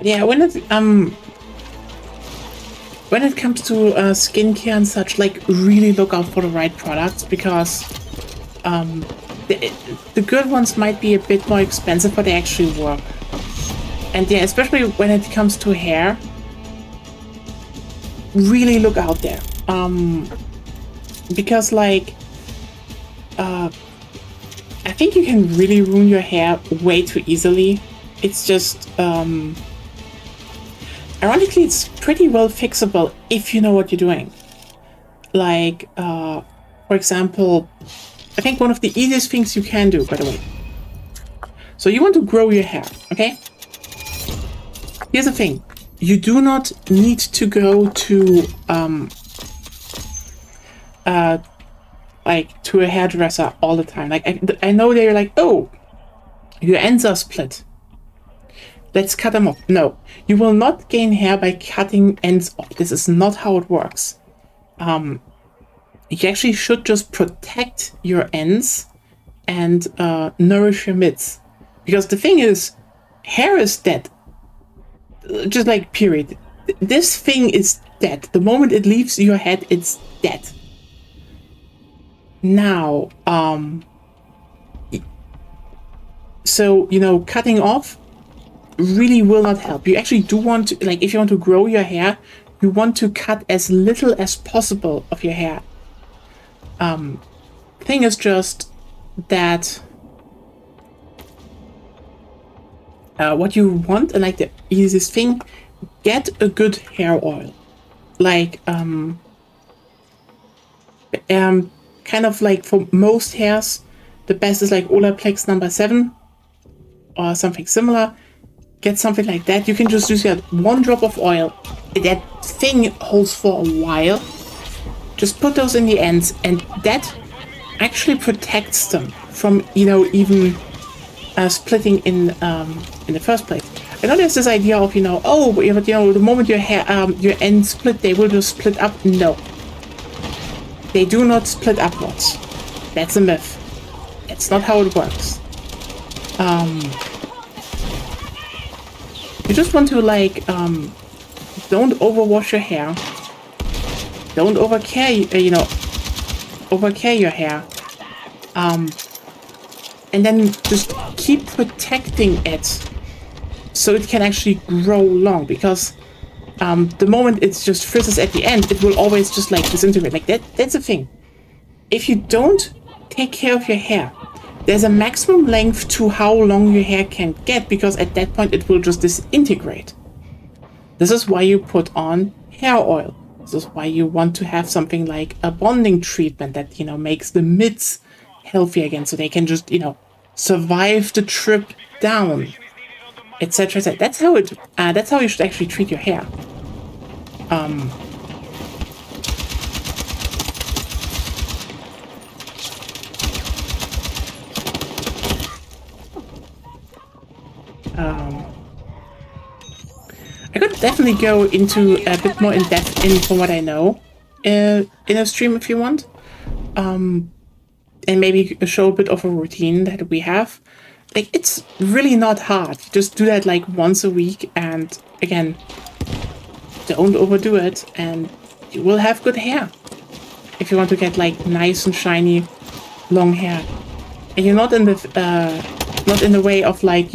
Yeah, when it comes to skincare and such, like really look out for the right products because the good ones might be a bit more expensive, but they actually work. And yeah, especially when it comes to hair, really look out there. Because like I think you can really ruin your hair way too easily. It's just ironically, it's pretty well fixable if you know what you're doing. Like, for example, I think one of the easiest things you can do, by the way. So you want to grow your hair, okay? Here's the thing. You do not need to go to, like, to a hairdresser all the time. Like, I know they're like, oh, your ends are split. Let's cut them off. No, you will not gain hair by cutting ends off. This is not how it works. You actually should just protect your ends and nourish your mids. Because the thing is, hair is dead. Just like, period. This thing is dead. The moment it leaves your head, it's dead. Now, so, you know, cutting off really will not help. You actually do want to, like, if you want to grow your hair, you want to cut as little as possible of your hair. Thing is just that what you want, and like the easiest thing, get a good hair oil. Like, kind of like for most hairs, the best is like Olaplex number 7 or something similar. Get something like that. You can just use that one drop of oil. That thing holds for a while. Just put those in the ends, and that actually protects them from, you know, even splitting in the first place. I know there's this idea of, you know, oh, but you know, the moment your hair, your ends split, they will just split up. No, they do not split upwards. That's a myth. That's not how it works. You just want to like don't overwash your hair. Don't overcare, overcare your hair. And then just keep protecting it so it can actually grow long, because the moment it just frizzes at the end, it will always just like disintegrate. Like that's the thing. If you don't take care of your hair, there's a maximum length to how long your hair can get, because at that point it will just disintegrate. This is why you put on hair oil. This is why you want to have something like a bonding treatment that, makes the mids healthy again, so they can just, survive the trip down, etc. etc. That's how you should actually treat your hair. I could definitely go into a bit more in depth from what I know in a stream if you want. And maybe show a bit of a routine that we have. Like, it's really not hard. Just do that like once a week, and again, don't overdo it, and you will have good hair. If you want to get like nice and shiny long hair. And you're not in the way of like,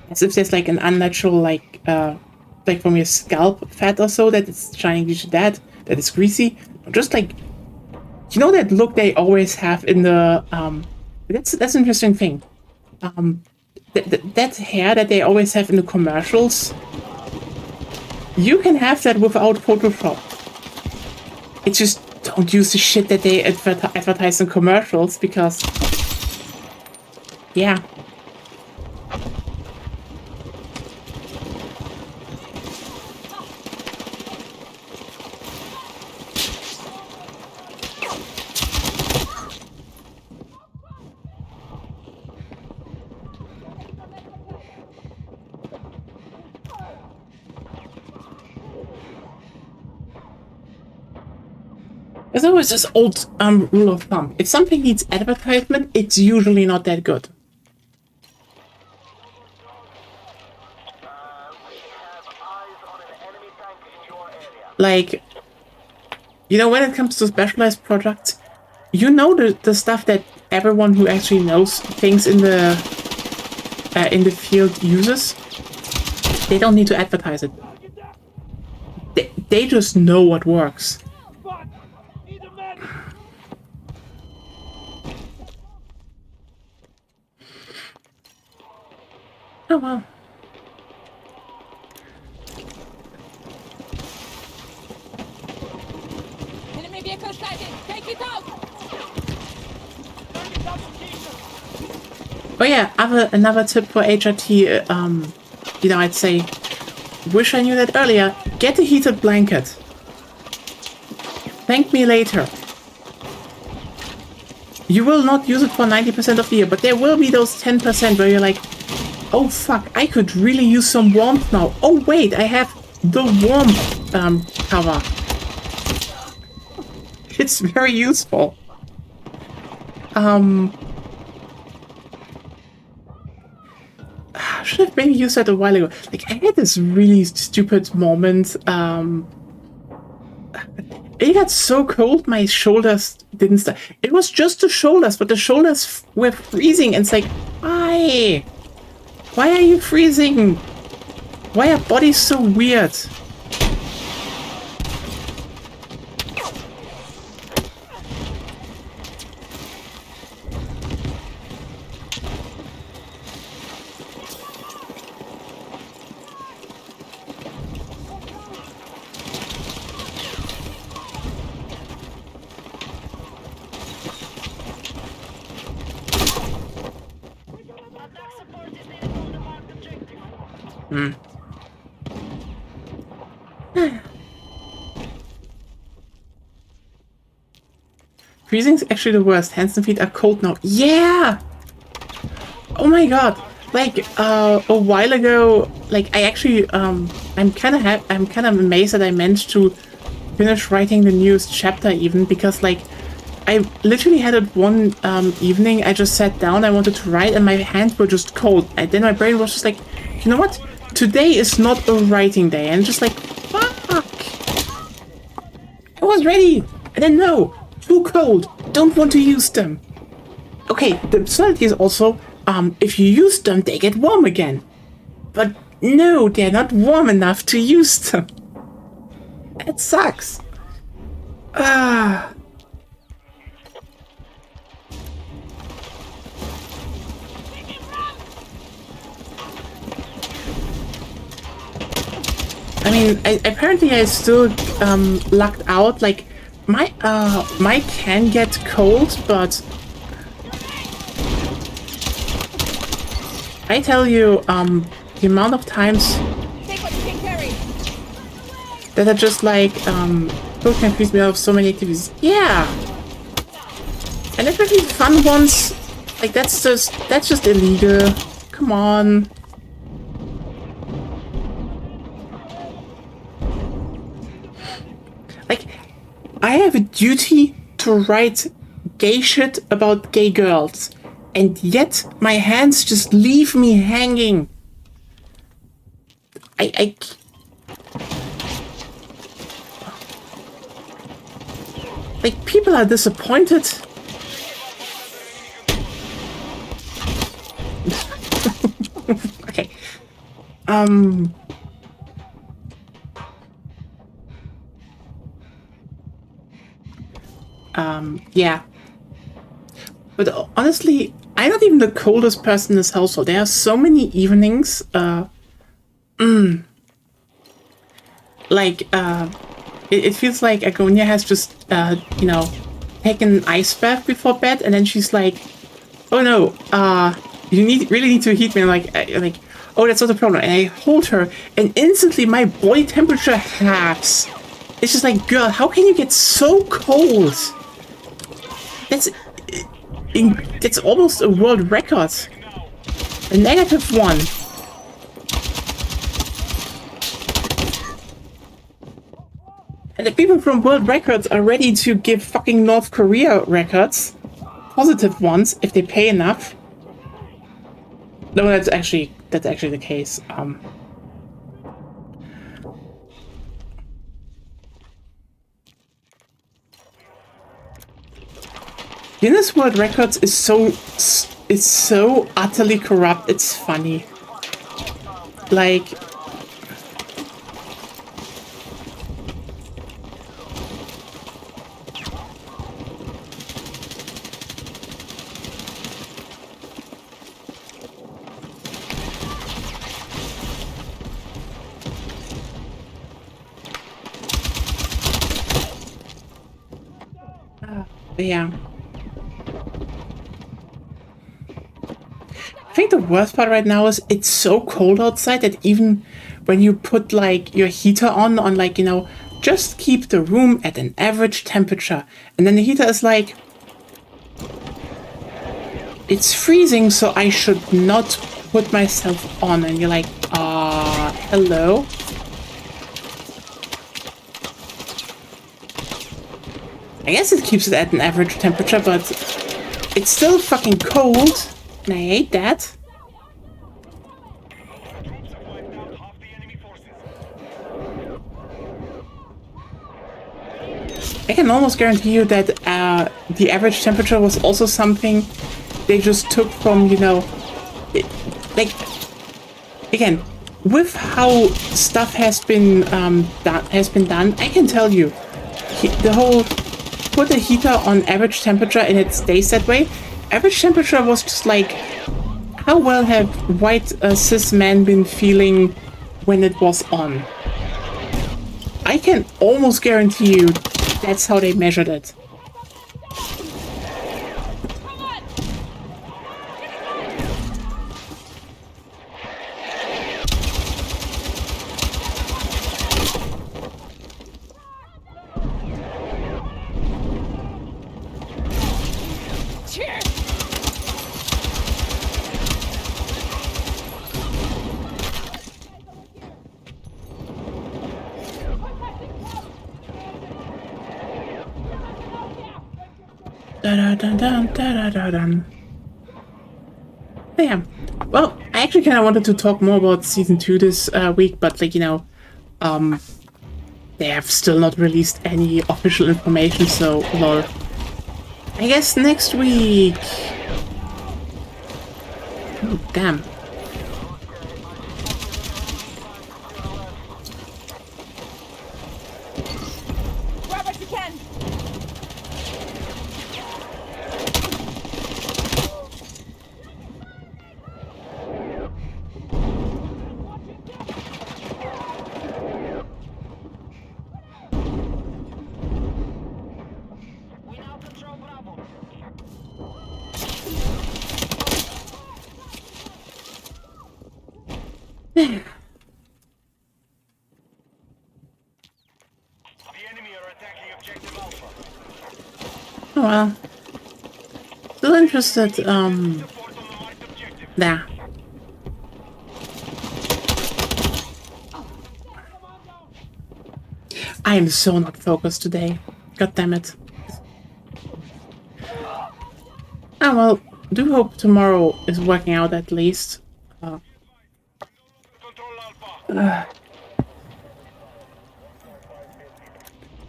as if there's like an unnatural like from your scalp fat or so that it's shining due to that is greasy. Just like, that look they always have in the that's an interesting thing. That hair that they always have in the commercials, you can have that without Photoshop. It's just, don't use the shit that they advertise in commercials, because yeah. There's always this old rule of thumb. If something needs advertisement, it's usually not that good. Like, when it comes to specialized products, the stuff that everyone who actually knows things in the field uses. They don't need to advertise it. They just know what works. Oh wow. Enemy vehicle sighted. Take it out. Oh yeah, another tip for HRT, I'd say, wish I knew that earlier, get a heated blanket. Thank me later. You will not use it for 90% of the year, but there will be those 10% where you're like, oh fuck, I could really use some warmth now. Oh wait, I have the warmth cover. It's very useful. I should have maybe used that a while ago. Like, I had this really stupid moment. It got so cold, my shoulders didn't start. It was just the shoulders, but the shoulders were freezing. And it's like, why? Why are you freezing? Why are bodies so weird? Freezing's actually the worst. Hands and feet are cold now. Yeah! Oh my god. Like, a while ago, like, I actually, I'm kind of amazed that I managed to finish writing the newest chapter even, because like I literally had it one evening. I just sat down, I wanted to write, and my hands were just cold. And then my brain was just like, you know what? Today is not a writing day. And just like, fuck. I was ready. And then no, too cold. Don't want to use them. Okay, the absurdity is also, if you use them, they get warm again. But no, they're not warm enough to use them. It sucks. Ah. I mean, apparently I still lucked out. Like my can get cold, but I tell you, the amount of times Take what you can carry. that are just like people can freeze me out of so many activities. Yeah, and especially fun ones. Like that's just illegal. Come on. Like, I have a duty to write gay shit about gay girls, and yet my hands just leave me hanging. Like, people are disappointed. Okay. Yeah. But honestly, I'm not even the coldest person in this household. There are so many evenings, it feels like Agonia has just, taken an ice bath before bed, and then she's like, oh no, you really need to heat me. And like, oh, that's not a problem. And I hold her, and instantly my body temperature halves. It's just like, girl, how can you get so cold? That's almost a world record. A -1. And the people from World Records are ready to give fucking North Korea records. Positive ones, if they pay enough. No, that's actually the case. Guinness World Records is so utterly corrupt, it's funny. Like, yeah. I think the worst part right now is it's so cold outside that even when you put like your heater on like, just keep the room at an average temperature, and then the heater is like, it's freezing, so I should not put myself on. And you're like, hello? I guess it keeps it at an average temperature, but it's still fucking cold, and I hate that. Troops have wiped out half the enemy forces. I can almost guarantee you that the average temperature was also something they just took from, again, with how stuff has been done, I can tell you, the whole put a heater on average temperature and it stays that way. Average temperature was just like, how well have white cis men been feeling when it was on? I can almost guarantee you that's how they measured it. Da-da-dun-dun-da-da-da-dun. Damn. Well, I actually kind of wanted to talk more about season 2 this week, but like, you know, they have still not released any official information, so lol. I guess next week. Oh, damn. Grab what you can. We now control Bravo. The enemy are attacking objective Alpha. Oh well. Still interested, Support on the marked objective. there. I am so not focused today. God damn it. Oh well, do hope tomorrow is working out at least. Control Alpha.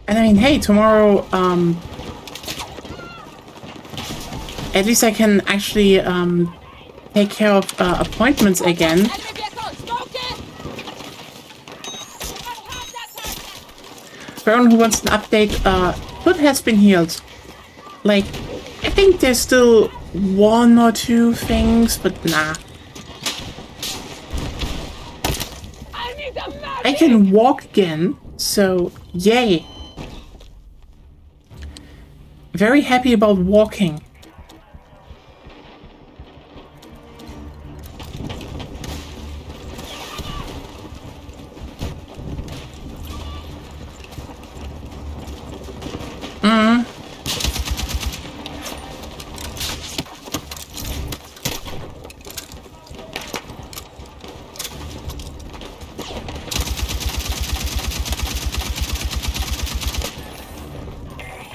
And I mean, hey, tomorrow, at least I can actually, take care of, appointments again. Enemy vehicle, smoke it! For anyone who wants an update, foot has been healed. Like, I think there's still one or two things, but nah. I need a medic! I can walk again, so yay. Very happy about walking.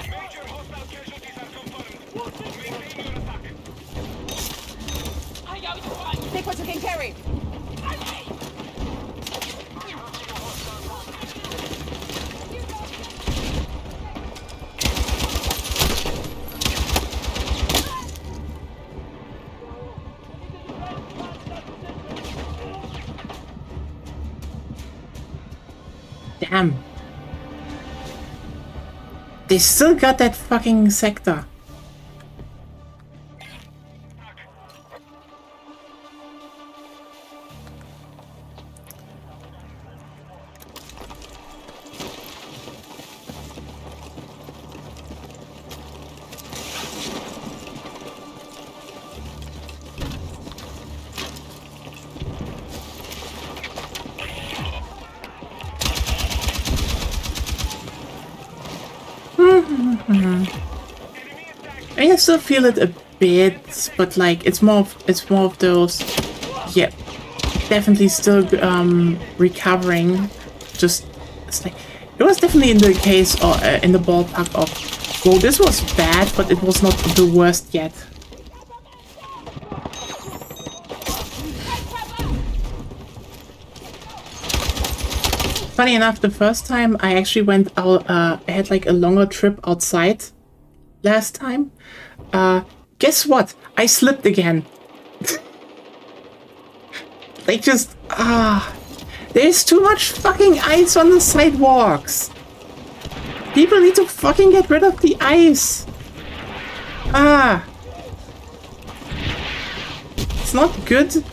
Major hostile casualties are confirmed. Maintain your attack. I know you want. Take what you can carry. Damn. They still got that fucking sector. I still feel it a bit, but like it's more of those, yeah, definitely still recovering. Just it's like it was definitely in the case or in the ballpark of, well, this was bad, but it was not the worst yet. Funny enough, the first time I actually went out, I had like a longer trip outside last time. Guess what? I slipped again. Like just, there's too much fucking ice on the sidewalks. People need to fucking get rid of the ice. It's not good.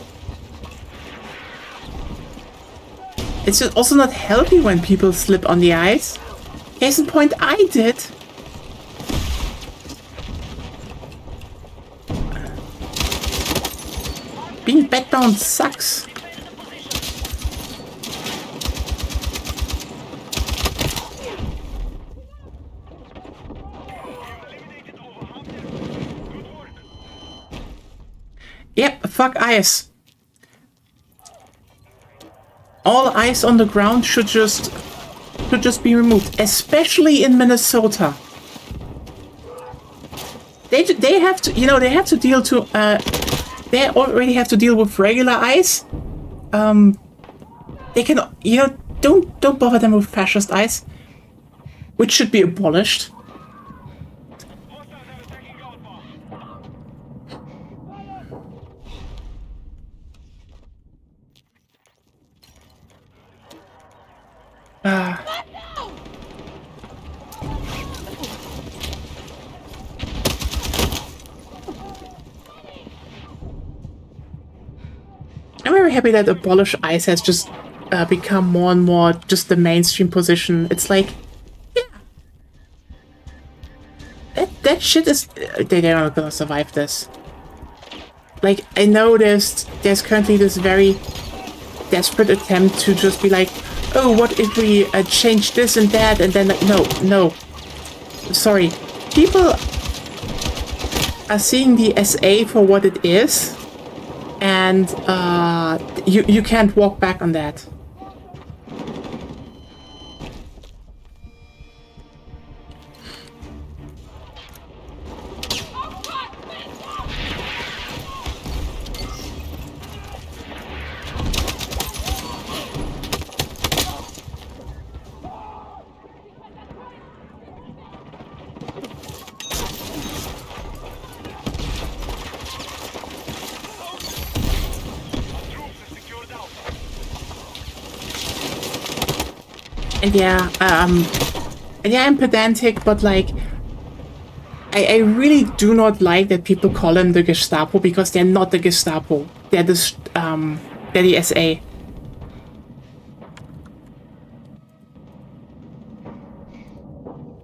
It's just also not healthy when people slip on the ice. Case in point, I did. Being bedbound sucks. Yep, fuck ice. All ice on the ground should just be removed, especially in Minnesota. they have to, you know, they have to deal to they already have to deal with regular ICE. They can, you know, don't bother them with fascist ICE, which should be abolished. I'm very happy that abolish ICE has just become more and more just the mainstream position. It's like, yeah, that shit is, they're not gonna survive this. Like, I know there's currently this very desperate attempt to just be like, oh, what if we change this and that, and then, like, no. Sorry. People are seeing the SA for what it is, and you can't walk back on that. And yeah, I'm pedantic, but like, I really do not like that people call them the Gestapo, because they're not the Gestapo. They're the SA.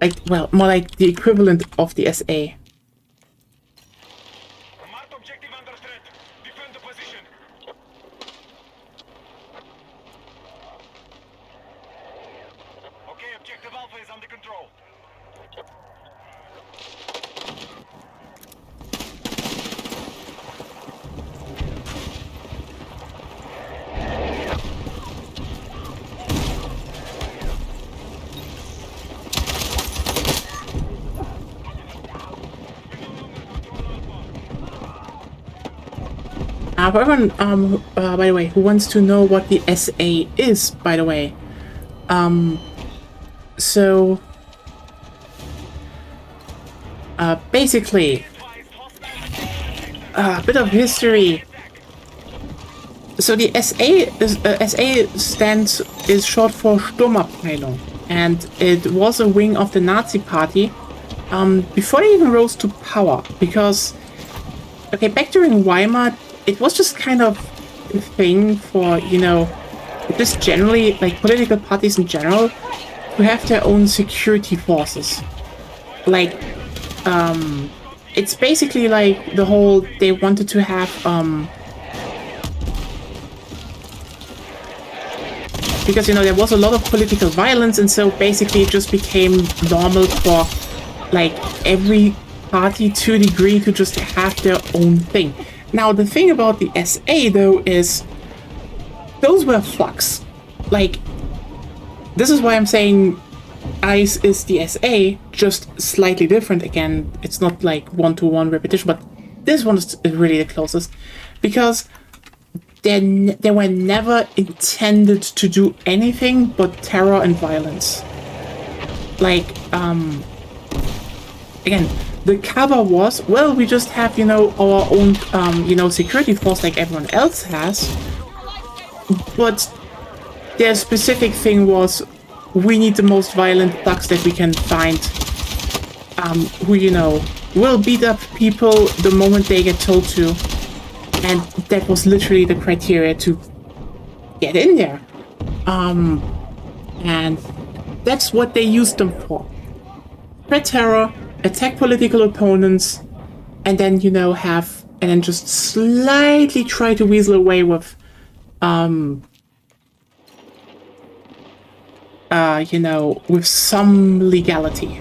Like, well, more like the equivalent of the SA. Marked objective under threat. Defend the position. Okay, objective Alpha is under control. For everyone, by the way, who wants to know what the SA is, by the way, so, basically, a bit of history. So the SA is short for Sturmabteilung, and it was a wing of the Nazi Party before they even rose to power. Because, okay, back during Weimar, it was just kind of a thing for, you know, just generally, like, political parties in general, to have their own security forces. Like, it's basically like the whole, they wanted to have, because, you know, there was a lot of political violence, and so basically it just became normal for, like, every party to a degree to just have their own thing. Now, the thing about the SA, though, is those were flux. Like, this is why I'm saying ICE is the SA, just slightly different. Again, it's not like one-to-one repetition, but this one is really the closest. Because they were never intended to do anything but terror and violence. Like, again, the cover was, well, we just have, you know, our own, you know, security force like everyone else has. But their specific thing was, we need the most violent thugs that we can find, who, you know, will beat up people the moment they get told to. And that was literally the criteria to get in there. And that's what they used them for. Spread terror, attack political opponents, and then, you know, and then just slightly try to weasel away with, you know, with some legality.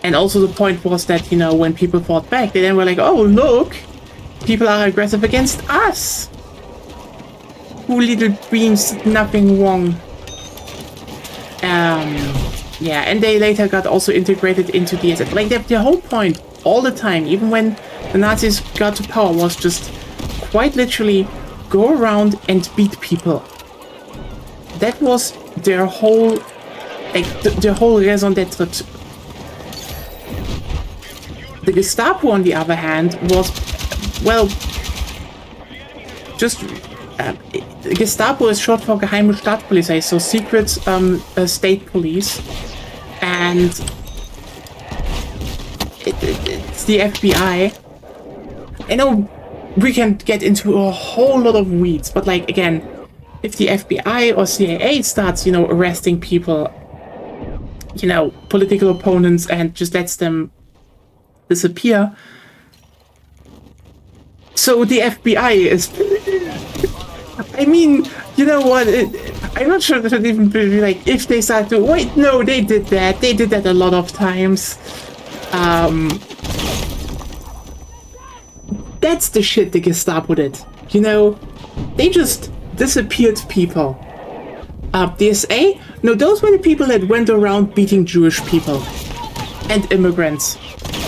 And also the point was that, you know, when people fought back, they then were like, oh, look, people are aggressive against us. Who little dreams did nothing wrong. Yeah, and they later got also integrated into the SS. Like, the whole point, all the time, even when the Nazis got to power, was just quite literally go around and beat people. That was their whole, like, their whole raison d'etre. The Gestapo, on the other hand, was, well, just... Gestapo is short for Geheime Staatspolizei, so secret state police. And it's the FBI. I know we can get into a whole lot of weeds, but like, again, if the FBI or CIA starts, you know, arresting people, you know, political opponents, and just lets them disappear, so the FBI is... I mean, you know what, I'm not sure that would even be like, if they start to... Wait, no, they did that. They did that a lot of times. That's the shit the Gestapo did. You know, they just disappeared people. The SA? No, those were the people that went around beating Jewish people. And immigrants.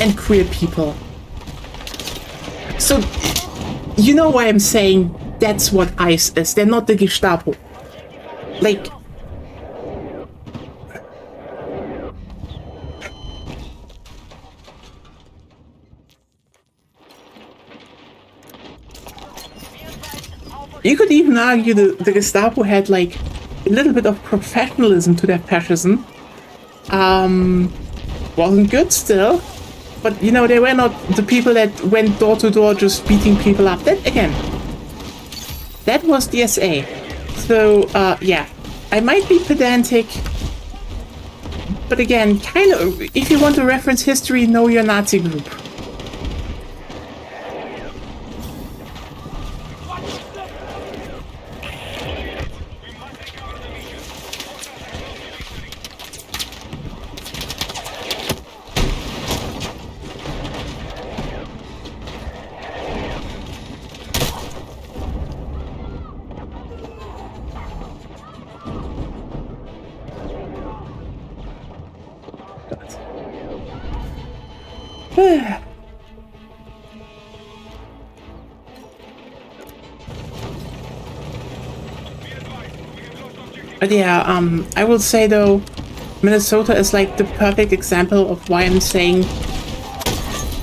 And queer people. So, you know why I'm saying that's what ICE is. They're not the Gestapo. Like... You could even argue the Gestapo had, like, a little bit of professionalism to their fascism. Wasn't good still. But, you know, they were not the people that went door to door just beating people up. That, again, that was the SA. So, yeah. I might be pedantic. But again, kind of, if you want to reference history, know your Nazi group. But yeah, I will say though, Minnesota is like the perfect example of why I'm saying,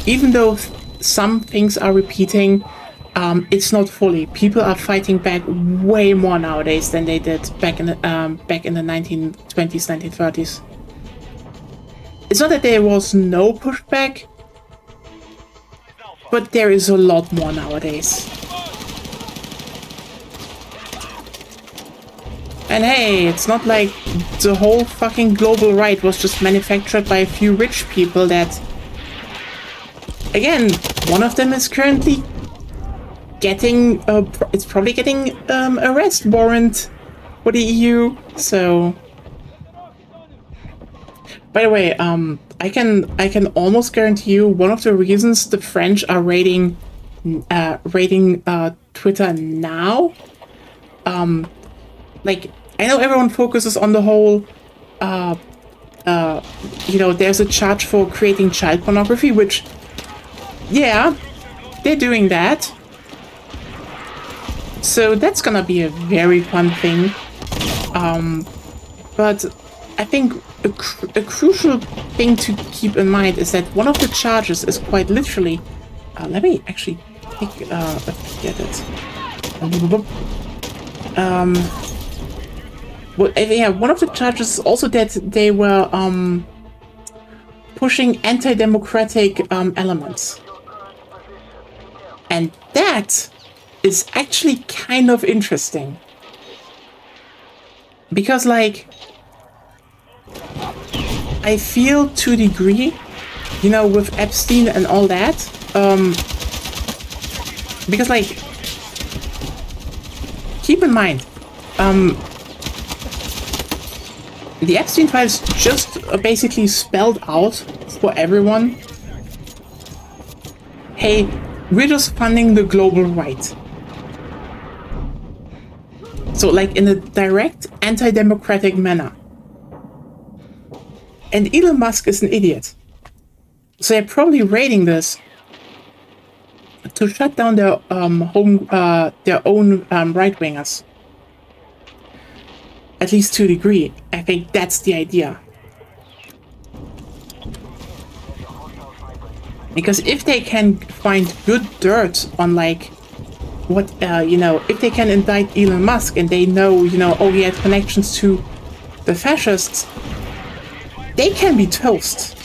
even though some things are repeating, it's not fully. People are fighting back way more nowadays than they did back in the 1920s, 1930s. It's not that there was no pushback, but there is a lot more nowadays. And hey, it's not like the whole fucking global right was just manufactured by a few rich people that... Again, one of them is currently getting... it's probably getting arrest warrant for the EU, so... By the way, I can almost guarantee you one of the reasons the French are raiding Twitter now, like, I know everyone focuses on the whole, you know, there's a charge for creating child pornography, which, yeah, they're doing that. So that's gonna be a very fun thing. But I think a crucial thing to keep in mind is that one of the charges is quite literally... let me actually take a peek at it. Well, yeah, one of the charges is also that they were pushing anti-democratic elements. And that is actually kind of interesting. Because, like, I feel to a degree, you know, with Epstein and all that, because, like, keep in mind, the Epstein files just basically spelled out for everyone, hey, we're just funding the global right. So, like, in a direct anti-democratic manner. And Elon Musk is an idiot. So they're probably raiding this to shut down their their own right wingers. At least to a degree. I think that's the idea. Because if they can find good dirt on like what you know, if they can indict Elon Musk and they know, you know, oh, he had connections to the fascists, they can be toast.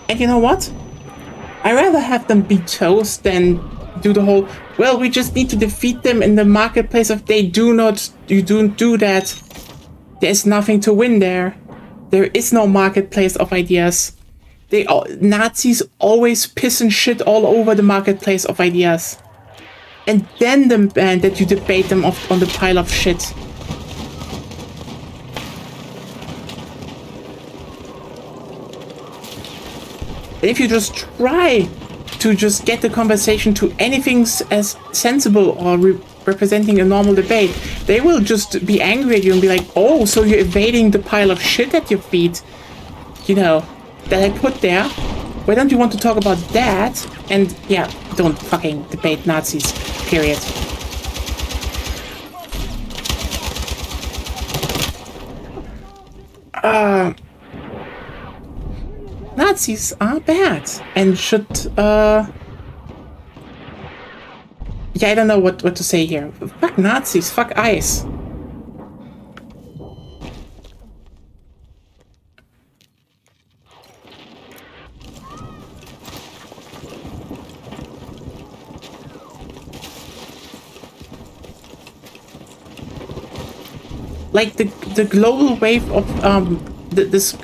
And you know what? I'd rather have them be toast than do the whole, well, we just need to defeat them in the marketplace. If they do not, you don't do that, there's nothing to win there. There is no marketplace of ideas. Nazis always piss and shit all over the marketplace of ideas. And then that you debate them on the pile of shit. If you just try to just get the conversation to anything as sensible or representing a normal debate, they will just be angry at you and be like, oh, so you're evading the pile of shit at your feet, you know, that I put there. Why don't you want to talk about that? And yeah, don't fucking debate Nazis, period. Nazis are bad and should, yeah, I don't know what to say here. Fuck Nazis, fuck ICE. Like the global wave of this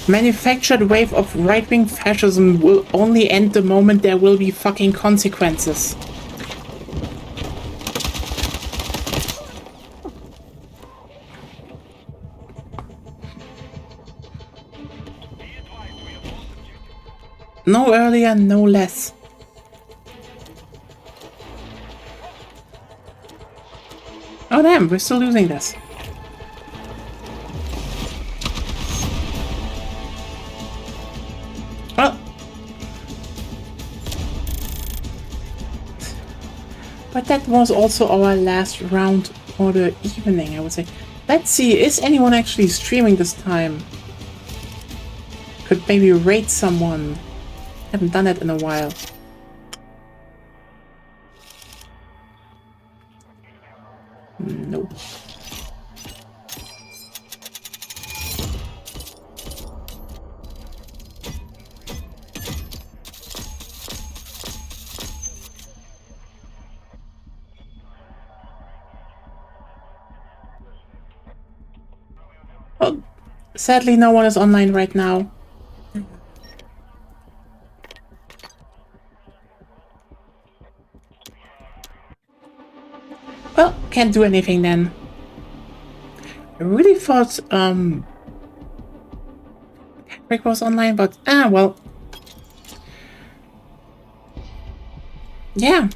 manufactured wave of right-wing fascism will only end the moment there will be fucking consequences. No earlier, no less. Oh damn, we're still losing this. Well, but that was also our last round for the evening, I would say. Let's see, is anyone actually streaming this time? Could maybe raid someone. Haven't done it in a while. Nope. Well, sadly no one is online right now. Well, can't do anything then. I really thought Rick was online, but well. Yeah.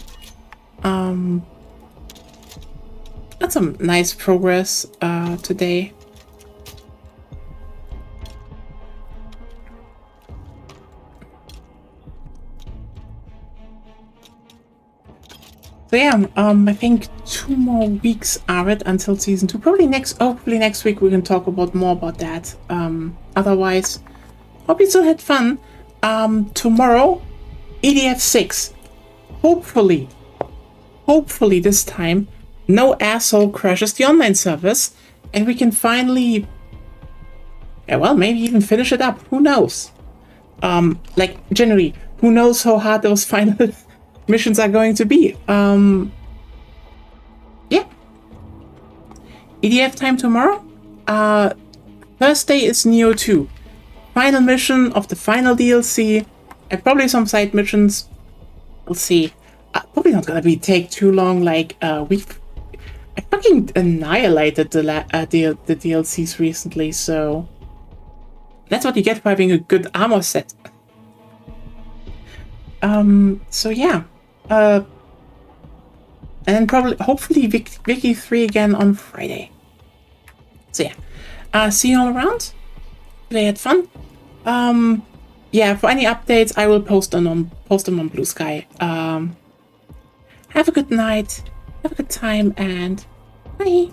That's some nice progress today. So yeah, I think 2 more weeks are it until season 2. Probably next week we can talk about more about that. Otherwise, hope you still had fun. Tomorrow, EDF 6. Hopefully this time, no asshole crashes the online service, and we can finally, well, maybe even finish it up. Who knows? Like generally, who knows how hard those final missions are going to be. Yeah. EDF time tomorrow. Thursday is Neo 2. Final mission of the final DLC, and probably some side missions. We'll see. Probably not gonna take too long. Like I fucking annihilated the DLCs recently, so that's what you get for having a good armor set. So yeah. And then probably, hopefully, Wiki 3 again on Friday. So yeah, see you all around. Today had fun. Yeah, for any updates, I will post them on Blue Sky. Have a good night, have a good time, and bye.